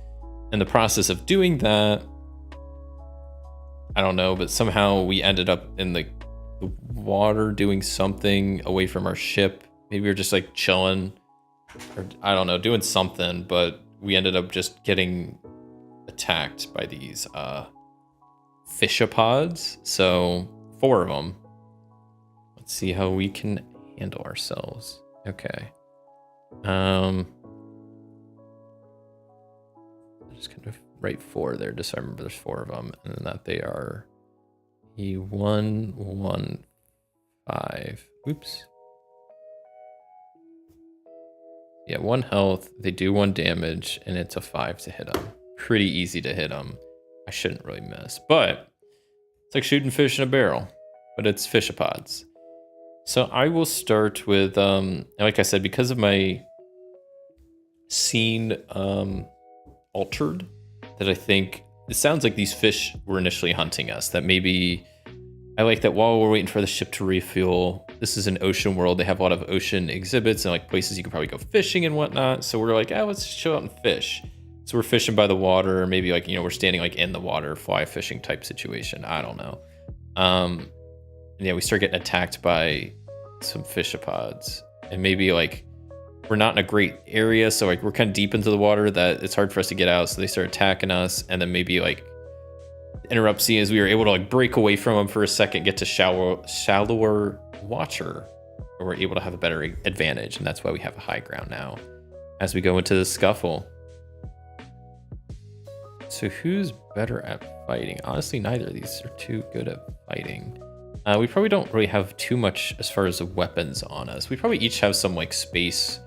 in the process of doing that, I don't know, but somehow we ended up in the water doing something away from our ship. Maybe we were just like chilling, or I don't know, doing something, but we ended up just getting attacked by these fishopods. So 4 of them. Let's see how we can handle ourselves. Okay. Just kind of write 4 there, just so I remember there's 4 of them, and that they are E1, 1, 5. Oops. Yeah, 1 health. They do 1 damage, and it's a 5 to hit them. Pretty easy to hit them. I shouldn't really miss, but it's like shooting fish in a barrel, but it's fishopods. So I will start with, like I said, because of my scene altered, that I think it sounds like these fish were initially hunting us. That maybe I like that while we're waiting for the ship to refuel, this is an ocean world. They have a lot of ocean exhibits and like places you can probably go fishing and whatnot. So we're like, let's just chill out and fish. So we're fishing by the water, or maybe like, we're standing like in the water, fly fishing type situation. I don't know. Yeah, we start getting attacked by some fishopods, and maybe like we're not in a great area, so like we're kind of deep into the water that it's hard for us to get out. So they start attacking us, and then maybe like interrupt scene as we were able to like break away from them for a second, get to shallower water, where we're able to have a better advantage, and that's why we have a high ground now as we go into the scuffle. So who's better at fighting? Honestly, neither of these are too good at fighting. We probably don't really have too much as far as the weapons on us. We probably each have some like space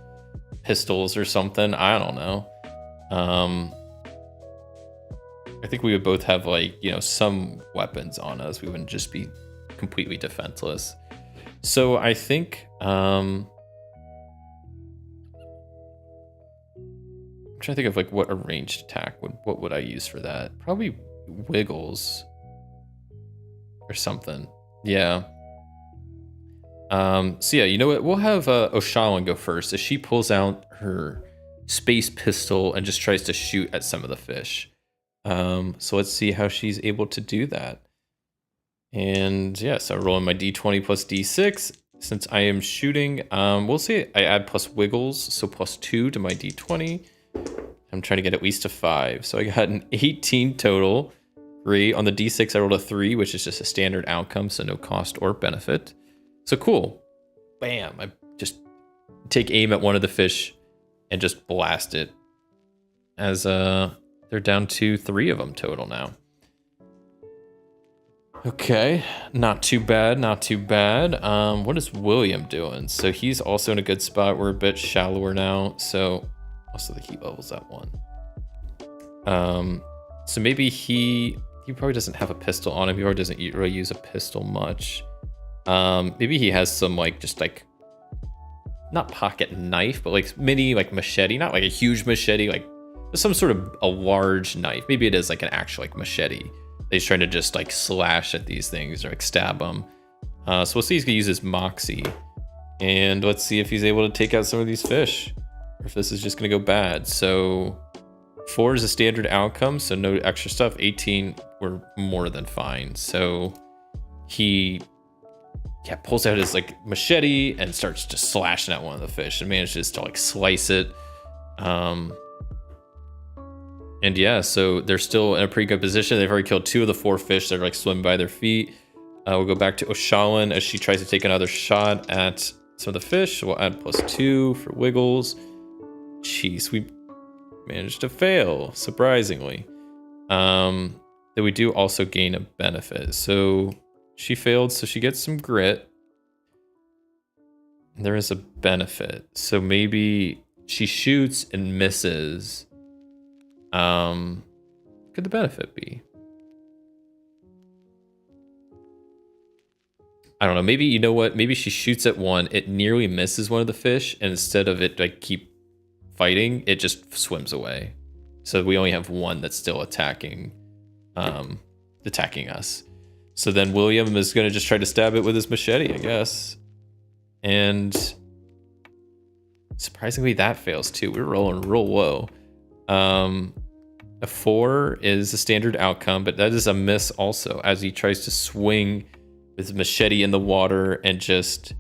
pistols or something. I don't know. I think we would both have like, some weapons on us. We wouldn't just be completely defenseless. So I think, I'm trying to think of like what a ranged attack what would I use for that? Probably wiggles or something. Yeah. So yeah, you know what? We'll have Oshawan go first as she pulls out her space pistol and just tries to shoot at some of the fish. So let's see how she's able to do that. And yeah, so rolling my d20 plus d6. Since I am shooting, we'll see. I add plus wiggles, so plus 2 to my d20. I'm trying to get at least a 5. So I got an 18 total. 3. On the d6, I rolled a 3, which is just a standard outcome, so no cost or benefit. So cool. Bam. I just take aim at one of the fish and just blast it. As they're down to 3 of them total now. Okay. Not too bad. Not too bad. What is William doing? So he's also in a good spot. We're a bit shallower now. So also the heat level's at 1. So maybe he probably doesn't have a pistol on him. He probably doesn't really use a pistol much. Maybe he has some like just like not pocket knife, but like mini like machete, not like a huge machete, like some sort of a large knife. Maybe it is like an actual like machete. He's trying to just like slash at these things or like stab them. So we'll see. He's gonna use his moxie, and let's see if he's able to take out some of these fish, or if this is just gonna go bad. So 4 is a standard outcome, so no extra stuff. 18, we're more than fine. So he pulls out his like machete and starts just slashing at one of the fish and manages to like slice it. And yeah, so they're still in a pretty good position. They've already killed 2 of the 4 fish. They're like swimming by their feet. We'll go back to Oshawan as she tries to take another shot at some of the fish. We'll add plus 2 for wiggles. Jeez, we managed to fail, surprisingly. Then we do also gain a benefit. So she failed, so she gets some grit. There is a benefit. So maybe she shoots and misses. Could the benefit be? I don't know. Maybe, you know what? Maybe she shoots at one, it nearly misses one of the fish, and instead of it like keep fighting, it just swims away. So we only have one that's still attacking us. So then William is going to just try to stab it with his machete, I guess. And surprisingly, that fails too. We're rolling real low. A 4 is a standard outcome, but that is a miss also, as he tries to swing with his machete in the water and just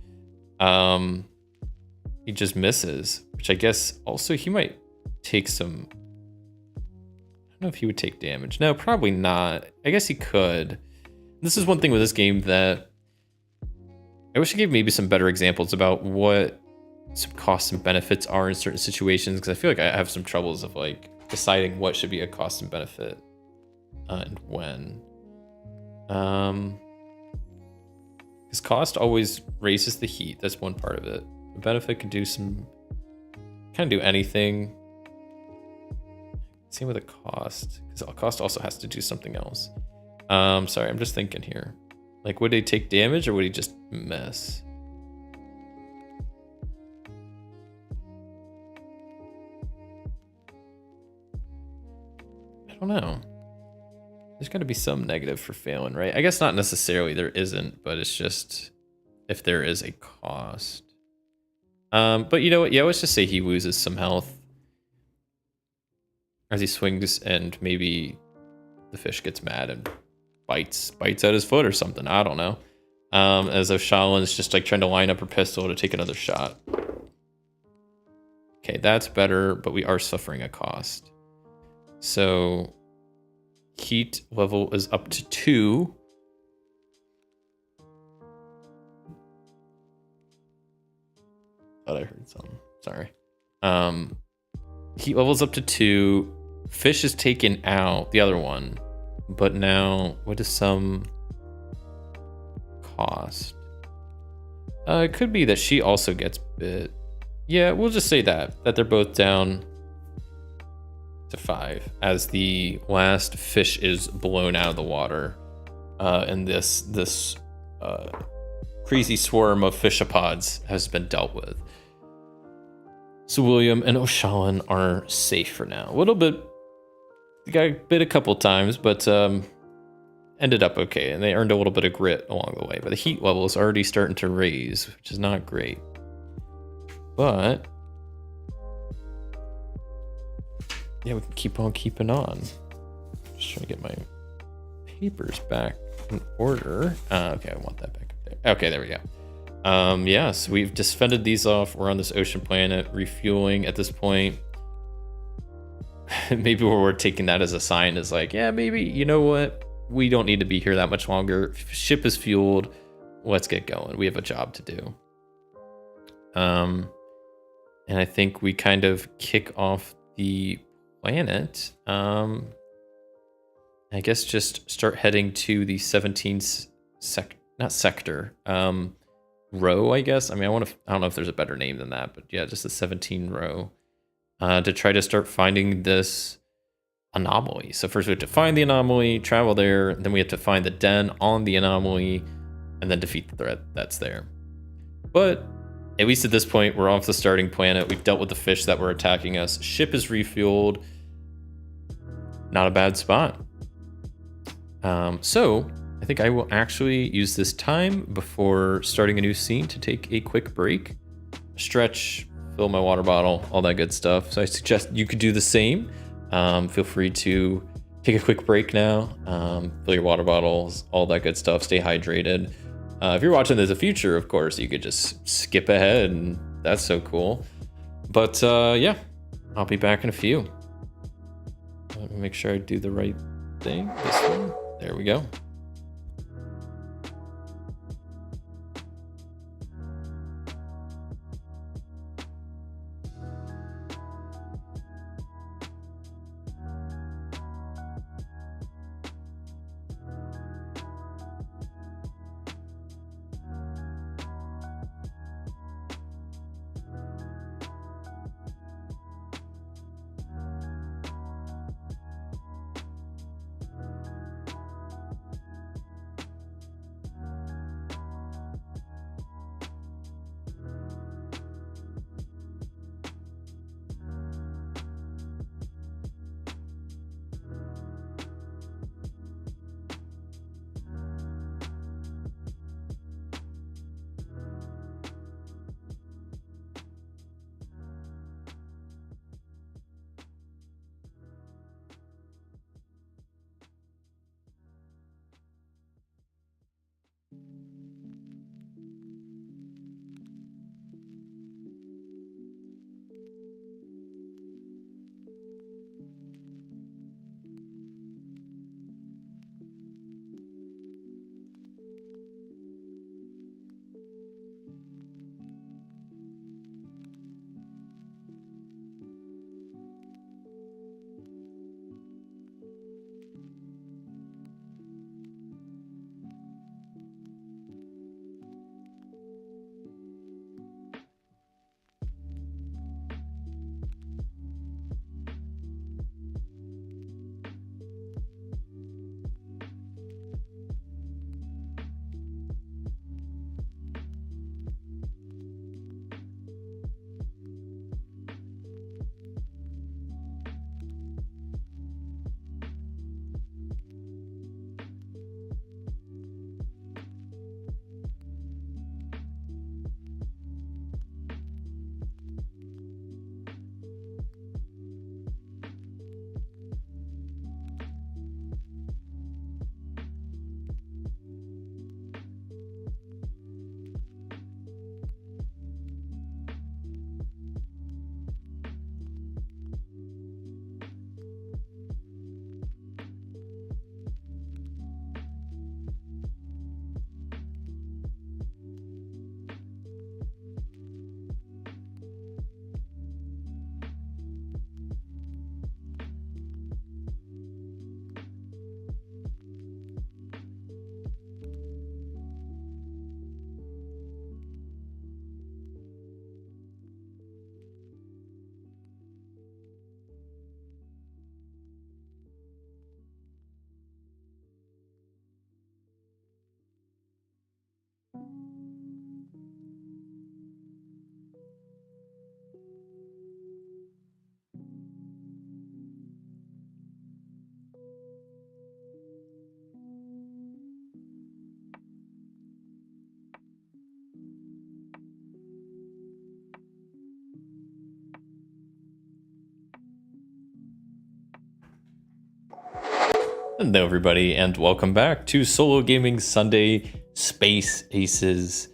he just misses, which I guess also he might take some, don't know if he would take damage. No, probably not. I guess he could. This is one thing with this game that I wish I gave maybe some better examples about what some costs and benefits are in certain situations, because I feel like I have some troubles of like deciding what should be a cost and benefit and when. Because cost always raises the heat. That's one part of it. The benefit can do some, kind of do anything. Same with the cost, because cost also has to do something else. Sorry, I'm just thinking here. Like, would he take damage or would he just miss? I don't know. There's got to be some negative for failing, right? I guess not necessarily there isn't, but it's just if there is a cost. But you know what? Yeah, let's just say he loses some health as he swings, and maybe the fish gets mad and bites at his foot or something. I don't know. As if Shaolin's just like trying to line up her pistol to take another shot. Okay, that's better, but we are suffering a cost. So heat level is up to 2. Thought I heard something. Sorry. Heat level's up to 2. Fish is taken out, the other one. But now, what is some cost? It could be that she also gets bit. Yeah, we'll just say that they're both down to 5 as the last fish is blown out of the water, and this crazy swarm of fishopods has been dealt with. So William and O'Shaughlin are safe for now. A little bit, they got bit a couple times, but ended up okay, and they earned a little bit of grit along the way. But the heat level is already starting to raise, which is not great. But yeah, we can keep on keeping on. Just trying to get my papers back in order. Okay, I want that back up there. Okay, there we go. Yeah, so we've just fended these off. We're on this ocean planet, refueling at this point. Maybe we're taking that as a sign, is like, yeah, maybe, you know what? We don't need to be here that much longer. Ship is fueled. Let's get going. We have a job to do. And I think we kind of kick off the planet. I guess just start heading to the 17th sector. Row, I guess. I mean, I don't know if there's a better name than that, but yeah, just the 17 row. To try to start finding this anomaly. So first we have to find the anomaly, travel there, then we have to find the den on the anomaly, and then defeat the threat that's there. But at least at this point, we're off the starting planet. We've dealt with the fish that were attacking us. Ship is refueled. Not a bad spot. So I think I will actually use this time before starting a new scene to take a quick break, stretch, fill my water bottle, all that good stuff. So I suggest you could do the same. Feel free to take a quick break now, fill your water bottles, all that good stuff, stay hydrated. If you're watching this in the future, of course, you could just skip ahead, and that's so cool. But yeah, I'll be back in a few. Let me make sure I do the right thing. This one. There we go. Hello, everybody, and welcome back to Solo Gaming Sunday Space Aces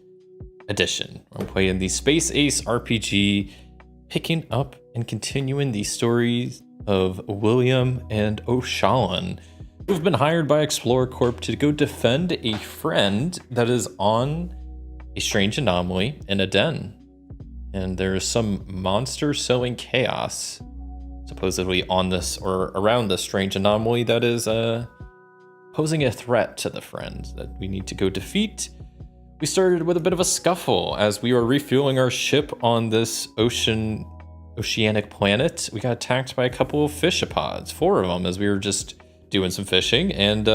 Edition. I'm playing the Space Ace RPG, picking up and continuing the stories of William and O'Shallan, who've been hired by Explorer Corp to go defend a friend that is on a strange anomaly in a den. And there is some monster sowing chaos supposedly on this or around this strange anomaly that is posing a threat to the friends that we need to go defeat. We started with a bit of a scuffle as we were refueling our ship on this oceanic planet. We got attacked by a couple of fishopods, 4 of them, as we were just doing some fishing, and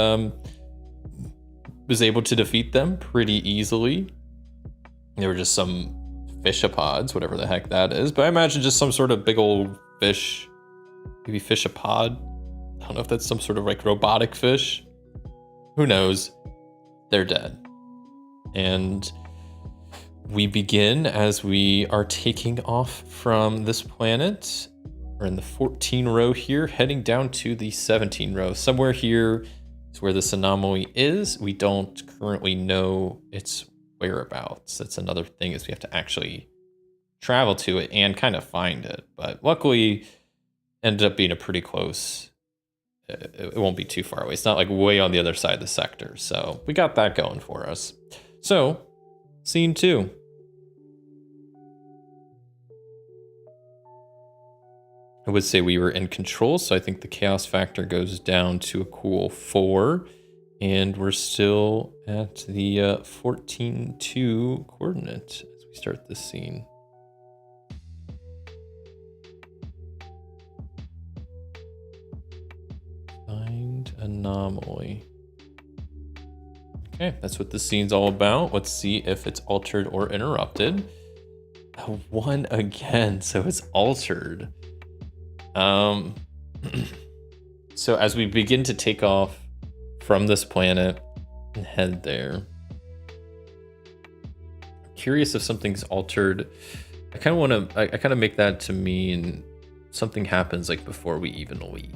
was able to defeat them pretty easily. They were just some fishopods, whatever the heck that is, but I imagine just some sort of big old fish. Maybe fishapod. I don't know if that's some sort of like robotic fish. Who knows? They're dead. And we begin as we are taking off from this planet. We're in the 14 row here, heading down to the 17 row. Somewhere here is where this anomaly is. We don't currently know its whereabouts. That's another thing, is we have to actually travel to it and kind of find it. But luckily, ended up being a pretty close. It won't be too far away. It's not like way on the other side of the sector. So we got that going for us. So, scene 2. I would say we were in control, so I think the chaos factor goes down to a cool 4. And we're still at the 14.2 coordinate as we start this scene. Find anomaly. Okay, that's what this scene's all about. Let's see if it's altered or interrupted. A 1 again, so it's altered. So as we begin to take off from this planet and head there, I'm curious if something's altered. I kind of make that to mean something happens like before we even leave.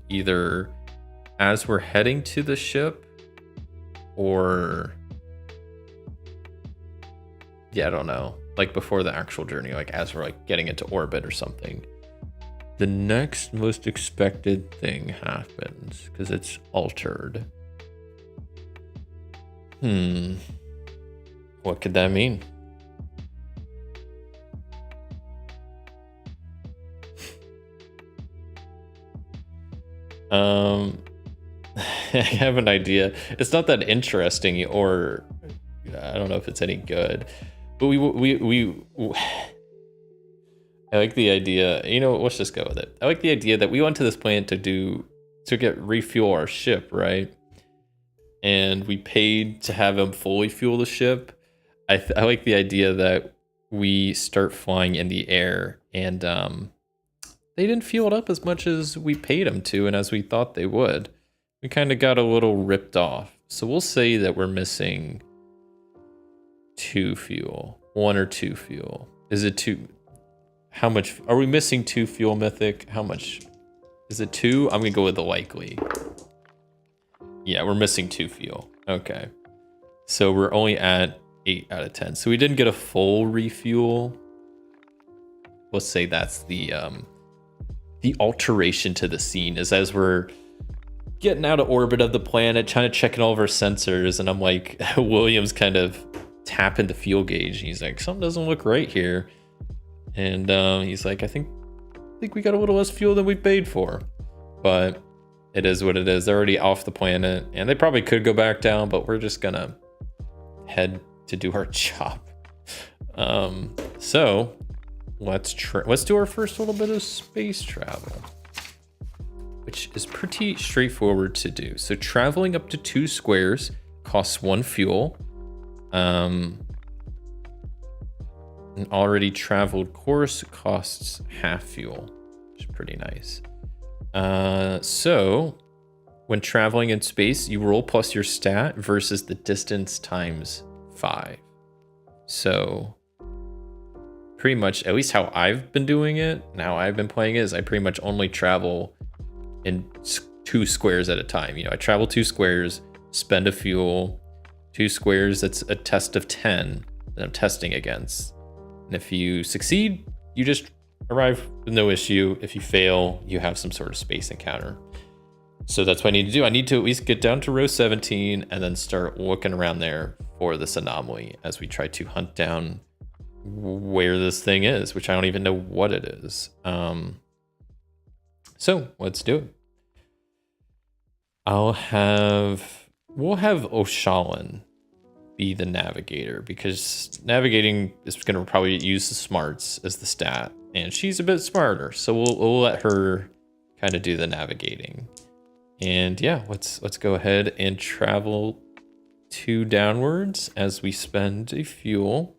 Either as we're heading to the ship, or I don't know, like before the actual journey, like as we're like getting into orbit or something. The next most expected thing happens because it's altered. What could that mean? I have an idea. It's not that interesting, or I don't know if it's any good. But I like the idea. You know, let's just go with it. I like the idea that we went to this planet to refuel our ship, right? And we paid to have them fully fuel the ship. I like the idea that we start flying in the air, and they didn't fuel it up as much as we paid them to, and as we thought they would. We kind of got a little ripped off. So we'll say that we're missing 2 fuel. 1 or 2 fuel. Is it 2? How much? Are we missing 2 fuel, Mythic? How much? Is it 2? I'm going to go with the likely. Yeah, we're missing 2 fuel. Okay. So we're only at 8 out of 10. So we didn't get a full refuel. Let's say that's the alteration to the scene, is as we're getting out of orbit of the planet, trying to check in all of our sensors, and I'm like, William's kind of tapping the fuel gauge. He's like, something doesn't look right here. And he's like, I think we got a little less fuel than we paid for. But it is what it is. They're already off the planet, and they probably could go back down, but we're just gonna head to do our job. So let's do our first little bit of space travel, which is pretty straightforward to do. So traveling up to 2 squares costs 1 fuel. An already traveled course costs half fuel, which is pretty nice. So when traveling in space, you roll plus your stat versus the distance times 5. So pretty much, at least how I've been doing it, and how I've been playing it, is I pretty much only travel in 2 squares at a time. You know, I travel 2 squares, spend a fuel, 2 squares, that's a test of 10 that I'm testing against. And if you succeed, you just arrive with no issue. If you fail, you have some sort of space encounter. So that's what I need to do. I need to at least get down to row 17 and then start looking around there for this anomaly as we try to hunt down where this thing is, which I don't even know what it is. So let's do it. We'll have Oshalan be the navigator, because navigating is going to probably use the smarts as the stat, and she's a bit smarter, so we'll let her kind of do the navigating. And yeah, let's go ahead and travel 2 downwards as we spend a fuel.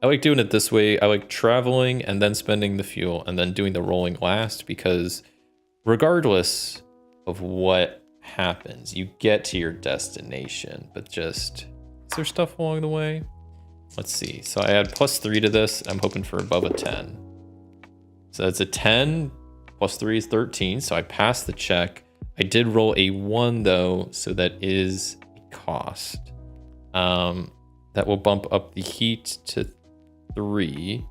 I like doing it this way. I like traveling and then spending the fuel and then doing the rolling last, because regardless of what happens, you get to your destination, but just, is there stuff along the way? Let's see. So I add +3 to this. I'm hoping for above a 10. So that's a 10 plus 3 is 13. So I passed the check. I did roll a 1 though, so that is a cost. That will bump up the heat to 3.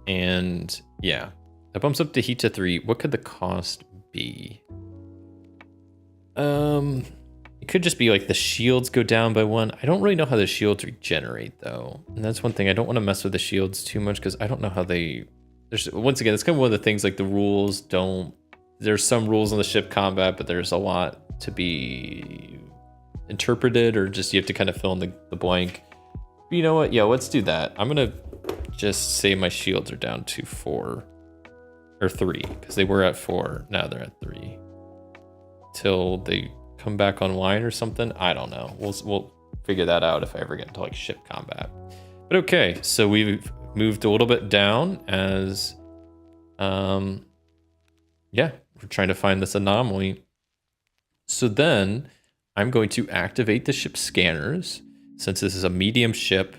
And yeah, that bumps up the heat to 3. What could the cost be? It could just be like the shields go down by 1. I don't really know how the shields regenerate though. And that's one thing. I don't want to mess with the shields too much because I don't know how they... Once again, it's kind of one of the things, like the rules don't... There's some rules on the ship combat, but there's a lot to be interpreted, or just you have to kind of fill in the blank. But you know what? Yeah, let's do that. I'm going to just say my shields are down to 4 or 3, because they were at 4. Now they're at 3. Till they come back online or something. I don't know. We'll figure that out if I ever get into like ship combat. But okay, so we've moved a little bit down as yeah, we're trying to find this anomaly. So then I'm going to activate the ship scanners. Since this is a medium ship,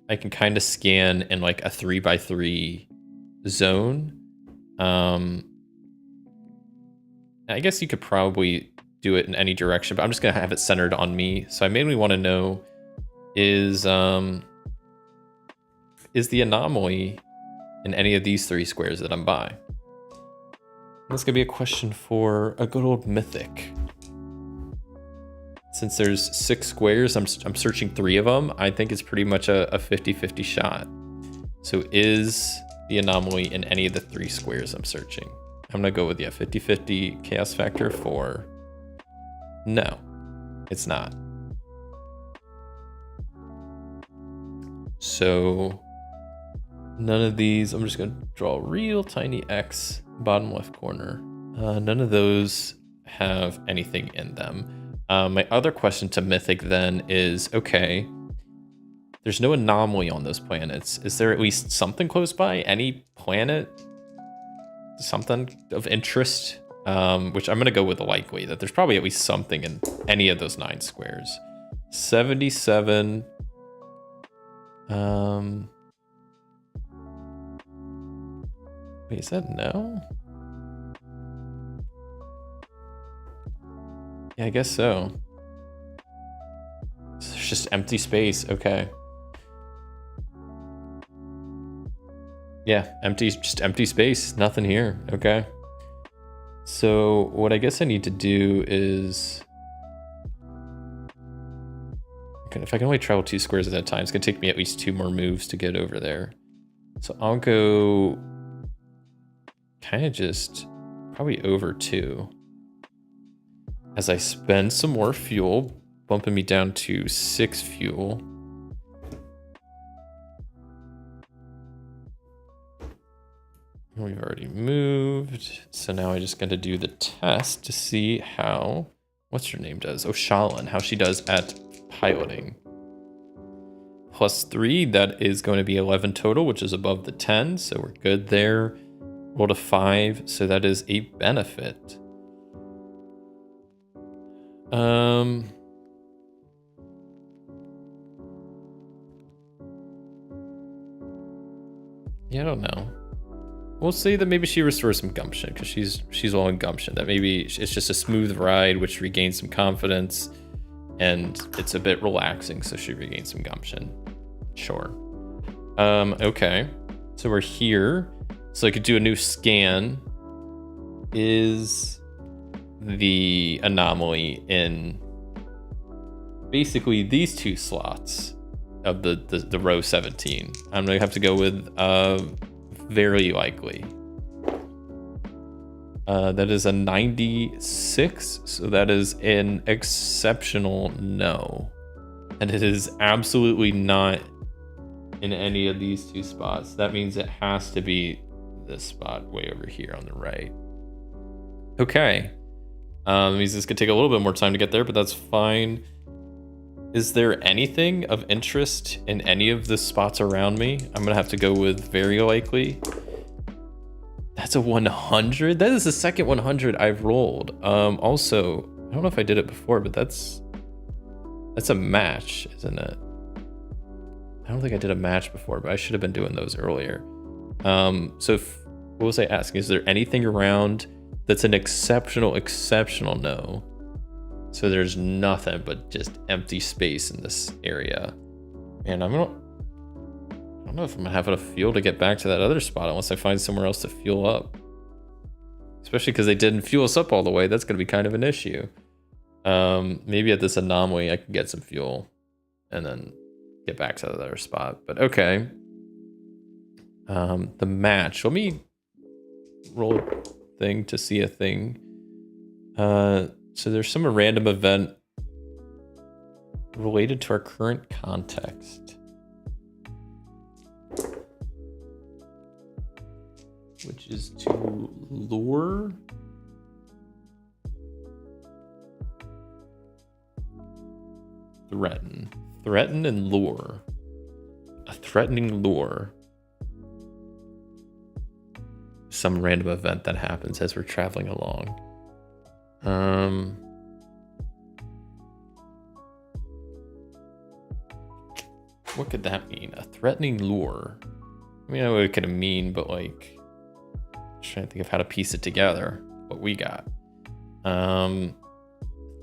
I can kind of scan in like a 3x3 zone. I guess you could probably do it in any direction, but I'm just gonna have it centered on me. So I mainly want to know is the anomaly in any of these 3 squares that I'm by? That's gonna be a question for a good old mythic. Since there's 6 squares, I'm searching 3 of them. I think it's pretty much a 50-50 shot. So is the anomaly in any of the 3 squares I'm searching? I'm gonna go with, yeah, 50-50 chaos factor 4. No, it's not. So none of these, I'm just gonna draw a real tiny X bottom left corner. None of those have anything in them. My other question to Mythic then is, okay, there's no anomaly on those planets. Is there at least something close by? Any planet? Something of interest? Which I'm gonna go with the likely, that there's probably at least something in any of those 9 squares. 77. Wait, is that no? Yeah, I guess so. There's just empty space. Okay. Yeah, just empty space. Nothing here. Okay. So what I guess I need to do is, if I can only travel 2 squares at a time, it's gonna take me at least 2 more moves to get over there. So I'll go kind of just probably over 2 as I spend some more fuel, bumping me down to 6 fuel. We've already moved. So now I just got to do the test to see how, what's her name does? Oshalan, how she does at piloting. +3, that is going to be 11 total, which is above the 10. So we're good there. Rolled a 5, so that is a benefit. Yeah, I don't know. We'll say that maybe she restores some gumption because she's low in gumption. That maybe it's just a smooth ride, which regains some confidence, and it's a bit relaxing, so she regains some gumption. Sure. Okay. So we're here. So I could do a new scan. Is the anomaly in basically these two slots of the row 17? I'm gonna have to go with very likely. That is a 96, so that is an exceptional no. And it is absolutely not in any of these two spots. That means it has to be this spot way over here on the right. Okay. Means this could take a little bit more time to get there, but that's fine. Is there anything of interest in any of the spots around me? I'm gonna have to go with very likely. That's a 100? That is the second 100 I've rolled. Also, I don't know if I did it before, but that's a match, isn't it? I don't think I did a match before, but I should have been doing those earlier. So what was I asking? Is there anything around that's an exceptional no? So there's nothing but just empty space in this area. And I don't know if I'm gonna have enough fuel to get back to that other spot unless I find somewhere else to fuel up. Especially because they didn't fuel us up all the way. That's gonna be kind of an issue. Maybe at this anomaly I can get some fuel and then get back to that other spot. But okay. The match. Let me roll a thing to see a thing. So there's some random event related to our current context, which is to lure. Threaten and lure. A threatening lure. Some random event that happens as we're traveling along. What could that mean? A threatening lure. I mean, I know what it could mean, but like, I'm trying to think of how to piece it together. What we got.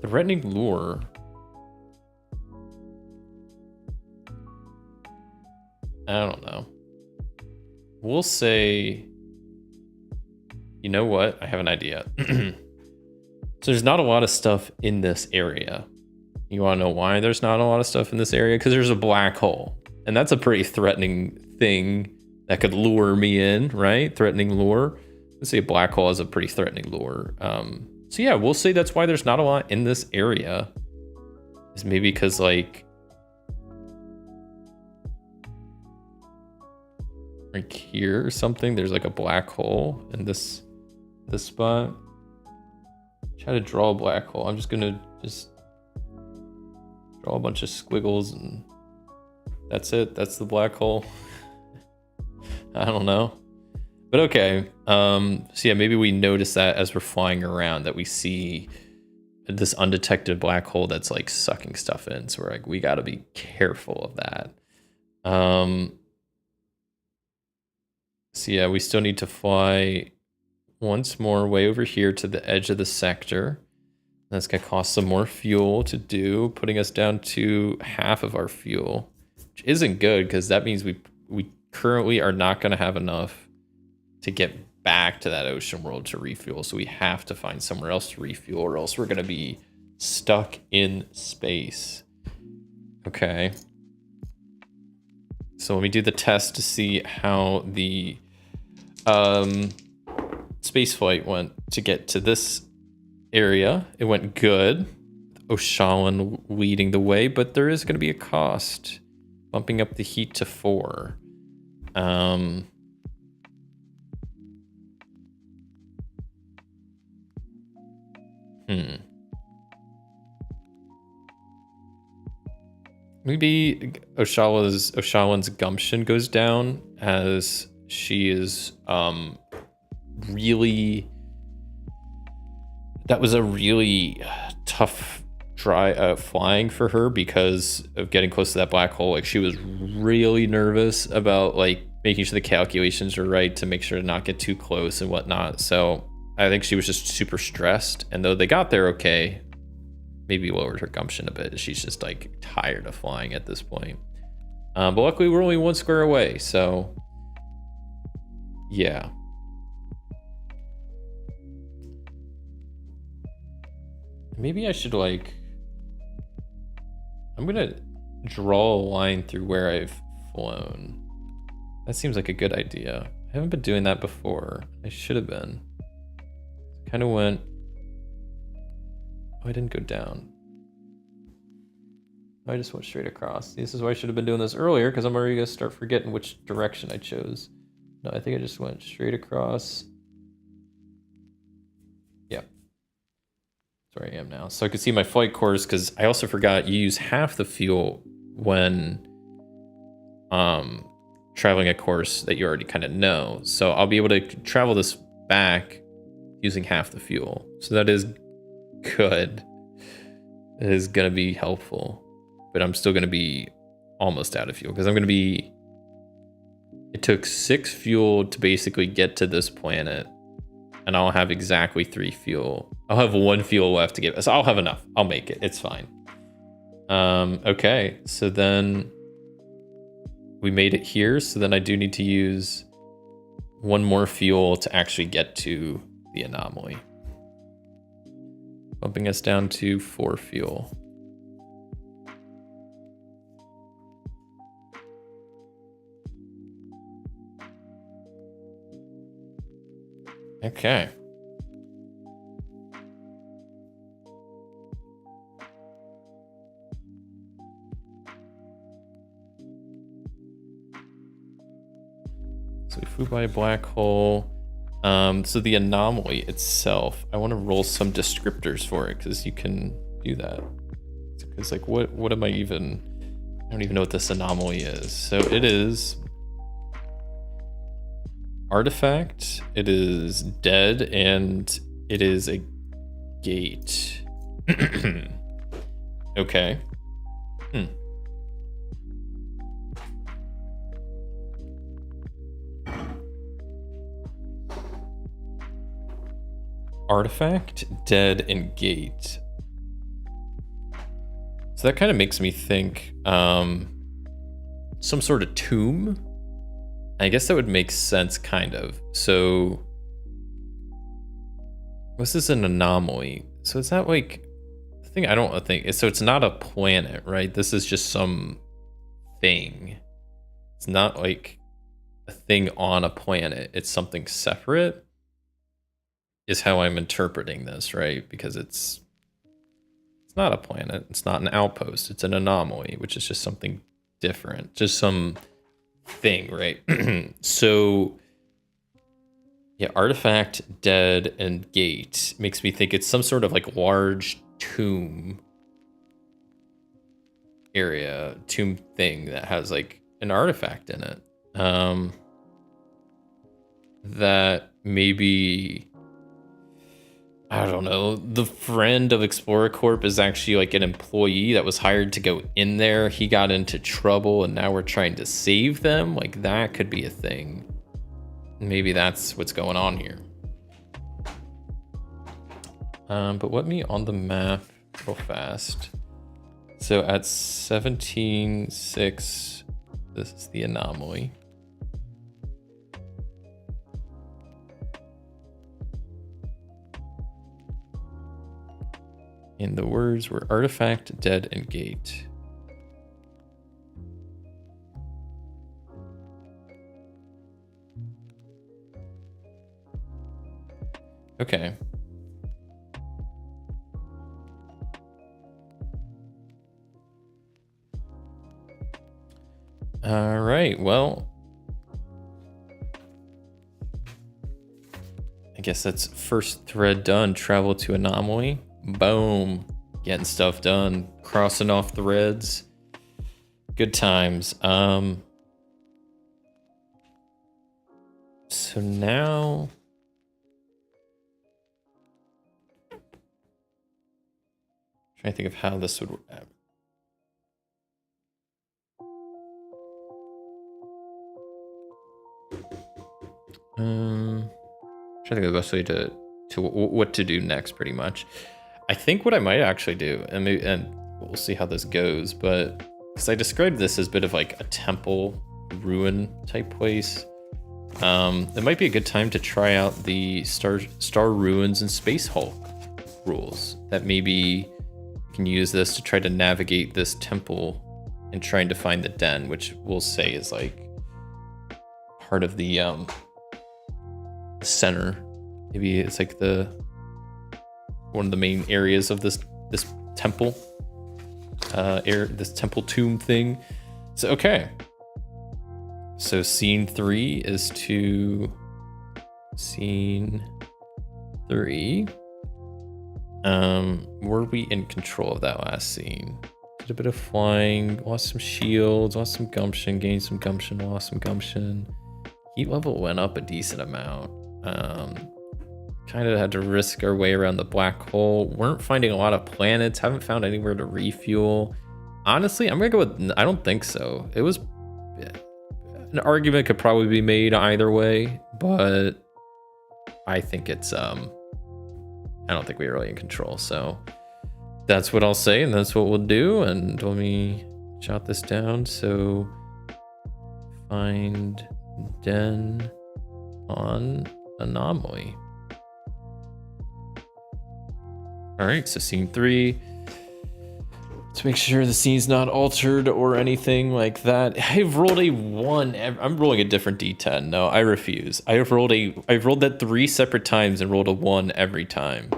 Threatening lure. I don't know. We'll say, you know what? I have an idea. So there's not a lot of stuff in this area. You want to know why there's not a lot of stuff in this area? Because there's a black hole. And that's a pretty threatening thing that could lure me in, right? Threatening lure. Let's say a black hole is a pretty threatening lure. So yeah, we'll say that's why there's not a lot in this area. Is maybe because like here or something, there's like a black hole in this spot. Try to draw a black hole. I'm just gonna draw a bunch of squiggles and that's it. That's the black hole. I don't know. But okay. So yeah, maybe we notice that as we're flying around that we see this undetected black hole that's like sucking stuff in. So we're like, we gotta be careful of that. So yeah, we still need to fly once more way over here to the edge of the sector. That's gonna cost some more fuel to do, putting us down to half of our fuel, which isn't good because that means we currently are not gonna have enough to get back to that ocean world to refuel. So we have to find somewhere else to refuel or else we're gonna be stuck in space. Okay. So let me do the test to see how the space flight went to get to this area. It went good. Oshalan leading the way, but there is going to be a cost. Bumping up the heat to 4. Maybe Oshalan's gumption goes down as she is really, that was a really tough flying for her because of getting close to that black hole. Like she was really nervous about like making sure the calculations are right to make sure to not get too close and whatnot. So I think she was just super stressed. And though they got there okay, maybe lowered her gumption a bit. She's just like tired of flying at this point. But luckily we're only 1 square away. So yeah. Maybe I should like, I'm gonna draw a line through where I've flown. That seems like a good idea. I haven't been doing that before. I should have been. Kind of went, oh, I didn't go down. I just went straight across. This is why I should have been doing this earlier, because I'm already gonna start forgetting which direction I chose. No, I think I just went straight across. Yeah. That's where I am now. So I can see my flight course, because I also forgot you use half the fuel when traveling a course that you already kind of know. So I'll be able to travel this back using half the fuel. So that is good. It is going to be helpful. But I'm still going to be almost out of fuel because I'm going to be... It took 6 fuel to basically get to this planet. And I'll have exactly 3 fuel. I'll have 1 fuel left to give. So I'll have enough. I'll make it. It's fine. Okay. So then we made it here. So then I do need to use 1 more fuel to actually get to the anomaly. Bumping us down to 4 fuel. Okay. So we flew by a black hole. So the anomaly itself, I want to roll some descriptors for it because you can do that. It's like, what am I even? I don't even know what this anomaly is. So it is artifact, it is dead, and it is a gate. Okay. Artifact, dead, and gate. So that kind of makes me think some sort of tomb. I guess that would make sense, kind of. So this is an anomaly. So is that like the thing? I don't think so. It's not a planet, right? This is just some thing. It's not like a thing on a planet. It's something separate, is how I'm interpreting this, right? Because it's not a planet. It's not an outpost. It's an anomaly, which is just something different. Just some thing, right? So yeah, artifact, dead, and gate makes me think it's some sort of like large tomb area, tomb thing that has like an artifact in it. That maybe, I don't know, the friend of Explorer Corp is actually like an employee that was hired to go in there. He got into trouble and now we're trying to save them. Like that could be a thing. Maybe that's what's going on here. But let me on the map real fast. So at 17.6, this is the anomaly. And the words were artifact, dead, and gate. Okay. All right, well, I guess that's first thread done. Travel to anomaly. Boom. Getting stuff done. Crossing off threads. Good times. So now... trying to think of how this would work. Trying to think of the best way to what to do next, pretty much. I think what I might actually do, and we'll see how this goes, but because I described this as a bit of like a temple ruin type place, it might be a good time to try out the Star Ruins and Space Hulk rules. That maybe you can use this to try to navigate this temple and trying to find the den, which we'll say is like part of the center. Maybe it's like one of the main areas of this temple, this temple tomb thing. So okay. So scene 3 is to scene 3. Were we in control of that last scene? Did a bit of flying, lost some shields, lost some gumption, gained some gumption, lost some gumption. Heat level went up a decent amount. Kind of had to risk our way around the black hole. Weren't finding a lot of planets. Haven't found anywhere to refuel. Honestly, I'm gonna go with, I don't think so. It was, an argument could probably be made either way, but I think it's, I don't think we were really in control. So that's what I'll say, and that's what we'll do. And let me jot this down. So find den on anomaly. All right, so scene 3. Let's make sure the scene's not altered or anything like that. I've rolled a 1. I'm rolling a different D10. No, I refuse. I've rolled that 3 separate times and rolled a 1 every time.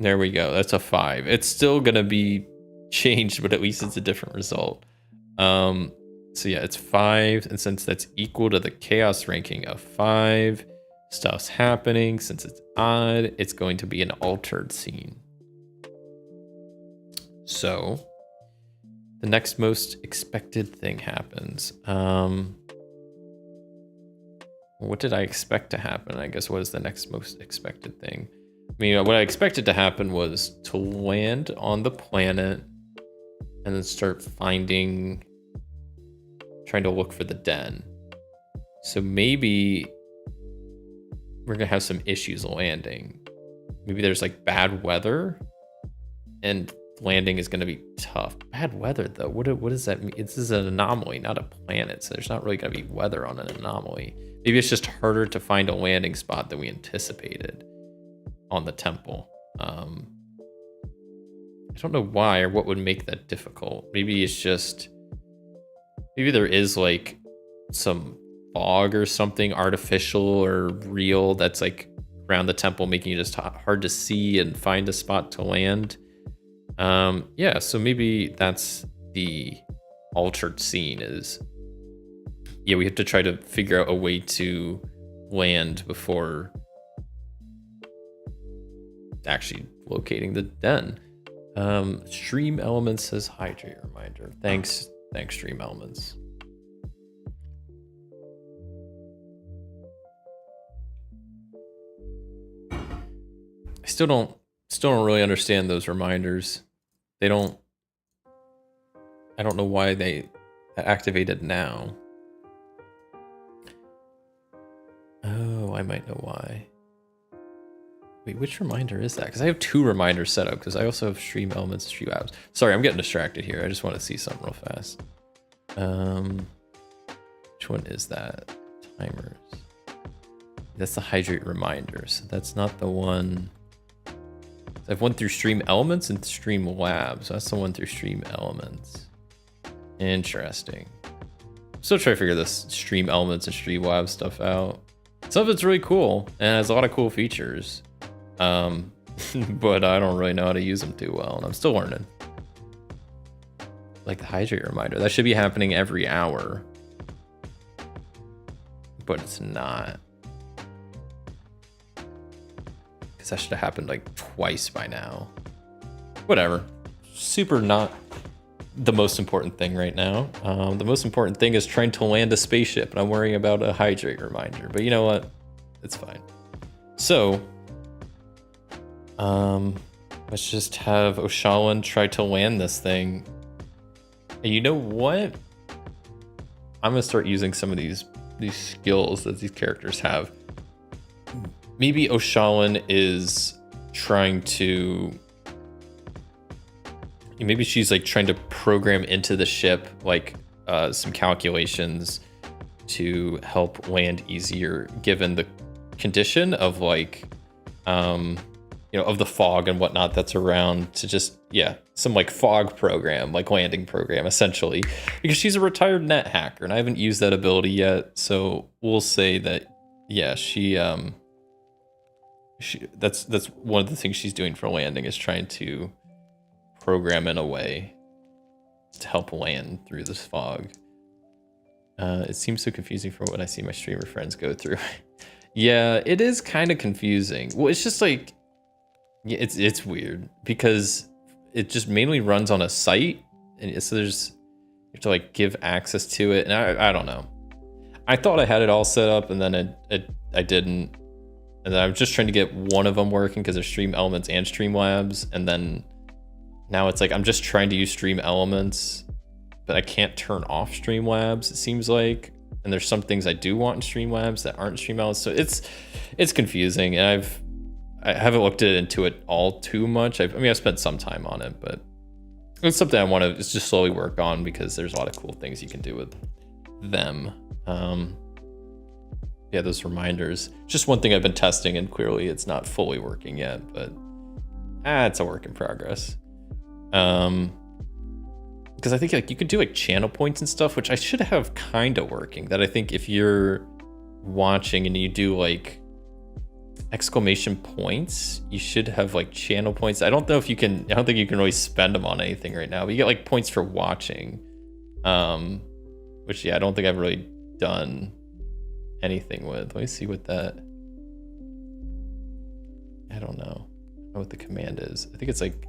There we go. That's a 5. It's still gonna be changed, but at least it's a different result. So yeah, it's 5, and since that's equal to the chaos ranking of 5, stuff's happening. Since it's odd, it's going to be an altered scene. So the next most expected thing happens. What did I expect to happen? I guess what is the next most expected thing? I mean, what I expected to happen was to land on the planet and then start trying to look for the den. So maybe we're gonna have some issues landing. Maybe there's like bad weather and landing is gonna be tough. Bad weather though, what does that mean? This is an anomaly, not a planet, so there's not really gonna be weather on an anomaly. Maybe it's just harder to find a landing spot than we anticipated on the temple. I don't know why or what would make that difficult. Maybe there is like some fog or something artificial or real that's like around the temple, making it just hard to see and find a spot to land. Yeah, so maybe that's the altered scene is, yeah, we have to try to figure out a way to land before actually locating the den. Stream Elements says hydrate reminder. Thanks Stream Elements. I still don't really understand those reminders. I don't know why they activated now. Oh, I might know why. Wait, which reminder is that? Because I have 2 reminders set up, because I also have Stream Elements and Stream Apps. Sorry, I'm getting distracted here. I just want to see something real fast. Which one is that? Timers. That's the hydrate reminders. That's not the one. I've one through Stream Elements and Stream Labs. That's the one through Stream Elements. Interesting. Still trying to figure this Stream Elements and Stream Labs stuff out. Some of it's really cool and has a lot of cool features. But I don't really know how to use them too well, and I'm still learning. Like the hydrate reminder, that should be happening every hour, but it's not. Because that should have happened like twice by now. Whatever. Super not the most important thing right now. The most important thing is trying to land a spaceship, and I'm worrying about a hydrate reminder. But you know what? It's fine. So, let's just have Oshalan try to land this thing. And you know what? I'm gonna start using some of these skills that these characters have. maybe Oshawan is trying to, maybe she's like trying to program into the ship like some calculations to help land easier given the condition of like of the fog and whatnot that's around, to just some like fog program, like landing program essentially, because she's a retired net hacker and I haven't used that ability yet, so we'll say that she that's one of the things she's doing for landing, is trying to program in a way to help land through this fog. It seems so confusing from what I see my streamer friends go through. Yeah, it is kind of confusing. Well, it's just like, it's weird because it just mainly runs on a site, and so you have to like give access to it, and I don't know. I thought I had it all set up, and then I didn't, and then I'm just trying to get one of them working because there's Stream Elements and Streamlabs, and then now it's like I'm just trying to use Stream Elements, but I can't turn off Streamlabs, it seems like. And there's some things I do want in Streamlabs that aren't Stream Elements, so it's confusing. And I haven't looked into it all too much. I've spent some time on it, but it's something I want to just slowly work on because there's a lot of cool things you can do with them. Those reminders. Just one thing I've been testing, and clearly it's not fully working yet, but it's a work in progress. Because I think like you could do like channel points and stuff, which I should have kind of working. That I think if you're watching and you do like exclamation points, you should have like channel points. I don't think you can really spend them on anything right now, but you get like points for watching, which I don't think I've really done anything with. Let me see what that, I don't know what the command is. I think it's like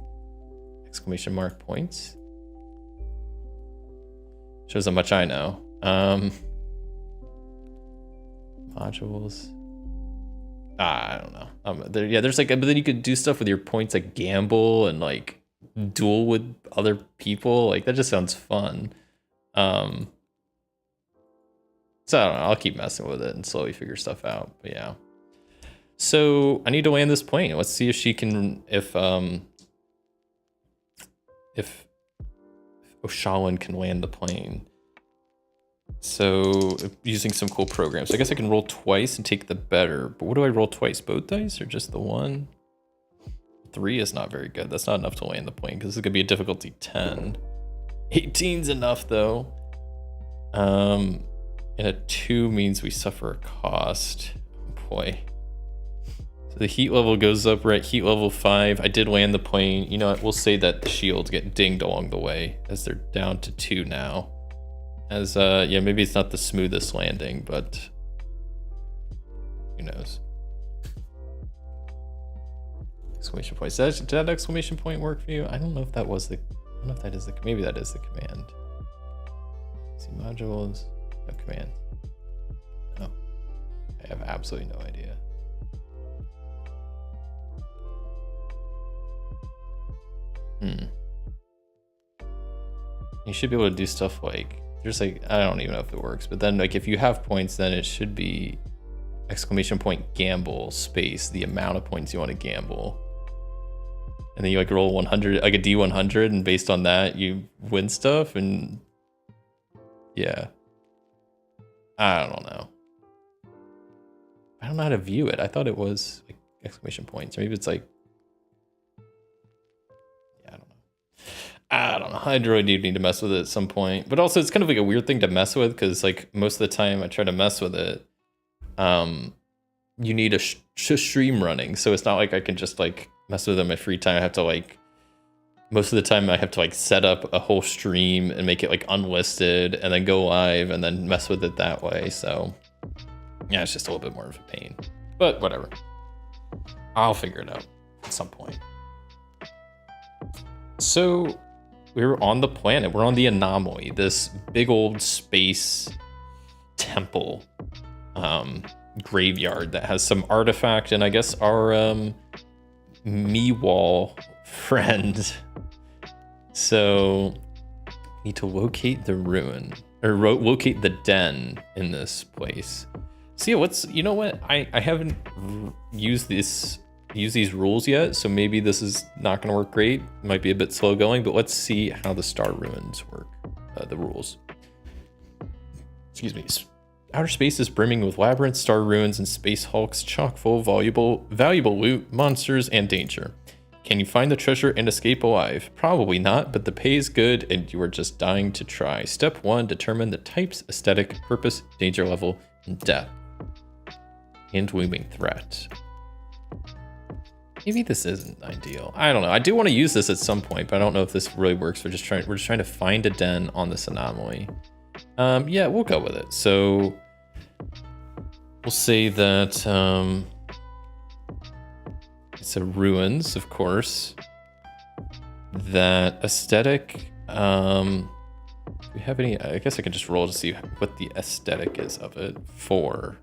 exclamation mark points. Shows how much I know. Modules. I don't know. There's like, but then you could do stuff with your points, like gamble and like duel with other people. Like that just sounds fun. So I don't know. I'll keep messing with it and slowly figure stuff out. But yeah. So I need to land this plane. Let's see if she can, if Oshawan can land the plane. So using some cool programs. So I guess I can roll twice and take the better. But what do I roll twice? Both dice or just the one? 3 is not very good. That's not enough to land the plane because this is gonna be a difficulty 10. 18's enough though. And a 2 means we suffer a cost. Oh boy. So the heat level goes up, right? Heat level 5. I did land the plane. You know what? We'll say that the shields get dinged along the way as they're down to 2 now. As maybe it's not the smoothest landing, but who knows? Exclamation point. Did that exclamation point work for you? I don't know if that was the. I don't know if that is the. Maybe that is the command. See modules. No command. Oh, I have absolutely no idea. You should be able to do stuff like. There's like, I don't even know if it works, but then like if you have points, then it should be exclamation point gamble space the amount of points you want to gamble, and then you like roll 100, like a D100, and based on that you win stuff. And yeah, I don't know how to view it. I thought it was like exclamation points, or maybe it's like, I don't know. I really do need to mess with it at some point. But also, it's kind of like a weird thing to mess with because, like, most of the time I try to mess with it, you need a stream running. So it's not like I can just, like, mess with it in my free time. I have to, like, most of the time I have to, like, set up a whole stream and make it, like, unlisted and then go live and then mess with it that way. So, yeah, it's just a little bit more of a pain. But whatever. I'll figure it out at some point. So we're on the planet. We're on the Anomaly, this big old space temple graveyard that has some artifact, and I guess our Meewall friend. So we need to locate the ruin, or locate the den in this place. So yeah, you know what? I haven't used these rules yet, so maybe this is not going to work great. It might be a bit slow going, but let's see how the star ruins work. The rules. Excuse me. Outer space is brimming with labyrinths, star ruins, and space hulks, chock full of valuable loot, monsters, and danger. Can you find the treasure and escape alive? Probably not, but the pay is good and you are just dying to try. Step 1, determine the types, aesthetic, purpose, danger level, and depth. And looming threat. Maybe this isn't ideal. I don't know. I do want to use this at some point, but I don't know if this really works. We're just trying to find a den on this anomaly. Yeah, we'll go with it. So we'll say that it's a ruins, of course. That aesthetic. Do we have any? I guess I can just roll to see what the aesthetic is of it. 4.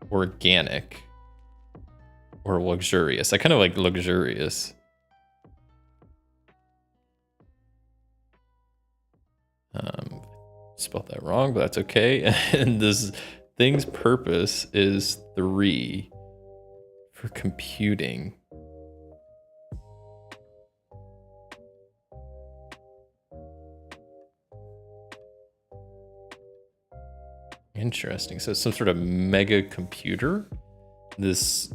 Organic. Or luxurious. I kind of like luxurious. Spelled that wrong, but that's okay. And this thing's purpose is 3 for computing. Interesting. So it's some sort of mega computer. This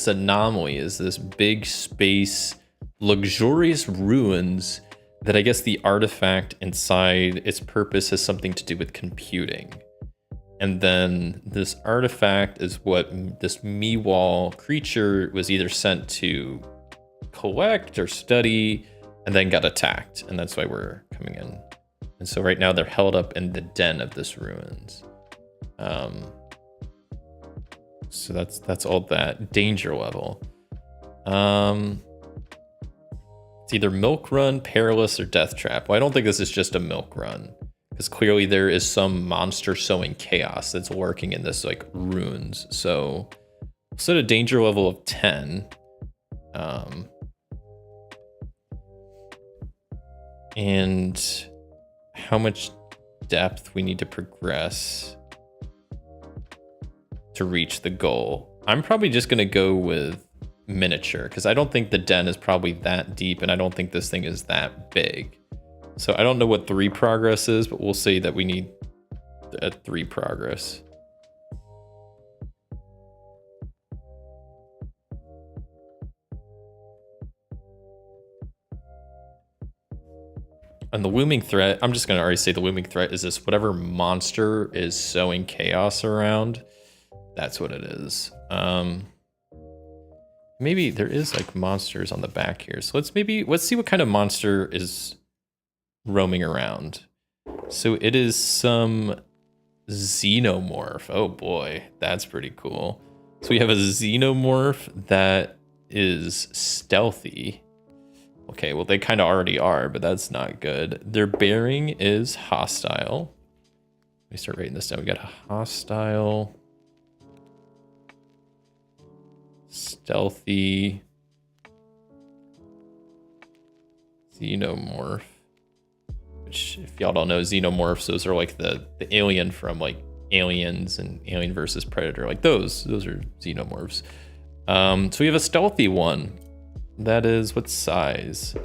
anomaly is this big space, luxurious ruins that I guess the artifact inside its purpose has something to do with computing. And then this artifact is what this Meewall creature was either sent to collect or study and then got attacked. And that's why we're coming in. And so right now they're held up in the den of this ruins. So that's all that. Danger level. It's either milk run, perilous, or death trap. Well, I don't think this is just a milk run, because clearly there is some monster sowing chaos that's lurking in this like ruins. So we'll set a danger level of 10. And how much depth we need to progress to reach the goal. I'm probably just going to go with miniature, because I don't think the den is probably that deep, and I don't think this thing is that big. So I don't know what 3 progress is, but we'll say that we need a 3 progress. And the looming threat, I'm just going to already say the looming threat is this whatever monster is sowing chaos around. That's what it is. Maybe there is like monsters on the back here. So let's see what kind of monster is roaming around. So it is some xenomorph. Oh boy, that's pretty cool. So we have a xenomorph that is stealthy. Okay, well they kind of already are, but that's not good. Their bearing is hostile. Let me start writing this down. We got a hostile, stealthy xenomorph. Which, if y'all don't know, xenomorphs, those are like the alien from like Aliens and Alien versus Predator. Like those are xenomorphs. So we have a stealthy one. That is what size?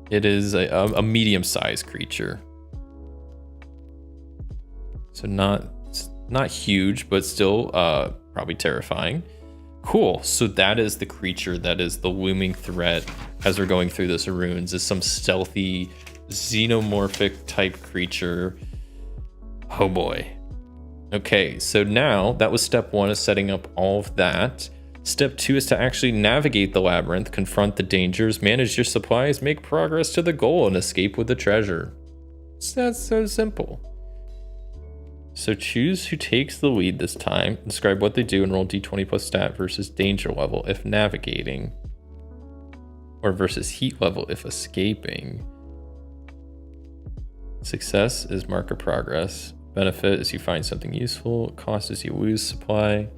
It is a medium-sized creature. So not huge, but still probably terrifying. Cool. So that is the creature that is the looming threat as we're going through this ruins, is some stealthy xenomorphic type creature. Oh boy. Okay, so now that was step 1, is setting up all of that. Step 2 is to actually navigate the labyrinth, confront the dangers, manage your supplies, make progress to the goal, and escape with the treasure. That's so simple. So choose who takes the lead this time, describe what they do, and roll d20 plus stat versus danger level if navigating, or versus heat level if escaping. Success is mark of progress. Benefit is you find something useful. Cost is you lose supply.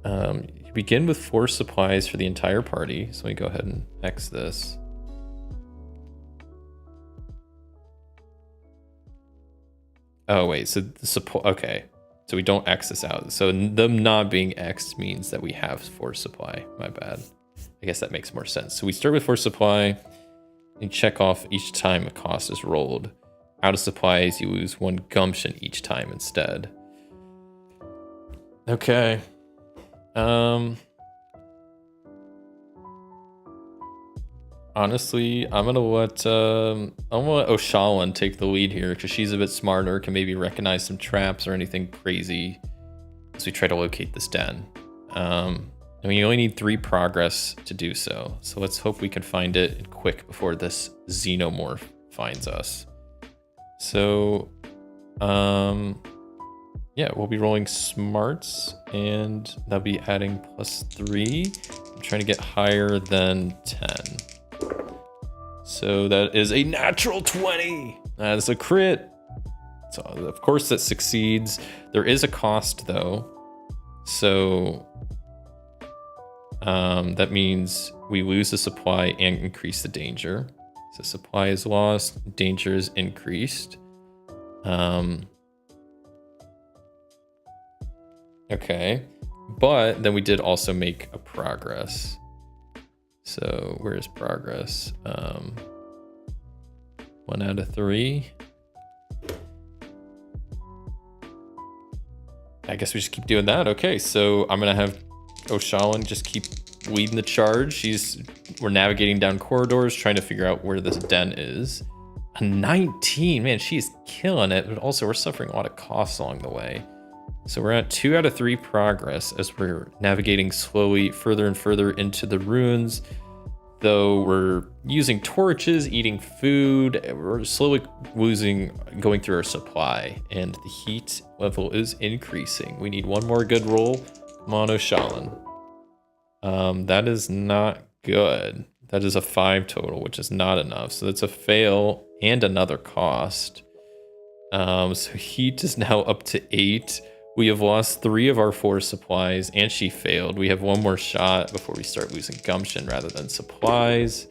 You begin with 4 supplies for the entire party. So we go ahead and X this. Oh wait, so the support. Okay, so we don't X this out. So them not being X means that we have force supply. My bad. I guess that makes more sense. So we start with force supply and check off each time a cost is rolled. Out of supplies, you lose 1 gumption each time instead. Okay. Honestly, I'm gonna let Oshalan take the lead here because she's a bit smarter, can maybe recognize some traps or anything crazy as we try to locate this den. And we only need 3 progress to do so. So let's hope we can find it quick before this xenomorph finds us. So, yeah, we'll be rolling smarts and that'll be adding +3. I'm trying to get higher than 10. So that is a natural 20. That is a crit. So of course that succeeds. There is a cost though. So that means we lose the supply and increase the danger. So supply is lost, danger is increased. Okay, but then we did also make a progress. So where is progress? 1 out of 3. I guess we just keep doing that. Okay, so I'm gonna have Oshalan just keep leading the charge. We're navigating down corridors, trying to figure out where this den is. A 19, man, she's killing it, but also we're suffering a lot of costs along the way. So we're at 2 out of 3 progress as we're navigating slowly further and further into the ruins. Though we're using torches, eating food, we're slowly going through our supply, and the heat level is increasing. We need 1 more good roll. Come on, Oshalan. That is not good. That is a 5 total, which is not enough. So that's a fail and another cost. So heat is now up to 8. We have lost 3 of our 4 supplies, and she failed. We have 1 more shot before we start losing gumption rather than supplies.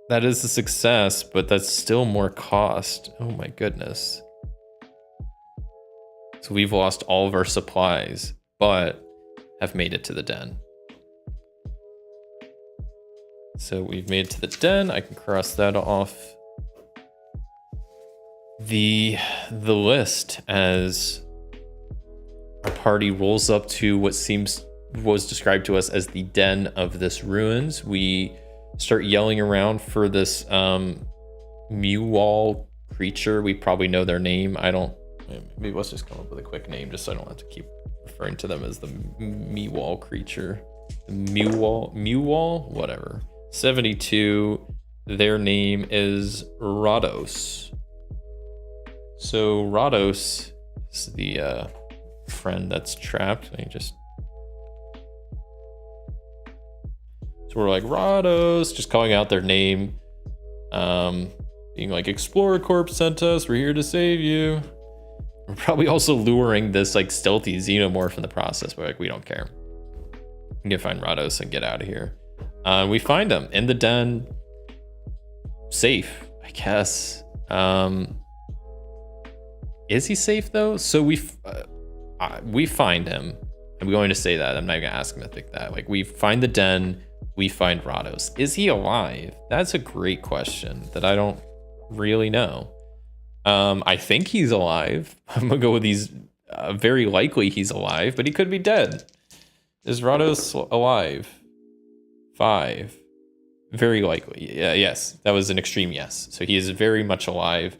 That is a success, but that's still more cost. Oh my goodness. So we've lost all of our supplies, but have made it to the den. So we've made it to the den. I can cross that off the list as our party rolls up to what was described to us as the den of this ruins. We start yelling around for this Mewall creature. We probably know their name. Maybe let's just come up with a quick name just so I don't have to keep referring to them as the Mewall creature. Mewall, whatever. 72. Their name is Rados. So Rados is the friend that's trapped. So we're like, Rados, just calling out their name. Being like, Explorer Corp sent us, we're here to save you. We're probably also luring this like stealthy xenomorph in the process, but like, we don't care. We need to find Rados and get out of here. We find him in the den, safe, I guess. Is he safe though? So we find him. I'm going to say that. I'm not gonna ask him to think that. Like, we find the den, we find Rados. Is he alive? That's a great question that I don't really know. I think he's alive. I'm gonna go with very likely he's alive, but he could be dead. Is Rados alive? 5. Very likely. Yeah, yes, that was an extreme yes. So he is very much alive.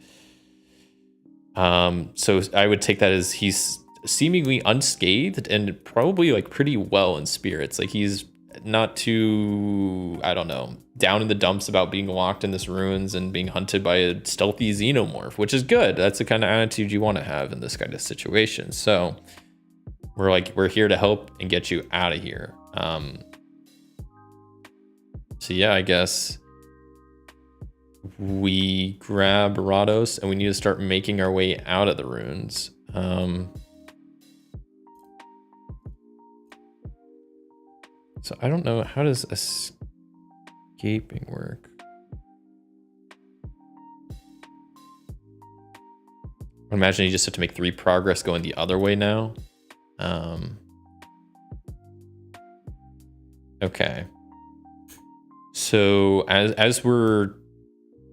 So I would take that as he's seemingly unscathed and probably like pretty well in spirits. Like, he's not too, I don't know, down in the dumps about being locked in this ruins and being hunted by a stealthy xenomorph, which is good. That's the kind of attitude you want to have in this kind of situation. So we're here to help and get you out of here. So yeah, I guess we grab Rados and we need to start making our way out of the ruins. So I don't know, how does escaping work? I imagine you just have to make 3 progress going the other way now. Okay. So as we're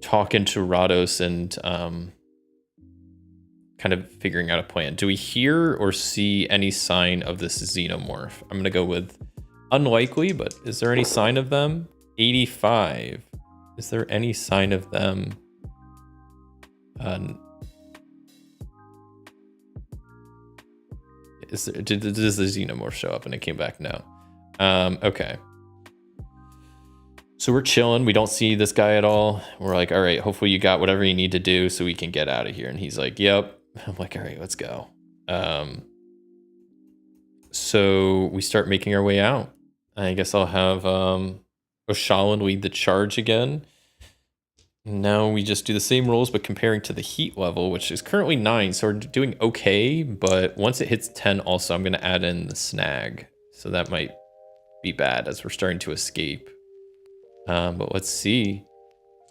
talking to Rados and kind of figuring out a plan, do we hear or see any sign of this xenomorph? I'm gonna go with unlikely, but is there any sign of them? 85. Is there any sign of them? Does the xenomorph show up? And it came back? No. Okay. So we're chilling. We don't see this guy at all. We're like, all right, hopefully you got whatever you need to do so we can get out of here. And he's like, yep. I'm like, all right, let's go. So we start making our way out. I guess I'll have Oshalin lead the charge again. Now we just do the same rolls, but comparing to the heat level, which is currently 9. So we're doing okay. But once it hits 10, also, I'm going to add in the snag. So that might be bad as we're starting to escape. But let's see.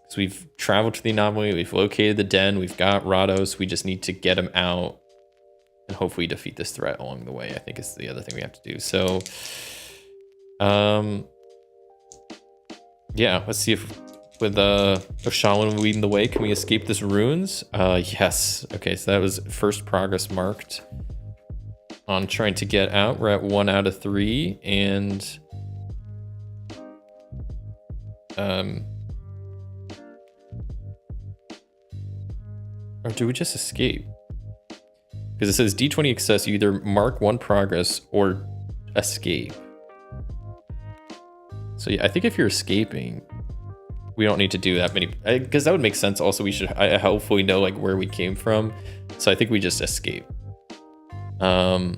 So we've traveled to the anomaly. We've located the den. We've got Rados. We just need to get him out and hopefully defeat this threat along the way, I think is the other thing we have to do. So, yeah, let's see if with Oshalin leading the way, can we escape this ruins? Yes. Okay, so that was first progress marked on trying to get out. We're at 1 out of 3, and or do we just escape? Because it says D20 success, you either mark 1 progress or escape. So yeah, I think if you're escaping, we don't need to do that many, because that would make sense. Also, we should hopefully know like where we came from. So I think we just escape. I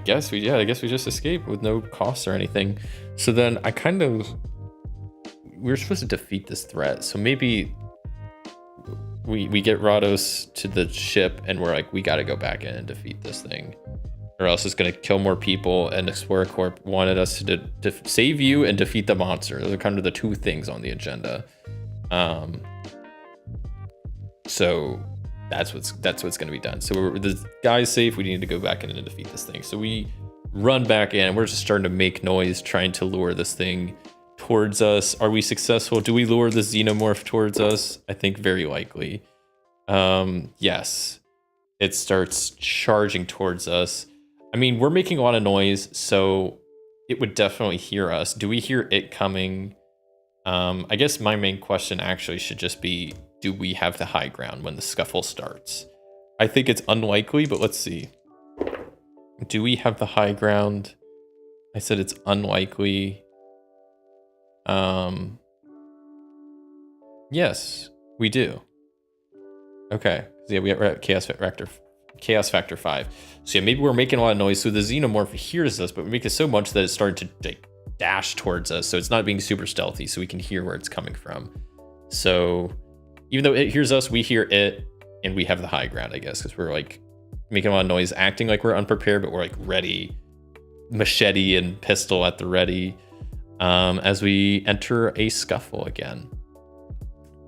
guess we just escape with no costs or anything. So then we're supposed to defeat this threat. So maybe we get Rados to the ship and we're like, we got to go back in and defeat this thing, or else it's going to kill more people. And Explorer Corp wanted us to save you and defeat the monster. Those are kind of the 2 things on the agenda. So that's what's going to be done. So the guy's safe. We need to go back in and defeat this thing. So we run back in. We're just starting to make noise, trying to lure this thing towards us. Are we successful? Do we lure the xenomorph towards us? I think very likely. Yes. It starts charging towards us. I mean, we're making a lot of noise, so it would definitely hear us. Do we hear it coming? I guess my main question actually should just be, do we have the high ground when the scuffle starts? I think it's unlikely, but let's see. Do we have the high ground? I said it's unlikely. Yes, we do. Okay. Yeah, we're at chaos factor 5. So yeah, maybe we're making a lot of noise. So the xenomorph hears us, but we make it so much that it's starting to like dash towards us. So it's not being super stealthy, so we can hear where it's coming from. So even though it hears us, we hear it, and we have the high ground, I guess, because we're like making a lot of noise, acting like we're unprepared, but we're like ready, machete and pistol at the ready, as we enter a scuffle again.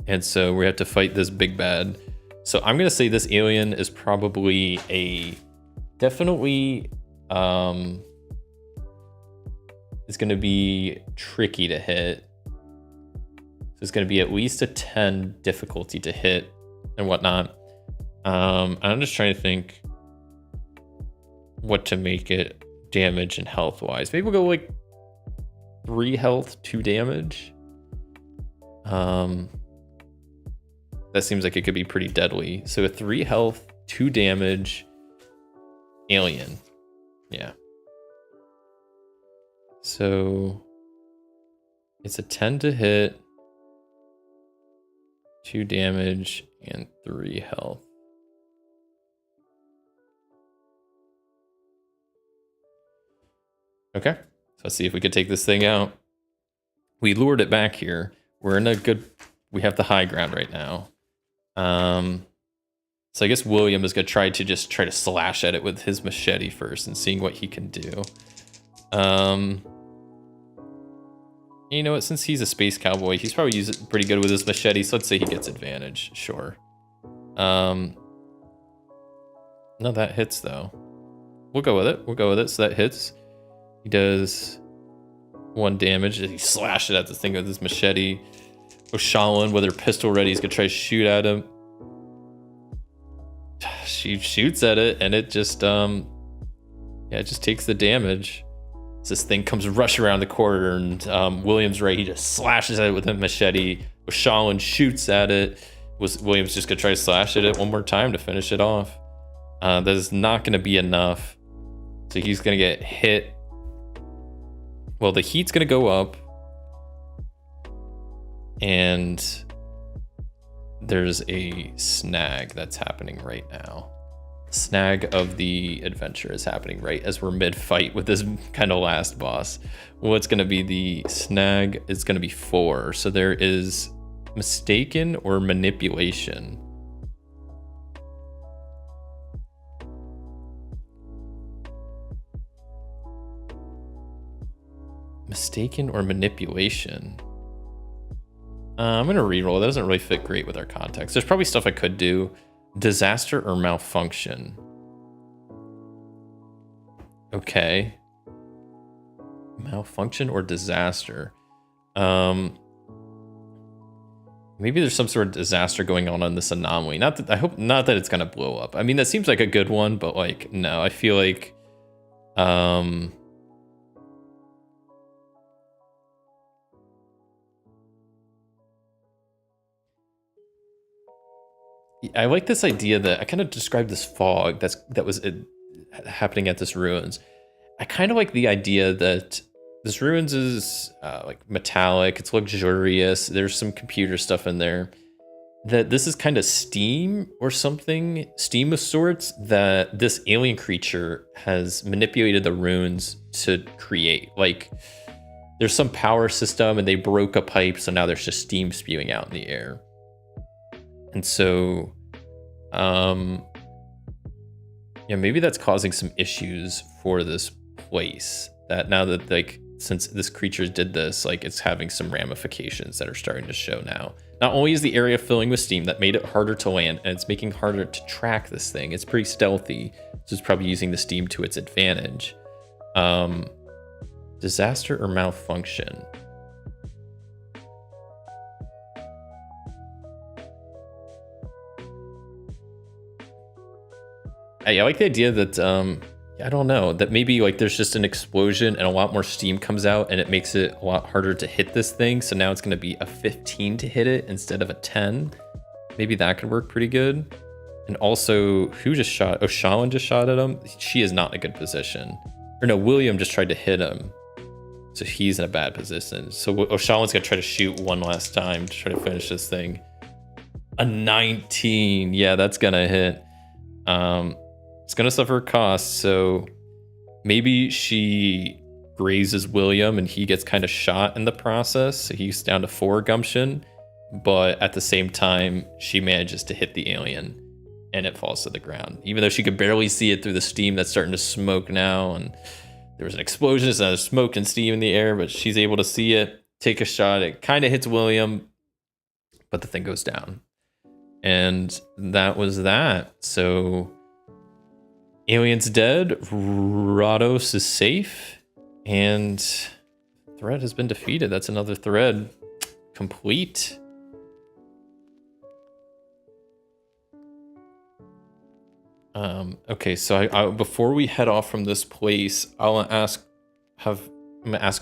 And so we have to fight this big bad. So I'm gonna say this alien is probably definitely is gonna be tricky to hit. So it's gonna be at least a 10 difficulty to hit and whatnot. I'm just trying to think what to make it damage and health wise. Maybe we'll go like 3 health, 2 damage. That seems like it could be pretty deadly. So a 3 health, 2 damage alien. Yeah. So it's a 10 to hit, 2 damage, and 3 health. Okay. So let's see if we could take this thing out. We lured it back here. We're in a good, we have the high ground right now. So I guess William is gonna try to slash at it with his machete first and seeing what he can do. You know what? Since he's a space cowboy, he's probably pretty good with his machete. So let's say he gets advantage. Sure. No, that hits though. We'll go with it. We'll go with it. So that hits. He does 1 damage. He slashes at this thing with his machete. O'Shawn with her pistol ready. He's gonna try to shoot at him. She shoots at it, and it just it just takes the damage. This thing comes rush around the corner, and William's right. He just slashes at it with a machete. O'Shawn shoots at it. William's just gonna try to slash at it one more time to finish it off. That is not gonna be enough. So he's gonna get hit. Well, the heat's gonna go up, and there's a snag that's happening right now. Snag of the adventure is happening right as we're mid-fight with this kind of last boss. What's going to be the snag is going to be 4. So there is mistaken or manipulation. Mistaken or manipulation. I'm going to reroll. That doesn't really fit great with our context. There's probably stuff I could do. Disaster or malfunction. Okay. Malfunction or disaster. Maybe there's some sort of disaster going on this anomaly. I hope not that it's gonna blow up. I mean, that seems like a good one, but like, no, I feel like I like this idea that I kind of described this fog that was happening at this ruins. I kind of like the idea that this ruins is like metallic, it's luxurious, there's some computer stuff in there. That this is kind of steam or something, steam of sorts, that this alien creature has manipulated the ruins to create. Like, there's some power system and they broke a pipe, so now there's just steam spewing out in the air. And so, yeah, maybe that's causing some issues for this place. That now that, like, since this creature did this, like, it's having some ramifications that are starting to show now. Not only is the area filling with steam that made it harder to land, and it's making it harder to track this thing. It's pretty stealthy, so it's probably using the steam to its advantage. Disaster or malfunction? I like the idea that, I don't know, that maybe like there's just an explosion and a lot more steam comes out and it makes it a lot harder to hit this thing. So now it's going to be a 15 to hit it instead of a 10. Maybe that could work pretty good. And also, who just shot? O'Shawn just shot at him. She is not in a good position. Or no, William just tried to hit him. So he's in a bad position. So O'Shawn's going to try to shoot one last time to try to finish this thing. A 19. Yeah, that's going to hit. It's going to suffer a cost, so maybe she grazes William and he gets kind of shot in the process, so he's down to 4 gumption, but at the same time, she manages to hit the alien and it falls to the ground. Even though she could barely see it through the steam that's starting to smoke now, and there was an explosion, so there's smoke and steam in the air, but she's able to see it, take a shot. It kind of hits William, but the thing goes down. And that was that. So alien's dead, Rados is safe, and threat has been defeated. That's another thread complete. Okay, so I before we head off from this place, I'm gonna ask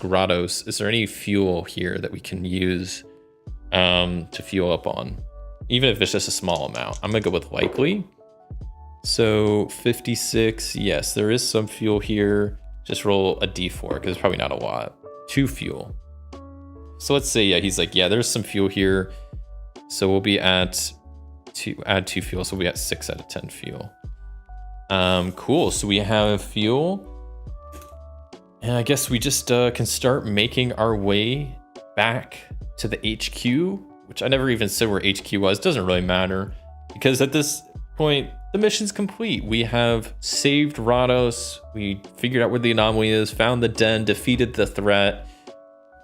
Rados, is there any fuel here that we can use to fuel up on? Even if it's just a small amount. I'm gonna go with likely. So 56, yes, there is some fuel here. Just roll a d4 because it's probably not a lot. 2 fuel. So let's say, yeah, he's like, yeah, there's some fuel here. So we'll be at add 2 fuel. So we'll be at 6 out of 10 fuel. Cool. So we have fuel. And I guess we just can start making our way back to the HQ, which I never even said where HQ was. Doesn't really matter because at this point, the mission's complete. We have saved Rados. We figured out where the anomaly is, found the den, defeated the threat.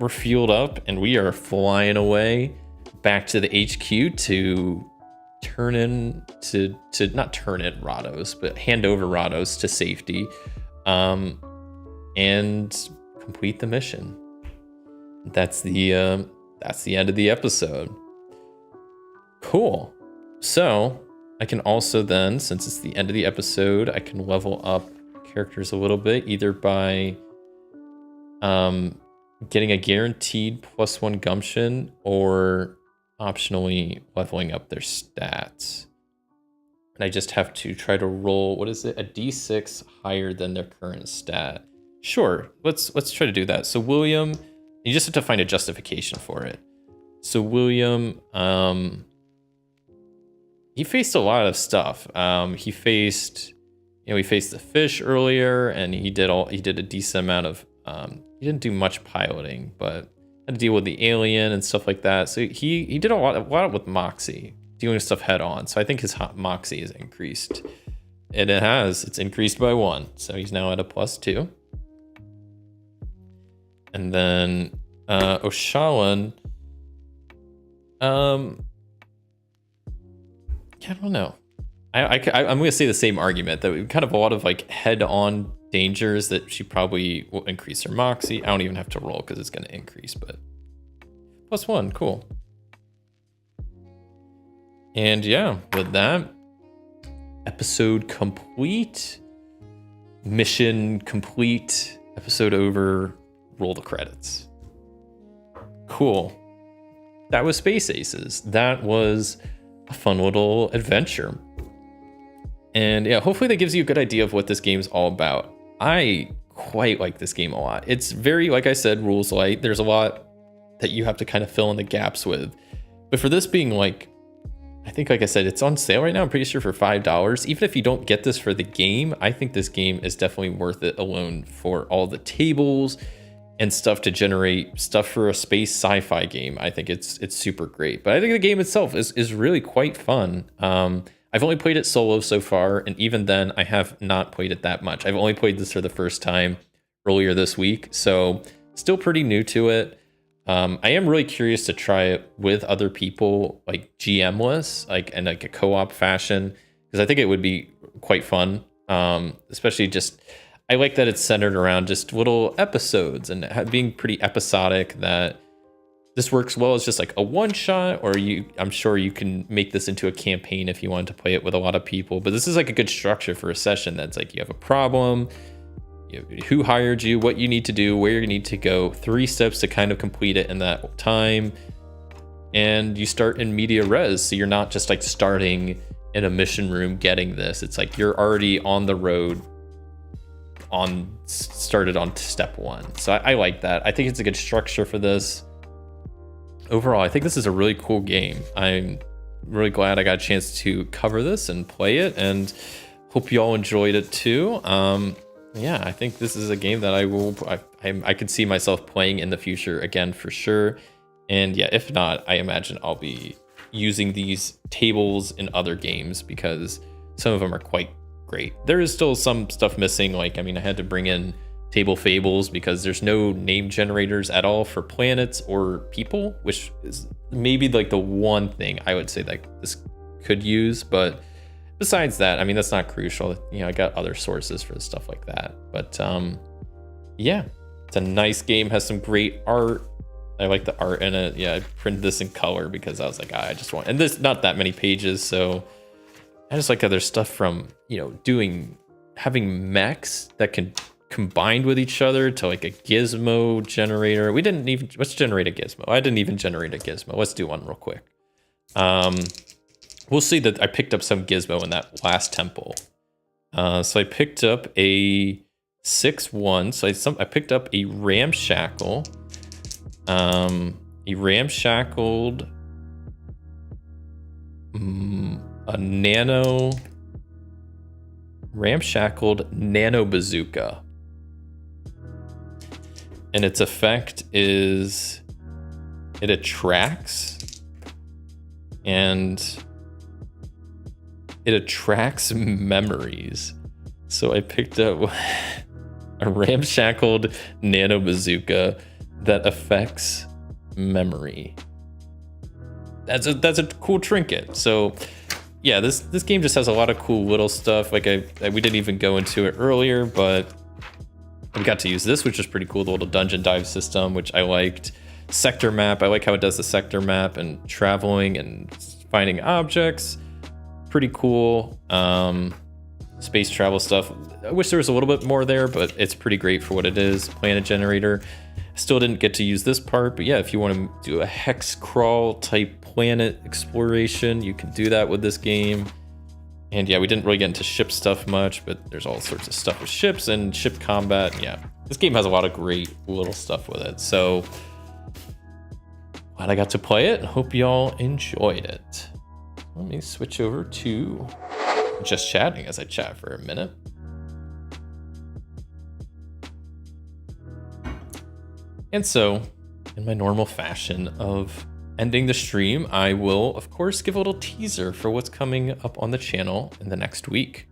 we're fueled up and we are flying away back to the HQ to not turn in Rados, but hand over Rados to safety, and complete the mission. That's the end of the episode. Cool. So I can also then, since it's the end of the episode, I can level up characters a little bit, either by getting a guaranteed +1 gumption or optionally leveling up their stats. And I just have to try to roll, what is it, a d6 higher than their current stat. Sure, let's try to do that. So William, you just have to find a justification for it. So William, he faced a lot of stuff. He faced the fish earlier, and he did a decent amount of, he didn't do much piloting, but had to deal with the alien and stuff like that. So he did a lot with Moxie, dealing with stuff head on. So I think his Moxie is increased. And it's increased by 1. So he's now at a +2. And then Oshalan, I don't know. I'm going to say the same argument that we kind of a lot of like head-on dangers that she probably will increase her Moxie. I don't even have to roll because it's going to increase, but +1, cool. And yeah, with that, episode complete, mission complete, episode over, roll the credits. Cool. That was Space Aces. That was a fun little adventure. And yeah, hopefully that gives you a good idea of what this game's all about. I quite like this game a lot. It's very, like I said, rules light. There's a lot that you have to kind of fill in the gaps with. But for this being like, I think, like I said, it's on sale right now, I'm pretty sure for $5. Even if you don't get this for the game, I think this game is definitely worth it alone for all the tables and stuff to generate stuff for a space sci-fi game. I think it's super great. But I think the game itself is really quite fun. I've only played it solo so far, and even then, I have not played it that much. I've only played this for the first time earlier this week, so still pretty new to it. I am really curious to try it with other people, like GM-less, like in like a co-op fashion, because I think it would be quite fun. Especially just, I like that it's centered around just little episodes and being pretty episodic. That this works well as just like a one shot, or I'm sure you can make this into a campaign if you wanted to play it with a lot of people. But this is like a good structure for a session. That's like, you have a problem, who hired you, what you need to do, where you need to go, 3 steps to kind of complete it in that time, and you start in media res. So you're not just like starting in a mission room getting this. It's like you're already on the road, started on step 1. So I like that. I think it's a good structure for this. Overall, I think this is a really cool game. I'm really glad I got a chance to cover this and play it, and hope you all enjoyed it too. Yeah, I think this is a game that I could see myself playing in the future again for sure. And yeah, if not, I imagine I'll be using these tables in other games because some of them are quite great. There is still some stuff missing. Like, I mean, I had to bring in Table Fables because there's no name generators at all for planets or people, which is maybe like the one thing I would say like this could use. But besides that, I mean, that's not crucial. You know, I got other sources for stuff like that. But yeah, it's a nice game, has some great art. I like the art in it. Yeah, I printed this in color because I was like, I just want, and there's not that many pages, so I just like other stuff from, you know, having mechs that can combined with each other to like a gizmo generator. Let's generate a gizmo. I didn't even generate a gizmo. Let's do one real quick. We'll see that I picked up some gizmo in that last temple. So I picked up a 6-1. So I picked up a ramshackled, ramshackled nano bazooka. And its effect is it attracts, and it attracts memories. So I picked up a ramshackled nano bazooka that affects memory. That's a cool trinket. So yeah, this game just has a lot of cool little stuff. Like we didn't even go into it earlier, but we got to use this, which is pretty cool. The little dungeon dive system, which I liked. Sector map. I like how it does the sector map and traveling and finding objects. Pretty cool. Space travel stuff. I wish there was a little bit more there, but it's pretty great for what it is. Planet generator. Still didn't get to use this part, but yeah, if you want to do a hex crawl type planet exploration, you can do that with this game. And yeah, we didn't really get into ship stuff much, but there's all sorts of stuff with ships and ship combat. Yeah, this game has a lot of great little stuff with it. So glad I got to play it. Hope y'all enjoyed it. Let me switch over to just chatting as I chat for a minute. And so, in my normal fashion of ending the stream, I will, of course, give a little teaser for what's coming up on the channel in the next week.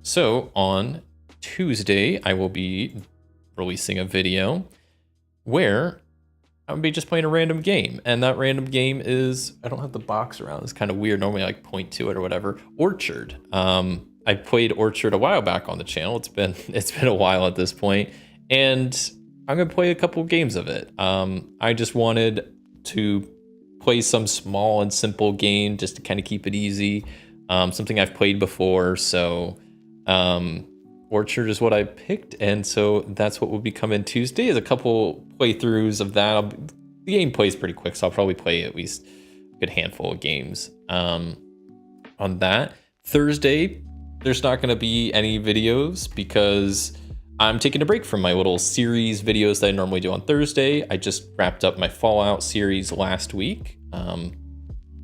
So, on Tuesday, I will be releasing a video where I'm gonna be just playing a random game. And that random game is, I don't have the box around, it's kind of weird. Normally I like point to it or whatever. Orchard. I played Orchard a while back on the channel. It's been a while at this point. And I'm gonna play a couple games of it. I just wanted to play some small and simple game just to kind of keep it easy. Something I've played before, so Orchard is what I picked, and so that's what will be coming Tuesday. Is a couple playthroughs of that. The game plays pretty quick, so I'll probably play at least a good handful of games on that. Thursday, there's not gonna be any videos because I'm taking a break from my little series videos that I normally do on Thursday. I just wrapped up my Fallout series last week.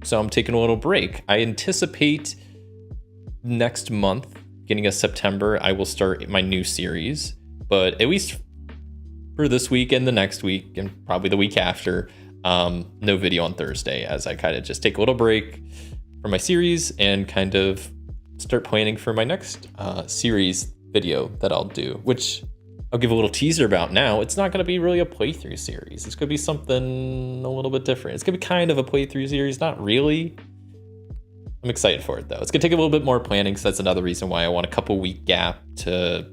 So I'm taking a little break. I anticipate next month, beginning of September, I will start my new series. But at least for this week and the next week, and probably the week after, no video on Thursday, as I kind of just take a little break from my series and kind of start planning for my next series video that I'll do, which I'll give a little teaser about now. It's not going to be really a playthrough series. It's going to be something a little bit different. It's going to be kind of a playthrough series, not really. I'm excited for it though. It's going to take a little bit more planning, so that's another reason why I want a couple week gap to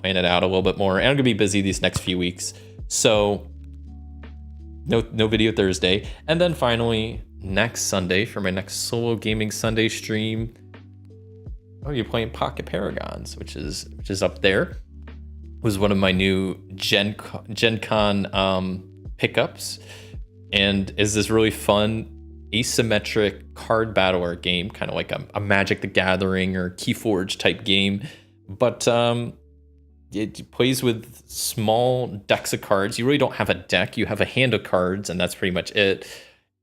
plan it out a little bit more. And I'm going to be busy these next few weeks, so no video Thursday. And then finally, next Sunday for my next solo gaming Sunday stream, oh, you're playing Pocket Paragons, which is up there. It was one of my new Gen Con pickups, and is this really fun asymmetric card battler game, kind of like a Magic the Gathering or Keyforge type game, but it plays with small decks of cards. You really don't have a deck, you have a hand of cards, and that's pretty much it.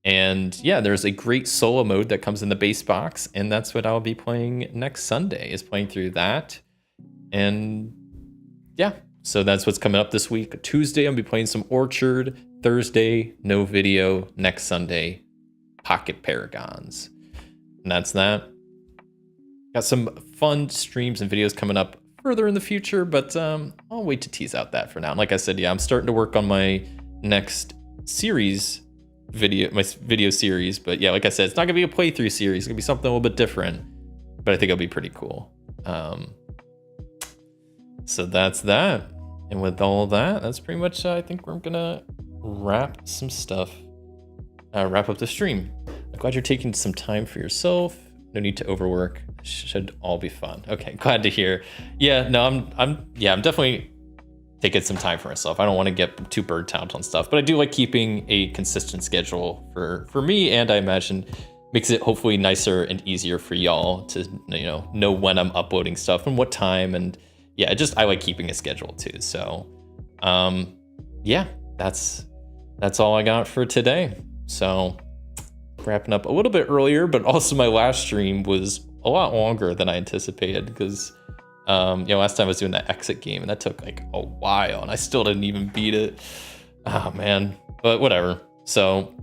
And yeah, there's a great solo mode that comes in the base box, and that's what I'll be playing next Sunday, is playing through that. And yeah, so that's what's coming up this week. Tuesday, I'll be playing some Orchard. Thursday, no video. Next Sunday, Pocket Paragons. And that's that. Got some fun streams and videos coming up further in the future, but I'll wait to tease out that for now. And like I said, yeah, I'm starting to work on my next series my video series, but yeah, like I said, it's not gonna be a playthrough series. It's gonna be something a little bit different, but I think it'll be pretty cool. So that's that, and with all that, that's pretty much I think we're gonna wrap up the stream. I'm glad you're taking some time for yourself. No need to overwork. Should all be fun. Okay, glad to hear. Yeah, no, I'm definitely taking some time for myself. I don't want to get too burnt out on stuff, but I do like keeping a consistent schedule for me, and I imagine makes it hopefully nicer and easier for y'all to know when I'm uploading stuff and what time. And yeah, I like keeping a schedule too. So yeah, that's all I got for today. So wrapping up a little bit earlier, but also my last stream was a lot longer than I anticipated because last time I was doing that exit game, and that took like a while, and I still didn't even beat it. Oh man, but whatever. So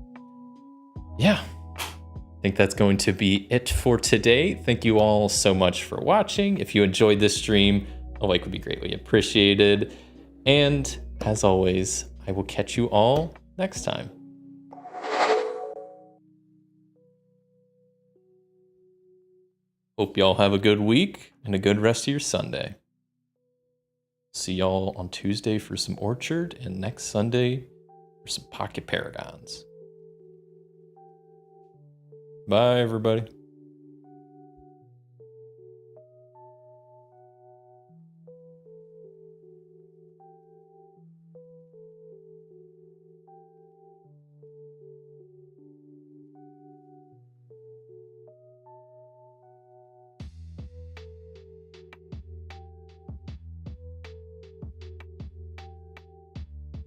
yeah, I think that's going to be it for today. Thank you all so much for watching. If you enjoyed this stream, a like would be greatly appreciated. And as always, I will catch you all next time. Hope y'all have a good week and a good rest of your Sunday. See y'all on Tuesday for some Orchard and next Sunday for some Pocket Paragons. Bye, everybody.